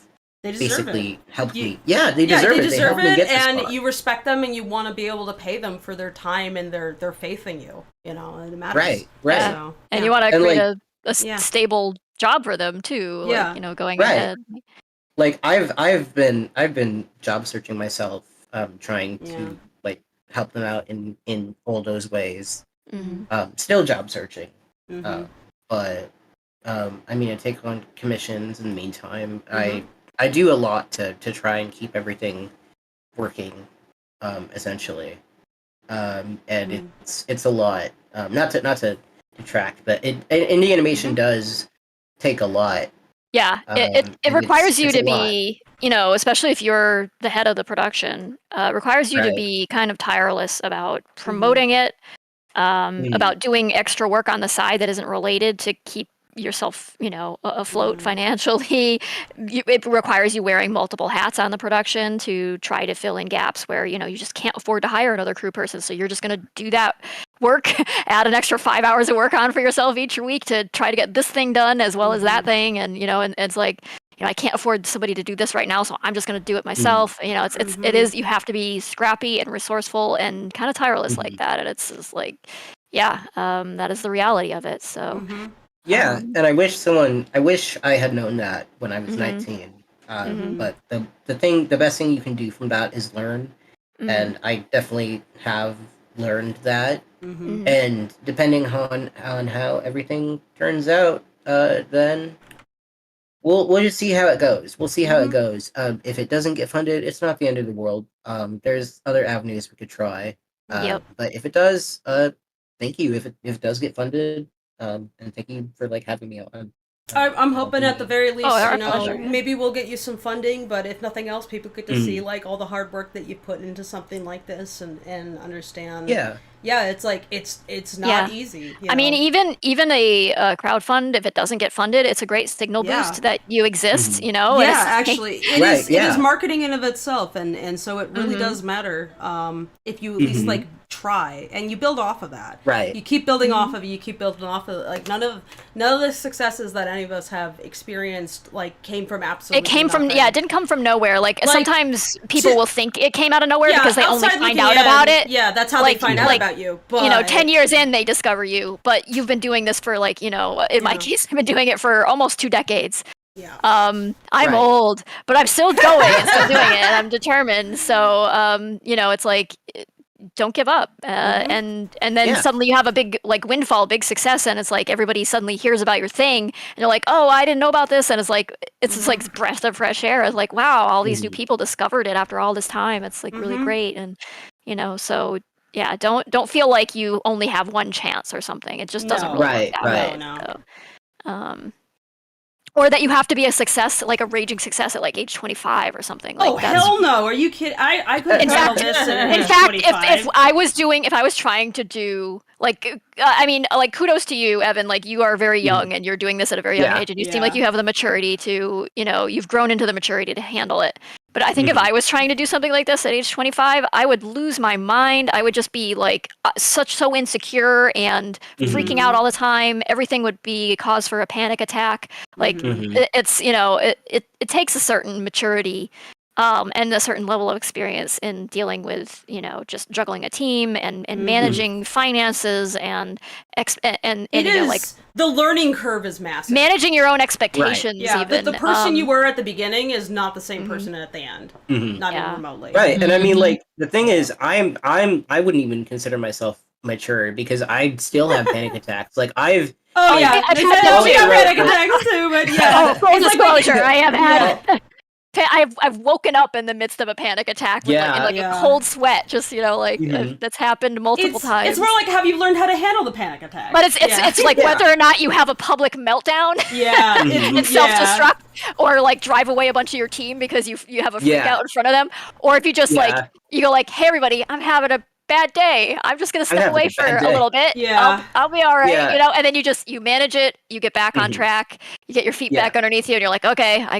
They deserve basically helped You- me. Yeah, they Yeah, deserve they it. They deserve helped me it, get this and spot. you respect them, and you want to be able to pay them for their time and their faith in you. You know, and it matters. Right, right. Yeah. So, And yeah. you want to And, create like- a Yeah. stable job for them too, Yeah. like, you know, going Right. ahead. Like I've been job searching myself, trying to Yeah. like help them out in all those ways. Mhm. Still job searching, Mhm. but I mean, I take on commissions in the meantime. Mhm. I do a lot to try and keep everything working, essentially, and Mhm. it's a lot. Not to detract, but indie animation does take a lot. Yeah, it and requires you it's a to lot. be, you know, especially if you're the head of the production, it requires you to Right. be kind of tireless about promoting it, about doing extra work on the side that isn't related to keep yourself, you know, afloat financially. It requires you wearing multiple hats on the production to try to fill in gaps where, you know, you just can't afford to hire another crew person. So you're just going to do that work, add an extra 5 hours of work on for yourself each week to try to get this thing done as well as that thing. And, you know, and it's like, you know, I can't afford somebody to do this right now, so I'm just going to do it myself. You know, it is, you have to be scrappy and resourceful and kind of tireless like that. And it's just like, yeah, that is the reality of it. So, Yeah, and I wish I had known that when I was 19. Mhm. But the best thing you can do from that is learn, and I definitely have learned that. Mhm. And depending on how everything turns out, then we'll just see how it goes. We'll see how it goes. If it doesn't get funded, it's not the end of the world. There's other avenues we could try. Yep. But if it does, thank you. If it does get funded, and thank you for like having me on. I'm hoping at the very least, our you know, pleasure, yeah. maybe we'll get you some funding, but if nothing else, people get to see like all the hard work that you put into something like this and understand. Yeah, it's like it's not easy. You I mean, know? even a crowdfund, if it doesn't get funded, it's a great signal boost that you exist. You know. Yeah, and it's, actually, it is marketing in of itself, and so it really does matter. If you at least like try and you build off of that. Right. You keep building off of it. You keep building off of it. Like none of the successes that any of us have experienced like came from absolutely. It came from nothing. it didn't come from nowhere. Like sometimes people to- will think it came out of nowhere because they only outside find looking out in, about it. Yeah, that's how like- they find out like, about you. But You know, 10 years in, they discover you, but you've been doing this for like, you know, in my case, I've been doing it for almost 2 decades. Yeah. I'm old, but I'm still going and still doing it, and I'm determined. So, you know, it's like, don't give up. And then suddenly you have a big like windfall, big success, and it's like everybody suddenly hears about your thing, and you're like, oh, I didn't know about this, and it's just like breath of fresh air. It's like, wow, all these new people discovered it after all this time. It's like really great, and you know, so. Yeah, don't feel like you only have one chance or something. It just doesn't really work that way. No. So, or that you have to be a success, like a raging success at like age 25 or something. Like, hell no! Are you kidding? I couldn't in tell fact, this in fact, if I was trying to do like, I mean, like kudos to you, Evan. Like you are very young and you're doing this at a very young age, and you seem like you have the maturity to, you know, you've grown into the maturity to handle it. But I think if I was trying to do something like this at age 25, I would lose my mind. I would just be like so insecure and freaking out all the time. Everything would be a cause for a panic attack. Like it's, you know, it takes a certain maturity and a certain level of experience in dealing with, you know, just juggling a team and managing finances and it you know, is, like the learning curve is massive. managing your own expectations. Yeah, even the person you were at the beginning is not the same person at the end, not even remotely. Right, and I mean, like the thing is, I wouldn't even consider myself mature because I still have panic attacks. Like I've we got panic attacks too, but yeah. Full disclosure, I have had it. I've woken up in the midst of a panic attack with a cold sweat. Just, you know, like that's happened multiple times. It's more like, have you learned how to handle the panic attack? But it's like whether or not you have a public meltdown, and self-destruct, or like drive away a bunch of your team because you have a freak out in front of them, or if you just like you go like, hey everybody, I'm having a bad day. I'm just gonna step away for a little bit. I'll be all right. You know, and then you manage it. You get back on track. You get your feet back underneath you, and you're like, okay, I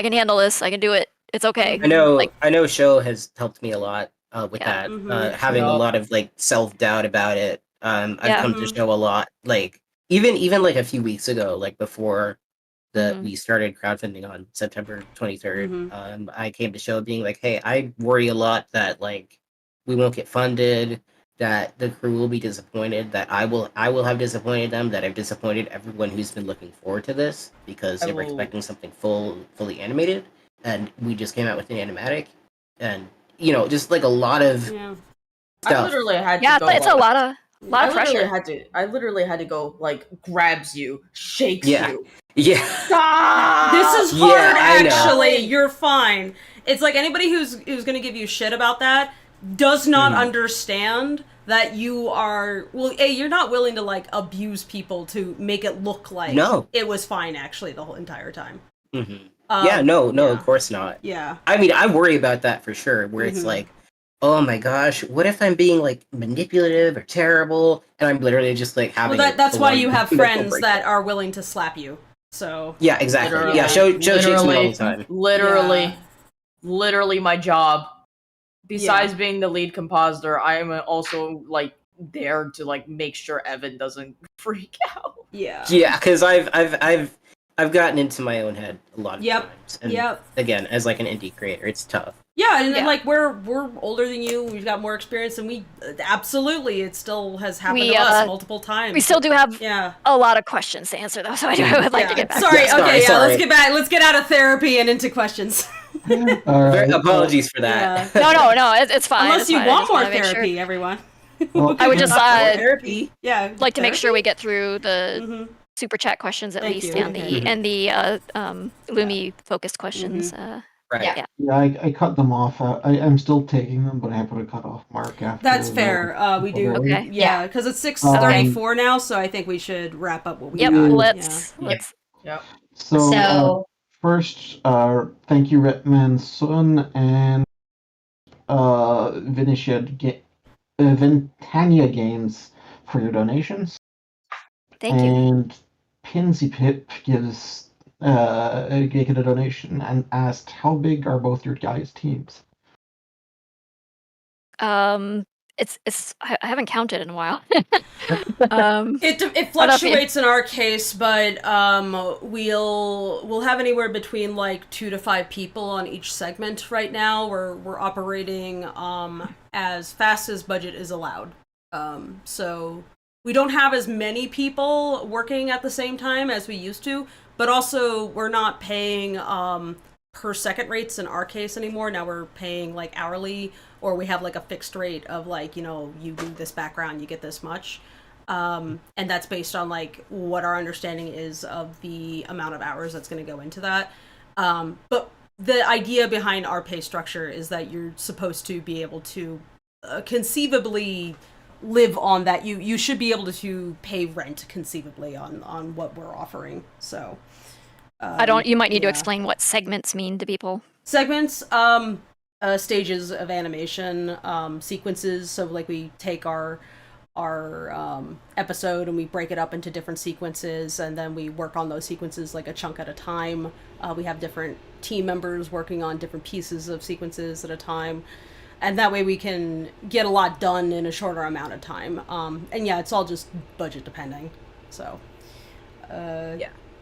can handle this. I can do it. It's okay. I know Shou has helped me a lot with that. Having a lot of like self-doubt about it. I've come to Shou a lot. Like even like a few weeks ago, like before that we started crowdfunding on September 23rd. Mhm. I came to show being like, hey, I worry a lot that like we won't get funded, that the crew will be disappointed, that I will have disappointed them, that I've disappointed everyone who's been looking forward to this because I they were will- expecting something fully animated, and we just came out with an animatic, and just like a lot of Yeah. I stuff. literally had to Yeah, go. it's a lot of I pressure. literally had to go like grabs you, shakes Yeah. you. Yeah. Stop! This is Yeah, hard, I know. actually. You're fine. It's like anybody who's going to give you shit about that does not understand that you are... Well, A, you're not willing to, like, abuse people to make it look like No. it was fine, actually, the whole entire time. Mm-hmm. Yeah, no, yeah. of course not. Yeah. I mean, I worry about that for sure, where it's like, oh my gosh, what if I'm being like manipulative or terrible, and I'm literally just like having. Well, that's why you have mental friends breakdown. that are willing to slap you. So. Yeah, exactly. Literally. Yeah, Shou shakes me all the time. Literally my job. Besides being the lead compositor, I am also like there to like make sure Evan doesn't freak out. Yeah. Yeah, because I've gotten into my own head a lot of times. And again, as like an indie creator, it's tough. Yeah, and then, like we're older than you, we've got more experience, and we absolutely it still has happened to us multiple times. We still do have a lot of questions to answer, though. So I would like to get back. Sorry, to okay, let's get back. Let's get out of therapy and into questions. All right. Apologies for that. Yeah. No, it's fine. Unless it's you fine. want more I just wanna make therapy, everyone. Well, I would just therapy. Yeah, like to make sure we get through the super chat questions at least, and the Lumi focused questions. Right. Yeah, I cut them off. I'm still taking them, but I put a cutoff mark after. That's fair. We do. Okay. Yeah, because it's 6:34 now, so I think we should wrap up what we got. Let's. Yep. So first, thank you, Retman Sun and Ventania Games for your donations. Thank you. And Pinsy Pip gives gave a donation and asked, "How big are both your guys' teams?" It's I haven't counted in a while. It fluctuates in our case, but we'll have anywhere between like 2 to 5 people on each segment right now. We're operating as fast as budget is allowed. So we don't have as many people working at the same time as we used to, but also we're not paying per second rates in our case anymore. Now we're paying like hourly, or we have like a fixed rate of like, you do this background, you get this much. And that's based on like what our understanding is of the amount of hours that's going to go into that. But the idea behind our pay structure is that you're supposed to be able to conceivably live on that. You should be able to pay rent conceivably on what we're offering. So you might need to explain what segments mean to people. Segments, stages of animation, sequences. So like we take our episode and we break it up into different sequences, and then we work on those sequences like a chunk at a time. We have different team members working on different pieces of sequences at a time, and that way we can get a lot done in a shorter amount of time. And yeah, it's all just budget depending. So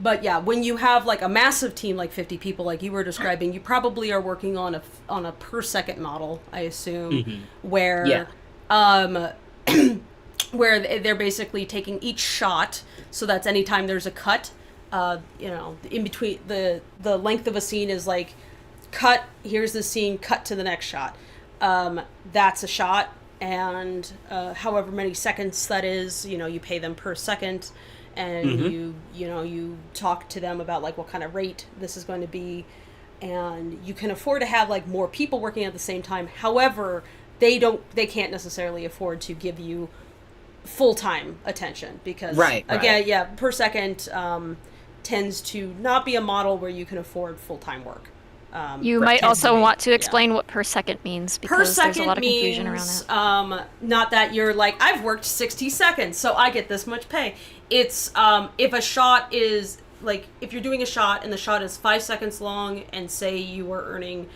but yeah, when you have like a massive team, like 50 people, like you were describing, you probably are working on a per second model, I assume, where where they're basically taking each shot. So that's anytime there's a cut, in between the length of a scene is like cut. Here's the scene. Cut to the next shot. That's a shot, and however many seconds that is, you pay them per second. And you talk to them about like what kind of rate this is going to be, and you can afford to have like more people working at the same time. However, they can't necessarily afford to give you full-time attention because per second tends to not be a model where you can afford full-time work. You might also want to explain what per second means, because there's a lot of confusion around that. Not that you're like, I've worked 60 seconds, so I get this much pay. It's if a shot is like, if you're doing a shot and the shot is 5 seconds long, and say you were earning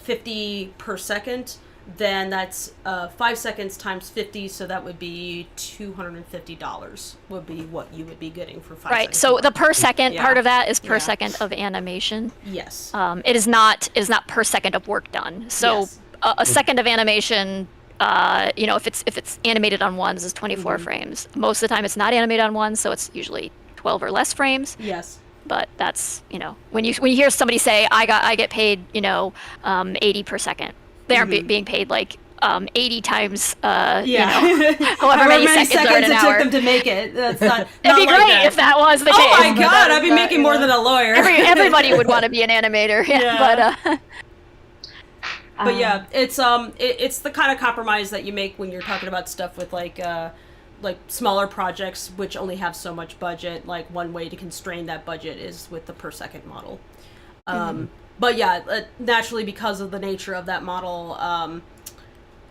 50 per second, then that's 5 seconds times 50, so that would be $250 would be what you would be getting for 5 Right. seconds. So the per second part Yeah. of that is per Yeah. second of animation. Yes. It is not per second of work done. So Yes. a second of animation, if it's animated on ones, is 24 frames. Most of the time, it's not animated on ones, so it's usually 12 or less frames. Yes. But that's when you hear somebody say I get paid 80 per second, they aren't being paid like 80 times however many seconds are in an it hour. took them to make it. That's not. It'd not be like great that. if that was the case. Oh my but god! that is I'd be not, making more than a lawyer. Everybody would want to be an animator. Yeah. But yeah, it's the kind of compromise that you make when you're talking about stuff with like smaller projects which only have so much budget. Like one way to constrain that budget is with the per second model. But yeah, naturally because of the nature of that model,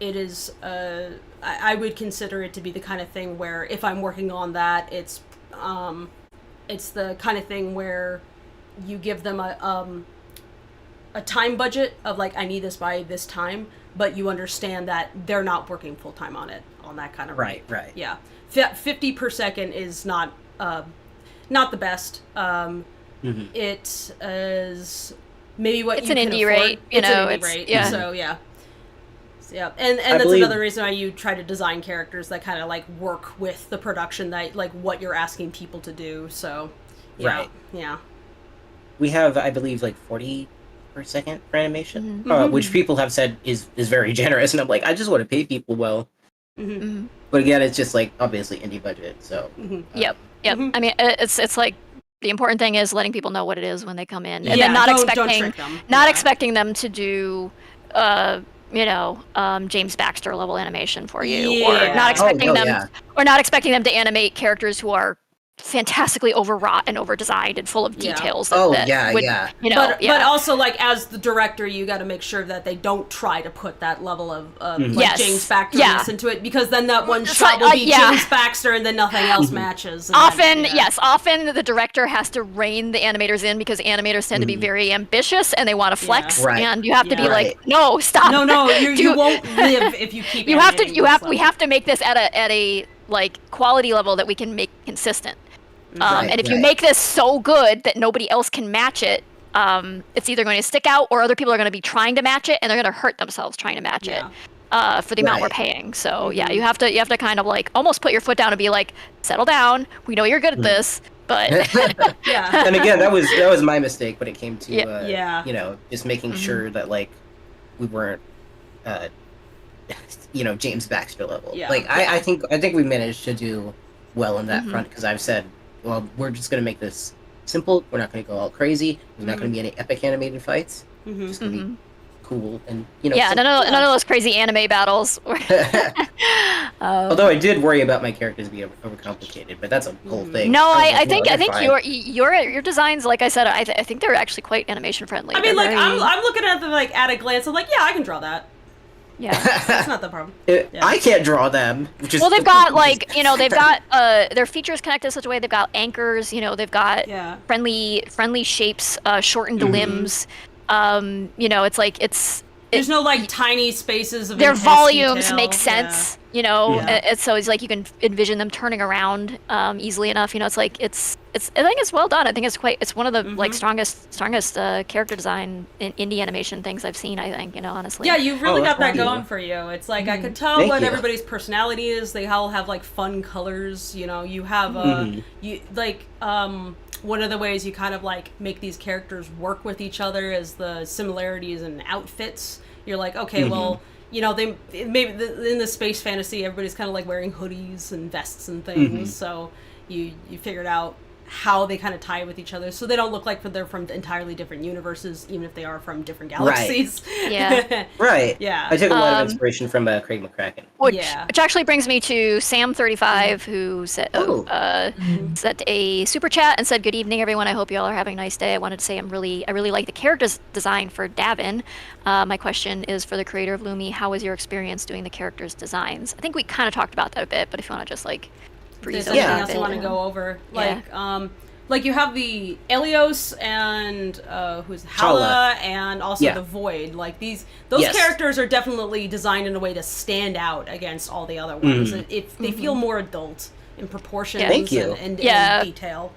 it is I would consider it to be the kind of thing where if I'm working on that, it's the kind of thing where you give them a time budget of like, I need this by this time, but you understand that they're not working full time on it on that kind of Right. Yeah. 50 per second is not the best. It is maybe what It's you an can indie afford. rate, It's an indie it's rate. yeah. So yeah. Yeah, and I that's believe- another reason why you try to design characters that kind of like work with the production that like what you're asking people to do. So, yeah, Right. yeah, We have, I believe, like 40 per second for animation, Mhm. which people have said is very generous, and I'm like, I just want to pay people well. Mhm. But again, it's just like obviously indie budget, so. Yep. Mhm. I mean, it's like the important thing is letting people know what it is when they come in, and Yeah, then not don't expecting trick them. not Yeah. expecting them to do James Baxter level animation for you, or Yeah. not expecting Oh, them yeah. or not expecting them to animate characters who are fantastically overwrought and overdesigned and full of Yeah. details. Oh, that yeah, would, yeah. But also like as the director, you got to make sure that they don't try to put that level of like Yes. James Baxter Yeah. into it, because then that one It's shot like, will be yeah. James Baxter and then nothing else matches. And Often, then, yeah. yes, often the director has to rein the animators in because animators tend to be very ambitious and they want to flex, Right. and you have to be Yeah. like, no, stop. No, you Do- won't live if you keep. we have animating to this we level. have to make this at a like quality level that we can make consistent. Right, And if you right. make this so good that nobody else can match it, it's either going to stick out or other people are going to be trying to match it and they're going to hurt themselves trying to match Yeah. it for the amount we're Right. paying. So yeah, you have to kind of like almost put your foot down and be like, settle down. We know you're good at this, but Yeah. And again, that was my mistake when it came to Yeah. just making sure that like we weren't James Baxter level. Yeah. Like I think we managed to do well in that front, because I've said, well, we're just gonna make this simple. We're not gonna go all crazy. There's not gonna be any epic animated fights. It's just gonna be cool and yeah, simple. none of those crazy anime battles. Although I did worry about my characters being overcomplicated, but that's a whole thing. No, was I like, think they're fine. your designs, like I said, I think they're actually quite animation friendly. I mean, They're like very- I'm looking at them like at a glance. I'm like, yeah, I can draw that. yeah. That's not the problem. I can't draw them. Which is Well, they've got like they've got their features connected in such a way. They've got anchors. They've got Yeah. friendly shapes, shortened limbs. It's like There's no like tiny spaces of their intense volumes detail. make Yeah. sense. So it's like you can envision them turning around easily enough. It's like it's I think it's well done. I think it's one of the like strongest character design in indie animation things I've seen. I think honestly. Yeah, you really got that thank you. going for you. It's like I could tell Thank what you. everybody's personality is. They all have like fun colors. You have you like one of the ways you kind of like make these characters work with each other is the similarities in outfits. You're like, okay, well, they maybe in the space fantasy, everybody's kind of like wearing hoodies and vests and things. So you figured out how they kind of tie with each other, so they don't look like they're from entirely different universes, even if they are from different galaxies. Yeah. Right. Yeah. I took a lot of inspiration from Craig McCracken. Which Yeah. actually brings me to Sam35, who said sent a super chat and said, "Good evening, everyone. I hope you all are having a nice day. I wanted to say I really like the character design for Davin. My question is for the creator of Lumi. How was your experience doing the characters' designs? I think we kind of talked about that a bit, but if you want to just like There's breeze over anything that else bit. you want to go over? Yeah. Like, like you have the Elios and who's Hala and also Yeah. the Void. Like those Yes. characters are definitely designed in a way to stand out against all the other ones. If they feel more adult in proportions Thank you. and detail.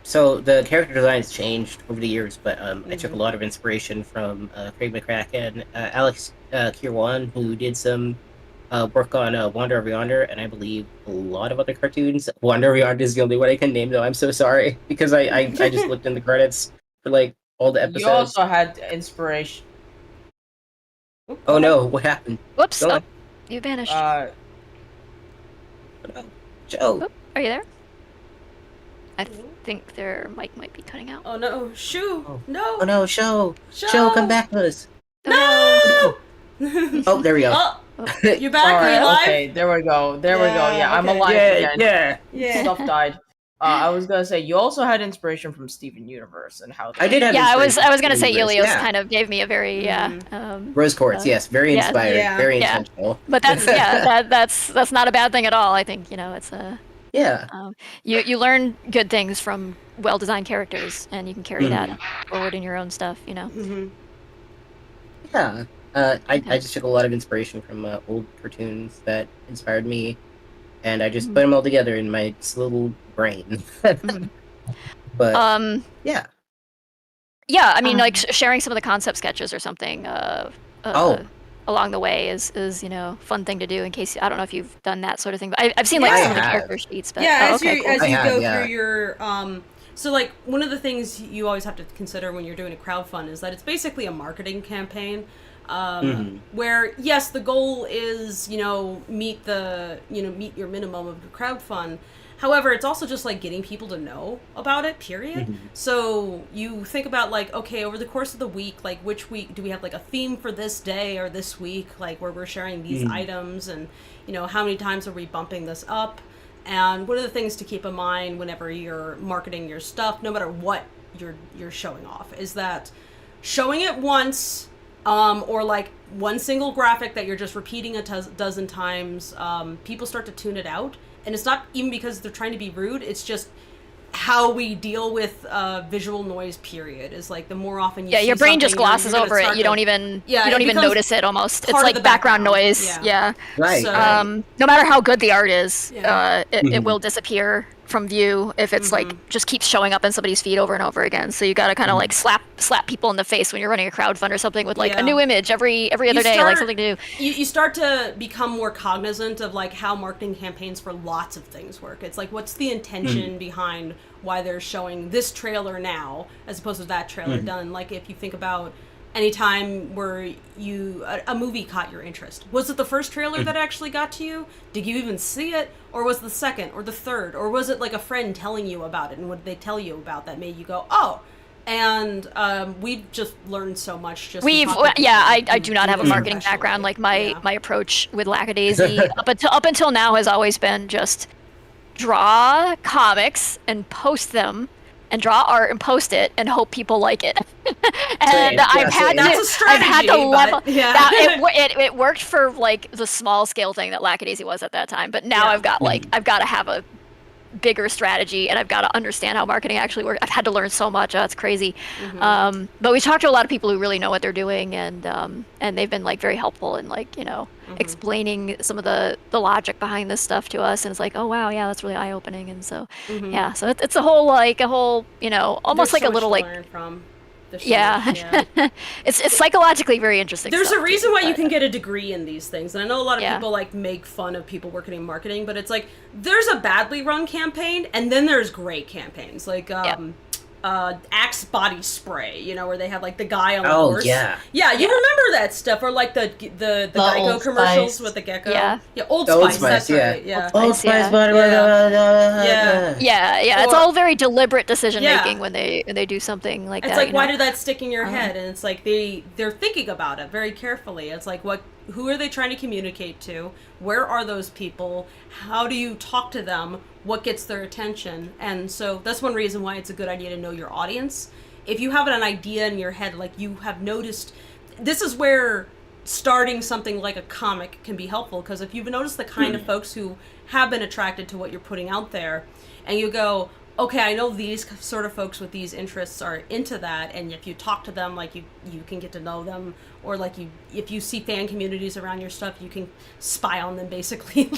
So the character design has changed over the years, but I took a lot of inspiration from Craig McCracken, Alex Kirwan, who did some work on Wander Over Yonder, and I believe a lot of other cartoons. Wander Over Yonder is the only one I can name, though. I'm so sorry, because I just looked in the credits for like all the episodes. You also had inspiration. Oh no, what happened? Whoops! Go Oh, on. you vanished. Joe. Oh, are you there? I think their mic might be cutting out. Oh no, Shou! No! Oh no, Shou, come back to us. No! Oh, there we go. Oh, you back? Are you live? Okay, there we go. There we go. Yeah, I'm okay. alive again. Yeah. Stuff died. I was gonna say you also had inspiration from Steven Universe and how. I did have. Yeah, I was inspiration gonna from say Universe, Ilios yeah. kind of gave me a very Rose quartz, yes, very yeah. inspired, Yeah. very Yeah. intentional. But that's not a bad thing at all. I think it's a Yeah. you learn good things from well-designed characters, and you can carry that forward in your own stuff. Yeah. I just took a lot of inspiration from old cartoons that inspired me, and I just put them all together in my little brain. But yeah. Yeah, I mean, like sharing some of the concept sketches or something along the way is fun thing to do. In case I don't know if you've done that sort of thing, but I've seen like Yeah. some of the I have. character sheets. But Yeah, cool. as I you have, go yeah. through your so like one of the things you always have to consider when you're doing a crowdfund is that it's basically a marketing campaign. Where yes, the goal is meet your minimum of the crowdfund. However, it's also just like getting people to know about it, period. So you think about like, okay, over the course of the week, like which week do we have like a theme for this day or this week, like where we're sharing these items, and how many times are we bumping this up? And one of the things to keep in mind whenever you're marketing your stuff, no matter what you're showing off, is that showing it once, or like one single graphic that you're just repeating a dozen times, people start to tune it out. And it's not even because they're trying to be rude, it's just how we deal with visual noise, period. Is like the more often you see your brain just something, glosses you're over it. You don't even notice it almost. It's part of like the background background. noise. Yeah. Right. So- No matter how good the art is, Yeah. it will disappear from view if it's like just keeps showing up in somebody's feed over and over again. So you got to kind of like slap people in the face when you're running a crowdfund or something with like a new image every other day, like something to do. You start to become more cognizant of like how marketing campaigns for lots of things work. It's like, what's the intention behind why they're showing this trailer now as opposed to that trailer done? Like if you think about any time where a movie caught your interest, was it the first trailer that actually got to you? Did you even see it, or was it the second or the third, or was it like a friend telling you about it, and what did they tell you about that made you go, oh? And we've just learned so much. Just I do not have a marketing background. Like my approach with Lackadaisy up until now has always been just draw comics and post them, and draw art and post it and hope people like it. And I've had to level. It worked for like the small scale thing that Lackadaisy was at that time. But now I've got to have a bigger strategy, and I've got to understand how marketing actually works. I've had to learn so much. That's crazy. But we talked to a lot of people who really know what they're doing, and they've been like very helpful in like explaining some of the logic behind this stuff to us. And it's like, oh wow, yeah, that's really eye opening. And so so it's a whole almost like a little like it's psychologically very interesting. There's a reason why you can get a degree in these things, and I know a lot of people like make fun of people working in marketing, but it's like there's a badly run campaign, and then there's great campaigns like Axe body spray, where they have like the guy on the horse. You remember that stuff, or like the Geico commercials with the gecko. Old Spice. That's right. Old Spice. It's all very deliberate decision making when they do something like that. It's like, why did that stick in your head? And it's like they're thinking about it very carefully. It's like, who are they trying to communicate to? Where are those people? How do you talk to them? What gets their attention? And so that's one reason why it's a good idea to know your audience. If you have an idea in your head, like you have noticed, this is where starting something like a comic can be helpful, because if you've noticed the kind of folks who have been attracted to what you're putting out there, and you go, okay, I know these sort of folks with these interests are into that, and if you talk to them, like you can get to know them, or like if you see fan communities around your stuff, you can spy on them basically,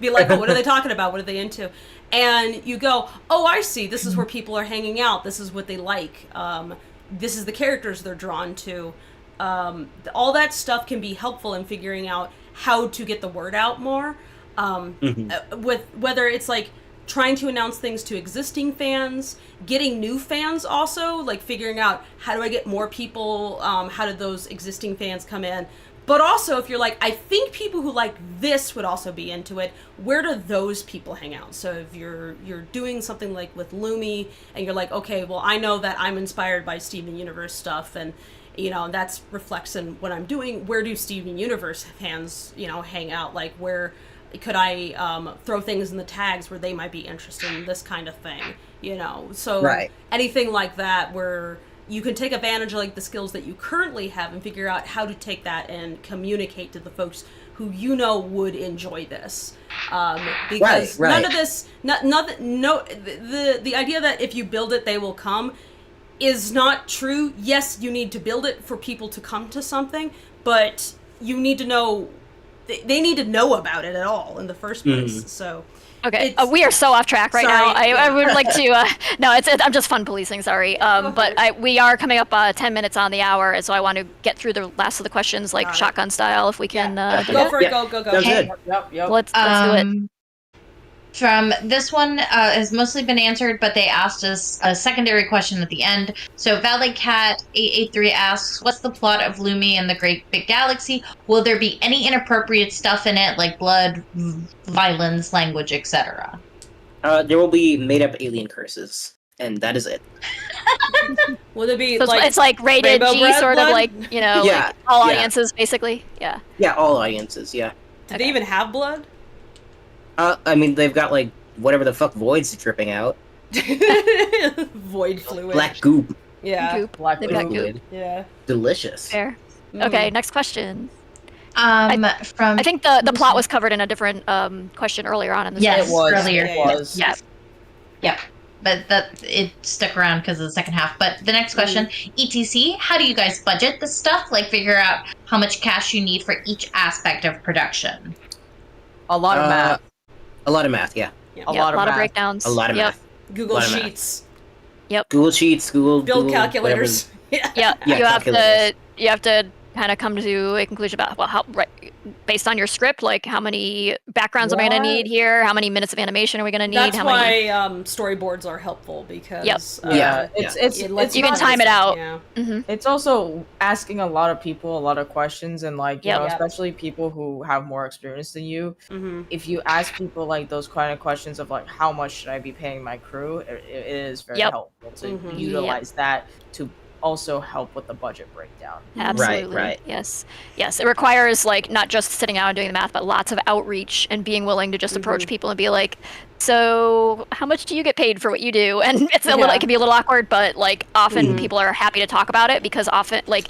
be like, oh, what are they talking about? What are they into? And you go, oh, I see. This is where people are hanging out. This is what they like. This is the characters they're drawn to. All that stuff can be helpful in figuring out how to get the word out more, with whether it's like trying to announce things to existing fans, getting new fans also, like figuring out how do I get more people, how did those existing fans come in, but also if you're like, I think people who like this would also be into it, where do those people hang out? So if you're doing something like with Lumi, and you're like, okay, well, I know that I'm inspired by Steven Universe stuff, and that's reflects in what I'm doing. Where do Steven Universe fans, hang out? Like, where could I throw things in the tags where they might be interested in this kind of thing? So anything like that where you can take advantage of like the skills that you currently have and figure out how to take that and communicate to the folks who would enjoy this. Because none of this, the idea that if you build it, they will come is not true. Yes, you need to build it for people to come to something, but you need to know, they need to know about it at all in the first place. So okay, we are so off track right now. I would like to no, I'm just fun policing, sorry. But we are coming up 10 minutes on the hour, and so I want to get through the last of the questions, like shotgun style, if we can. Go for it. Go. Okay. Yep. Let's do it. From this one has mostly been answered, but they asked us a secondary question at the end. So Valley Cat 883 asks, what's the plot of Lumi and the Great Big Galaxy? Will there be any inappropriate stuff in it, like blood, violence, language, etc.? There will be made-up alien curses, and that is it. Will there be so it's like rated G, sort of like, like all audiences, basically? Yeah. Yeah, all audiences, yeah. Do they even have blood? I mean, they've got, like, whatever the fuck void's dripping out. Void fluid. Black goop. Yeah. Goop. Black They've got fluid. goop. Yeah. Delicious. Fair. Okay, next question. From I think the plot was covered in a different question earlier on in the yes, It was. earlier. It was. Yeah. Yep. But it stuck around because of the second half. But the next question, ETC, how do you guys budget this stuff? Like figure out how much cash you need for each aspect of production? A lot of math. A lot of math, yeah. Yep. A lot of math. breakdowns. A lot of math. Google Lot of math. Sheets. Yep. Google Sheets, Build Google calculators. Yeah. Yeah, You have to kind of come to a conclusion about how based on your script, like how many backgrounds am I going to need here? How many minutes of animation are we going to need? That's how why many... storyboards are helpful, because It's lets you can time it out. Yeah. It's also asking a lot of people a lot of questions, and like Yep. especially people who have more experience than you. If you ask people like those kind of questions of like how much should I be paying my crew, it is very helpful to utilize that to also help with the budget breakdown. Absolutely. Right. Yes. It requires like not just sitting down and doing the math, but lots of outreach and being willing to just approach people and be like, so how much do you get paid for what you do? And it's a little, it can be a little awkward, but like often people are happy to talk about it, because often like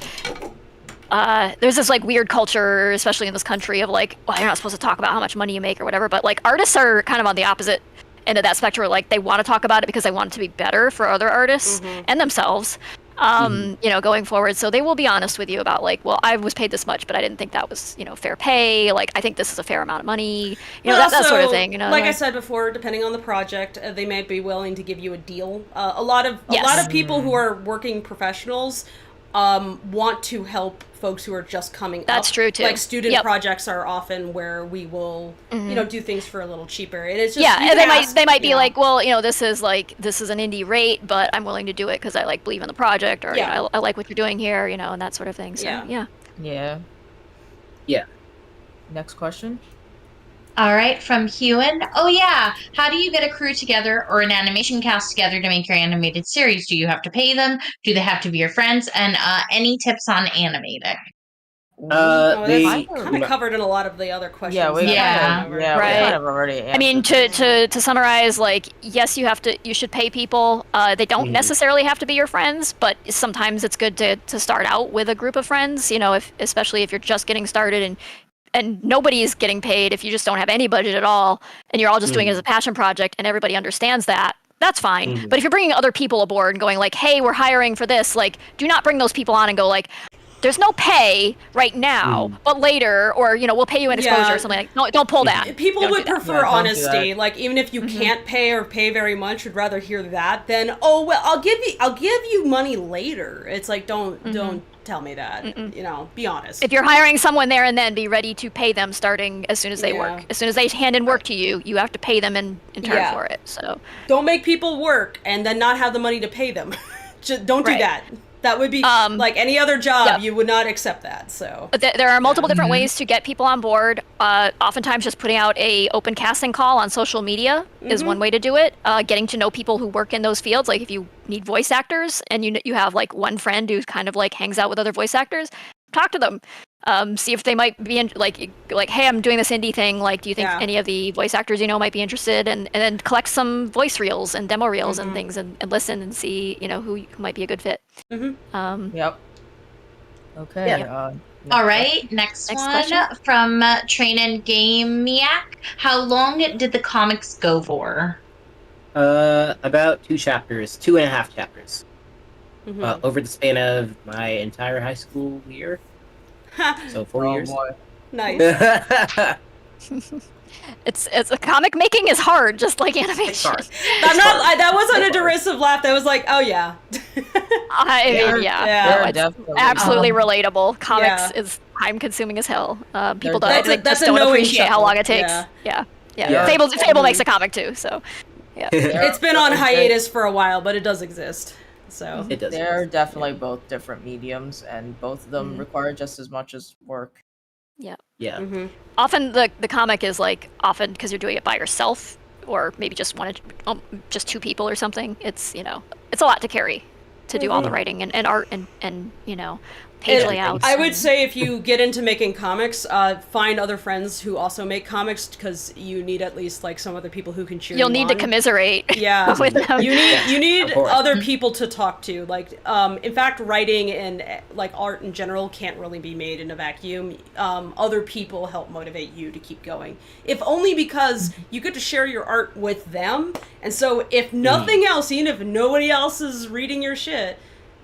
there's this like weird culture, especially in this country, of like, well, you're not supposed to talk about how much money you make or whatever. But like artists are kind of on the opposite end of that spectrum. Like they want to talk about it because they want it to be better for other artists and themselves. Going forward, so they will be honest with you about like, well, I was paid this much, but I didn't think that was, fair pay. Like, I think this is a fair amount of money, that sort of thing. Like I said before, depending on the project, they might be willing to give you a deal. A lot of people who are working professionals want to help folks who are just coming up. That's true too. Like student projects are often where we will, do things for a little cheaper. And it's just and they might be like, well, this is an indie rate, but I'm willing to do it because I like believe in the project, or I like what you're doing here, and that sort of thing. So Yeah. Next question. All right, from Hewen. Oh yeah, how do you get a crew together or an animation cast together to make your animated series? Do you have to pay them? Do they have to be your friends? And any tips on animating? Oh, they that's kind of covered in a lot of the other questions. Yeah, we Yeah. Kind of, Right. we kind of already answered. I mean, to summarize, like, yes, you should pay people. They don't necessarily have to be your friends, but sometimes it's good to start out with a group of friends. You know, especially if you're just getting started and nobody's getting paid, if you just don't have any budget at all, and you're all just doing it as a passion project, and everybody understands that. That's fine. But if you're bringing other people aboard and going like, hey, we're hiring for this, like, do not bring those people on and go like, there's no pay right now, but later, or, you know, we'll pay you in exposure or something like that. No, don't pull that. People Don't would do that. prefer Yeah, don't do honesty. that. Like, even if you can't pay or pay very much, would rather hear that than, oh, well, I'll give you money later. It's like, don't tell me that. You know, be honest. If you're hiring someone there and then, be ready to pay them starting as soon as they work. As soon as they hand in work to you, you have to pay them in turn for it. So don't make people work and then not have the money to pay them. Just don't do that. That would be like any other job. You would not accept that. So but there are multiple different ways to get people on board. Oftentimes, just putting out a open casting call on social media is one way to do it. Getting to know people who work in those fields, like if you need voice actors and you have like one friend who kind of like hangs out with other voice actors, talk to them. See if they might be like, hey, I'm doing this indie thing. Like, do you think any of the voice actors you know might be interested? And then collect some voice reels and demo reels and things, and listen and see, you know, who might be a good fit. Yep. Okay. All right, next one question. from Train and Gameiac. How long did the comics go for? About 2.5 chapters. Over the span of my entire high school year. So 4 years. Boy. nice. It's comic making is hard, just like animation. That wasn't a derisive laugh. That was like, oh yeah. No, it's definitely. absolutely relatable. Comics is time consuming as hell. People That's don't a don't knowing appreciate how chuckle. long it takes. Yeah. Yeah. Fable makes a comic too, so yeah. It's been on hiatus for a while, but it does exist. So It does. They're definitely both different mediums, and both of them require just as much as work. Yeah. Yeah. Often the comic is like because you're doing it by yourself, or maybe just just two people or something. It's it's a lot to carry to do all the writing and art and page layouts. I would say if you get into making comics, find other friends who also make comics, because you need at least like some other people who can cheer You'll you need to on. commiserate with them. You need Of course. other people to talk to. Like, in fact, writing and like art in general can't really be made in a vacuum. Other people help motivate you to keep going. If only because you get to share your art with them. And so if nothing else, even if nobody else is reading your shit,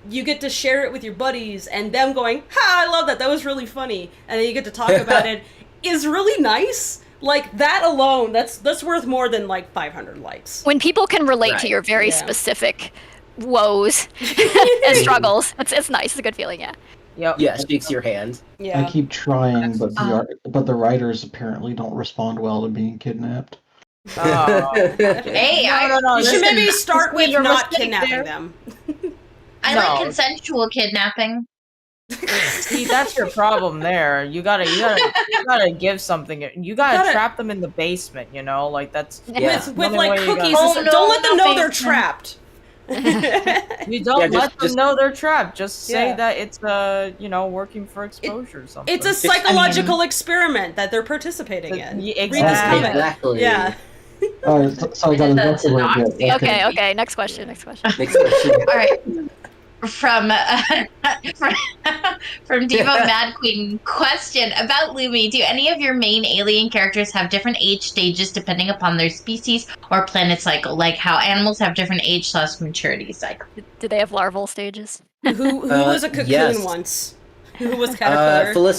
you get to share it with your buddies, and them going, ha, I love that, that was really funny, and then you get to talk about it, is really nice. Like, that alone, that's worth more than like 500 likes. When people can relate to your very specific woes and struggles, it's nice. It's a good feeling, yeah. Yep. Yeah, shakes your hand. Yeah. I keep trying, but the writers apparently don't respond well to being kidnapped. Oh. Hey, No, You should listen, maybe start with your not mistake kidnapping there. them. I No. like consensual kidnapping. See, that's your problem there. You gotta give something. You gotta trap them in the basement. Like that's Yeah. With the like only way you cookies. gotta- and Oh, stuff. Don't no, let them no know they're basement. trapped. You don't let them just- know they're trapped. Just say Yeah. that it's working for exposure or something. It's a psychological experiment that they're participating in. Yeah, Read this exactly. comic. Exactly. Yeah. So I got exactly what I get. Okay. Next question. Next question. All right. From Devo Mad Queen, question about Lumi. Do any of your main alien characters have different age stages depending upon their species or planet cycle, like how animals have different age/maturity cycle? Do they have larval stages? Who was a cocoon yes. once? Who was caterpillar?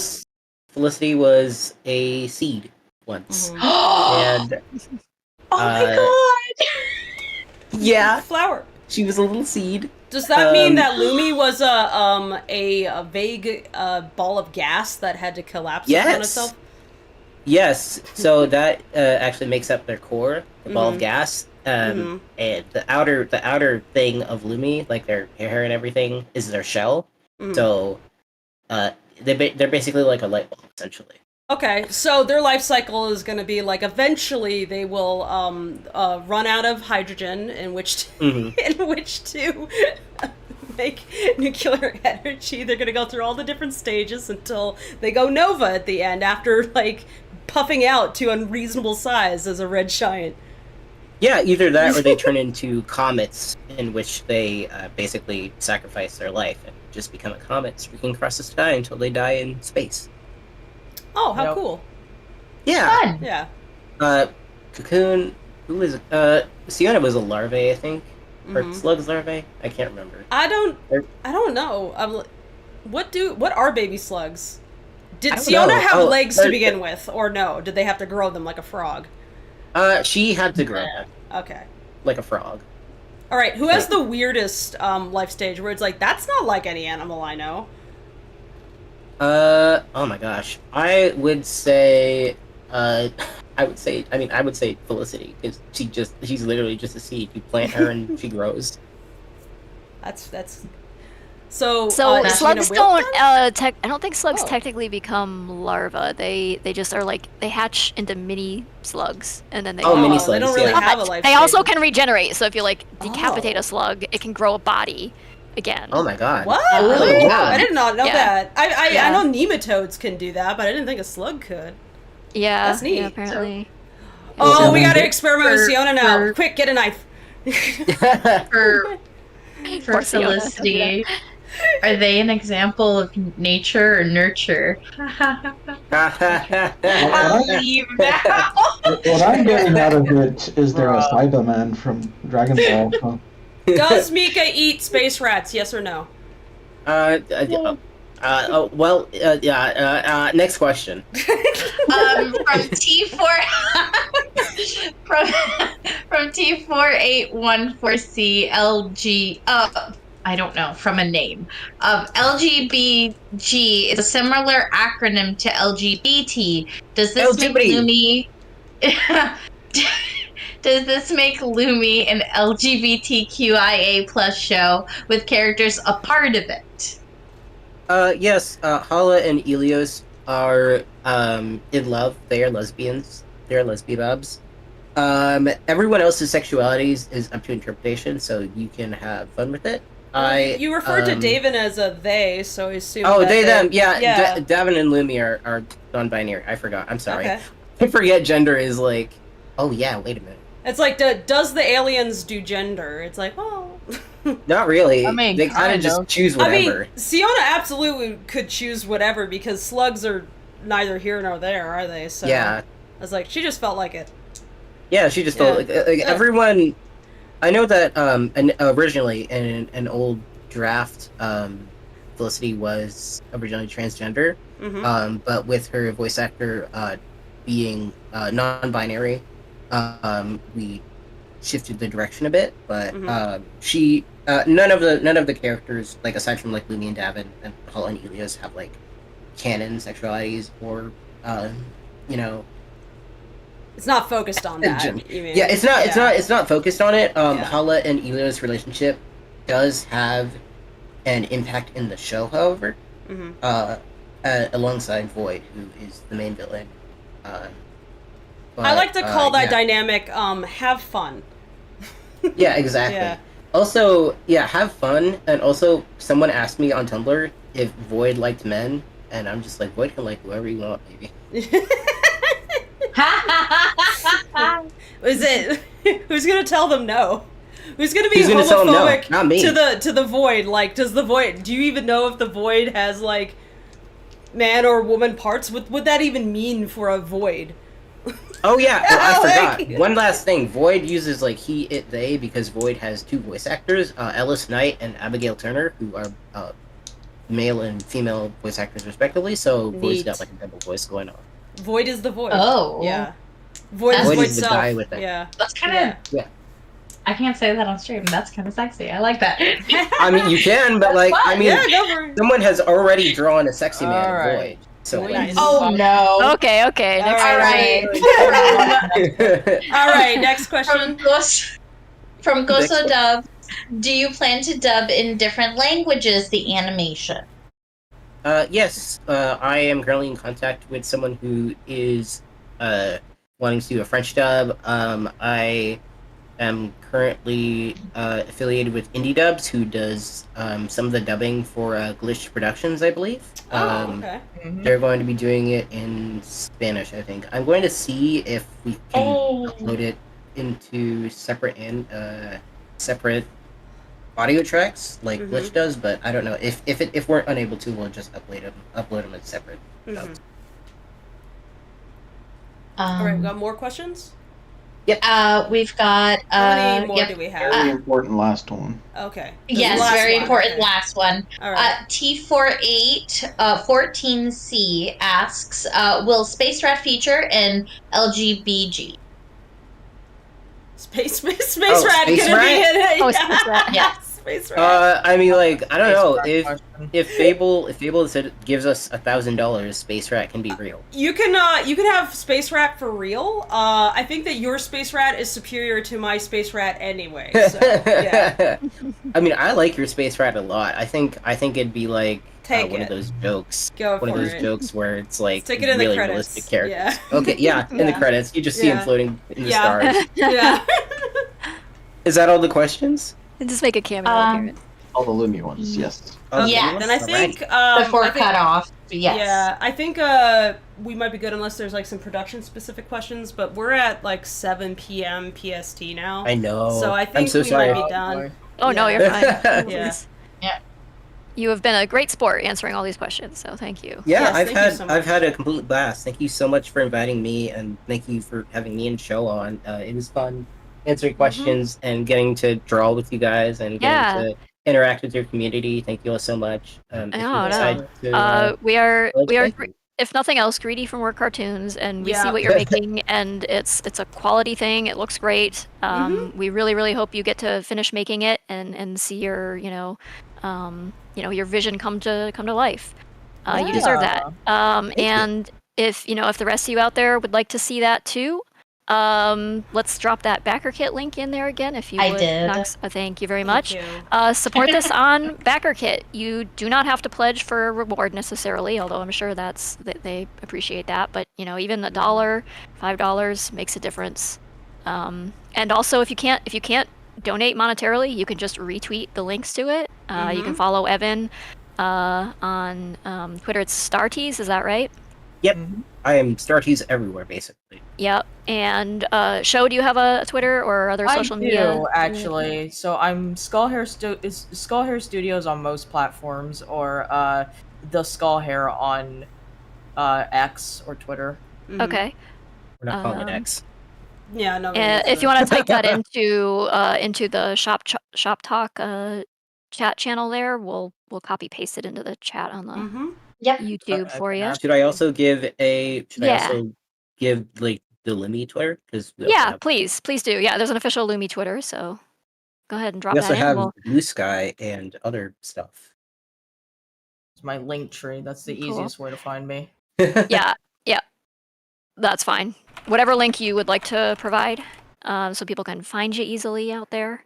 Felicity was a seed once, and Oh my god! yeah, Flower. she was a little seed. Does that mean that Lumi was a vague ball of gas that had to collapse upon itself? Yes. So that actually makes up their core, the ball of gas. And the outer thing of Lumi, like their hair and everything, is their shell. So they're basically like a light bulb, essentially. Okay, so their life cycle is going to be like eventually they will run out of hydrogen in which to make nuclear energy, they're gonna go through all the different stages until they go nova at the end, after, like, puffing out to unreasonable size as a red giant. Yeah, either that or they turn into comets, in which they basically sacrifice their life and just become a comet streaking across the sky until they die in space. Oh, how Yep. cool. Yeah. Fun. Yeah. Cocoon, who was Sienna was a larvae, I think. Or Mhm. slug's larvae? I can't remember. I don't know. What are baby slugs? Did I don't Siona know. have Oh, legs to they're- begin with, or no? Did they have to grow them like a frog? She had to grow up Okay. like a frog. All right. Who has the weirdest life stage where it's like, that's not like any animal I know? Oh my gosh. I would say Felicity, because she's literally just a seed. You plant her and she grows. That's. So that's slugs Gina Wilt don't. then? I don't think slugs Oh. technically become larvae. They just are like they hatch into mini slugs, and then they. Oh, mini They slugs, don't really yeah. have a life. They also stage. can regenerate. So if you like decapitate Oh. a slug, it can grow a body again. Oh my god. What? Oh, Really? wow. I did not know Yeah. that. I Yeah. know nematodes can do that, but I didn't think a slug could. Yeah, That's neat. Yeah, apparently. Oh, So we then gotta they- experiment with Siona now. for- Quick, get a knife. For Poor Fiona. Felicity, are they an example of nature or nurture? I'll leave now. What I'm getting out of it is they're a Cyberman from Dragon Ball. Huh? Does Mika eat space rats? Yes or no? Next question. From T4 from T4814C LG I don't know, from a name. LGBG is a similar acronym to LGBT. Does this make LGBT. Lumi Does this make Lumi an LGBTQIA plus show with characters a part of it? Yes, Hala and Elios are in love. They are lesbians. They're lesbiabobs. Everyone else's sexualities is up to interpretation, so you can have fun with it. You referred to Davin as a they, so I assume. Oh, that they, them. Yeah, Yeah. Davin and Lumi are non-binary. I forgot. I'm sorry. Okay. I forget gender is like. Oh yeah, wait a minute. It's like, does the aliens do gender? It's like, oh. Not really. I mean, they kind of kind just of. choose I whatever. mean, Siona absolutely could choose whatever because slugs are neither here nor there, are they? So Yeah. I was like, she just felt like it. Yeah, she just Yeah. told everyone. I know that originally in an old draft, Felicity was originally transgender, Mm-hmm. but with her voice actor being non-binary, we shifted the direction a bit. But Mhm. she none of the characters, like aside from like Lumi and Davin and Paul and Elias, have like canon sexualities or you know. It's not focused on that. You mean. Yeah, it's not focused on it. Yeah. Hala and Elios' relationship does have an impact in the show, however. Mhm. Alongside Void, who is the main villain. I like to call that yeah. dynamic have fun. Yeah, exactly. Yeah. Also, yeah, have fun. And also, someone asked me on Tumblr if Void liked men, and I'm just like, Void can like whoever you want, baby. Is it? Who's gonna tell them no? Who's gonna be Who's gonna tell them no? homophobic Not me. to the void? Like, does the void? Do you even know if the void has like man or woman parts? What would that even mean for a void? Oh yeah, I Like- forgot. One last thing. Void uses like he, it, they because Void has two voice actors, Ellis Knight and Abigail Turner, who are male and female voice actors respectively. So Void's Neat. got like a double voice going on. Void is the void. Oh. Yeah. Void is Void void is the self. guy with it. Yeah. That's kind of. Yeah. I can't say that on stream. That's kind of sexy. I like that. I mean, you can, but like, I mean, Yeah, go for it. someone has already drawn a sexy man All right. Void. So Void like, is- Oh no. Okay. Next All right. All right. Next From question. from Next Goso one. Dub, do you plan to dub in different languages the animation? Yes, I am currently in contact with someone who is wanting to do a French dub. I am currently affiliated with Indie Dubs, who does some of the dubbing for Glitch Productions, I believe. Oh, okay. They're going to be doing it in Spanish, I think. I'm going to see if we can upload it into separate audio tracks like Glitch does, but I don't know if we're unable to, we'll just upload them as separate. Dubs. All right, we got more questions. Yep. We've got. How many more Yep. do we have? Very important last one. Okay. Yes, Last very one, important okay. last one. All right. T4814C asks, will Space Rat feature in LGBG? Space Rat Space gonna Rat? be in it. Oh, Space Rat. Yeah. Space Rat. I mean, like, I don't know Space Rat if Fable said gives us $1,000, Space Rat can be real. You can have Space Rat for real. I think that your Space Rat is superior to my Space Rat anyway. So yeah. I mean, I like your Space Rat a lot. I think it'd be like Take one it. of those jokes. Go one of for those it. jokes where it's like Stick it in the really credits. realistic characters. Yeah. Okay, yeah, in the Yeah. credits, you just see him Yeah. floating in the Yeah. stars. Yeah. Is that all the questions? And just make a cameo appearance. All the Lumi ones, yes. Yeah. Then I think Before I think- cutoff. Yes. Yeah, I think we might be good unless there's like some production specific questions, but we're at like 7 p.m. PST now. I know. So I I'm think so we sorry. might be done. Oh no, Yeah. you're fine. Yeah. Please. Yeah. You have been a great sport answering all these questions, so thank you. Yeah, Yes, I've thank you had so much. I've had a complete blast. Thank you so much for inviting me, and thank you for having me and Show on. It was fun answering questions and getting to draw with you guys and getting to interact with your community. Thank you all so much. If No, we no. decide to, We are thank you. if nothing else, greedy from work cartoons, and we see Yeah. what you're making, and it's a quality thing. It looks great. We really hope you get to finish making it and see your your vision come to life. You deserve that. And if the rest of you out there would like to see that too, let's drop that BackerKit link in there again if you I would. did. Nox. Thank you very much. Thank you. Support this on BackerKit. You do not have to pledge for a reward necessarily, although I'm sure they appreciate that. But even $1, $5 makes a difference. And also, if you can't donate monetarily, you can just retweet the links to it. You can follow Evan on Twitter. It's Starteas, is that right? Yep, I am Starteas everywhere basically. Yep. And Shou, do you have a Twitter or other social media? I do, actually. So I'm Skullhair Studios on most platforms, or the Skullhair on X or Twitter. Okay. We're not calling it X. Yeah, no. If you want to type that into the shop talk chat channel there, we'll copy paste it into the chat on the Yep. YouTube for you. Should I also give Yeah. like the Lumi Twitter? Yeah, please do. Yeah, there's an official Lumi Twitter, so go ahead and drop We also that in. have We'll- Blue Sky and other stuff. It's my link tree. That's the Cool. easiest way to find me. yeah, that's fine. Whatever link you would like to provide, so people can find you easily out there.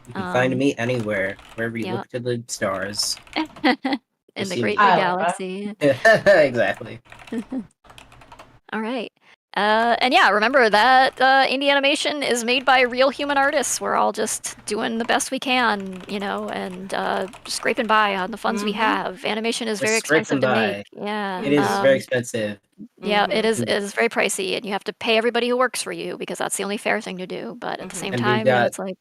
You can find me anywhere, wherever you yeah. look to the stars. In the see great me. big galaxy. Exactly. All right. And yeah, remember that indie animation is made by real human artists. We're all just doing the best we can, and scraping by on the funds we have. Animation is We're very expensive to scraping make. Yeah. It is very expensive. Yeah, it is very pricey, and you have to pay everybody who works for you because that's the only fair thing to do. But at the same And we've time, got- it's like,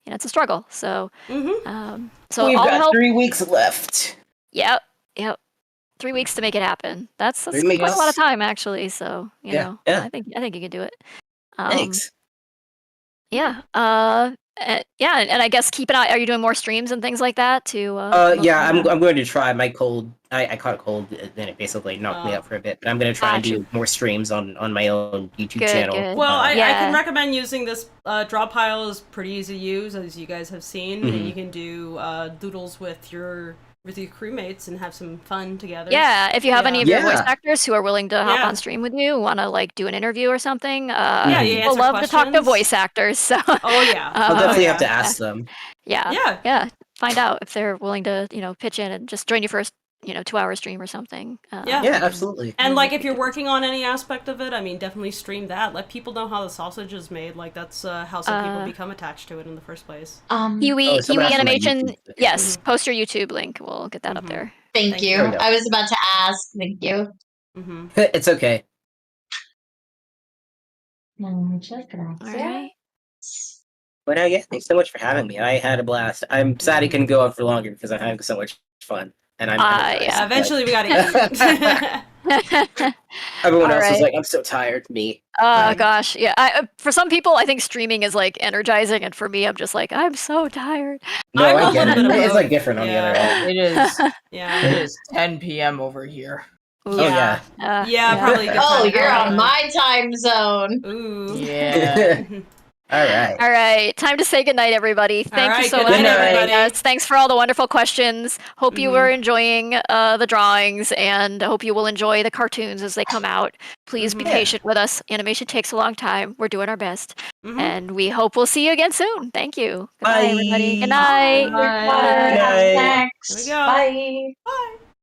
it's a struggle. So, so We've all got help. 3 weeks left. Yep. 3 weeks to make it happen. That's 3 quite a lot of weeks. time, actually. So Yeah. I think you can do it. Thanks. Yeah. Yeah, and I guess keep an eye. Are you doing more streams and things like that to? Yeah, I'm going to try. My cold, I caught a cold, and it basically knocked me out for a bit. But I'm going to try and do more streams on my own YouTube Good, channel. good. Well, I Yeah. can recommend using this draw pile. Is pretty easy to use, as you guys have seen. And you can do doodles with your crewmates and have some fun together. Yeah, if you have any of your voice Yeah. actors who are willing to hop Yeah. on stream with you, want to like do an interview or something, you we'll answer love to talk to questions. voice actors. So Oh yeah. I'll definitely yeah. have to ask them. yeah, Yeah. find out if they're willing to pitch in and just join you for 2-hour stream or something. Yeah. Yeah, absolutely. And like, if you're working on any aspect of it, I mean, definitely stream that. Let people know how the sausage is made. Like, that's how some people become attached to it in the first place. Huey someone asked for my animation. YouTube. Yes, post your YouTube link. We'll get that up there. Thank you. There we go. I was about to ask. Thank you. It's okay. All right. But yeah, thanks so much for having me. I had a blast. I'm sad it couldn't go on for longer because I'm having so much fun. And I'm yeah. Eventually we gotta eat. Everyone else is Alright. like, I'm so tired. Me. Oh gosh, yeah. For some people, I think streaming is like energizing, and for me, I'm just like, I'm so tired. No, I'm I a get it. little bit of It's like both. different on the other end. It is. Yeah. It is 10 p.m. over here. Ooh. Oh yeah. Yeah, probably a good Oh, time to you're go. on my time zone. Ooh. Yeah. All right. All right, time to say goodnight, everybody. Thank you right, so good much night, for joining everybody. us. Thanks for all the wonderful questions. Hope you were enjoying the drawings, and I hope you will enjoy the cartoons as they come out. Please be Yeah. patient with us. Animation takes a long time. We're doing our best, Mhm. and we hope we'll see you again soon. Thank you. Goodbye, Bye. everybody. Good night. Water, Good have night. snacks. Here we go. Bye. Bye.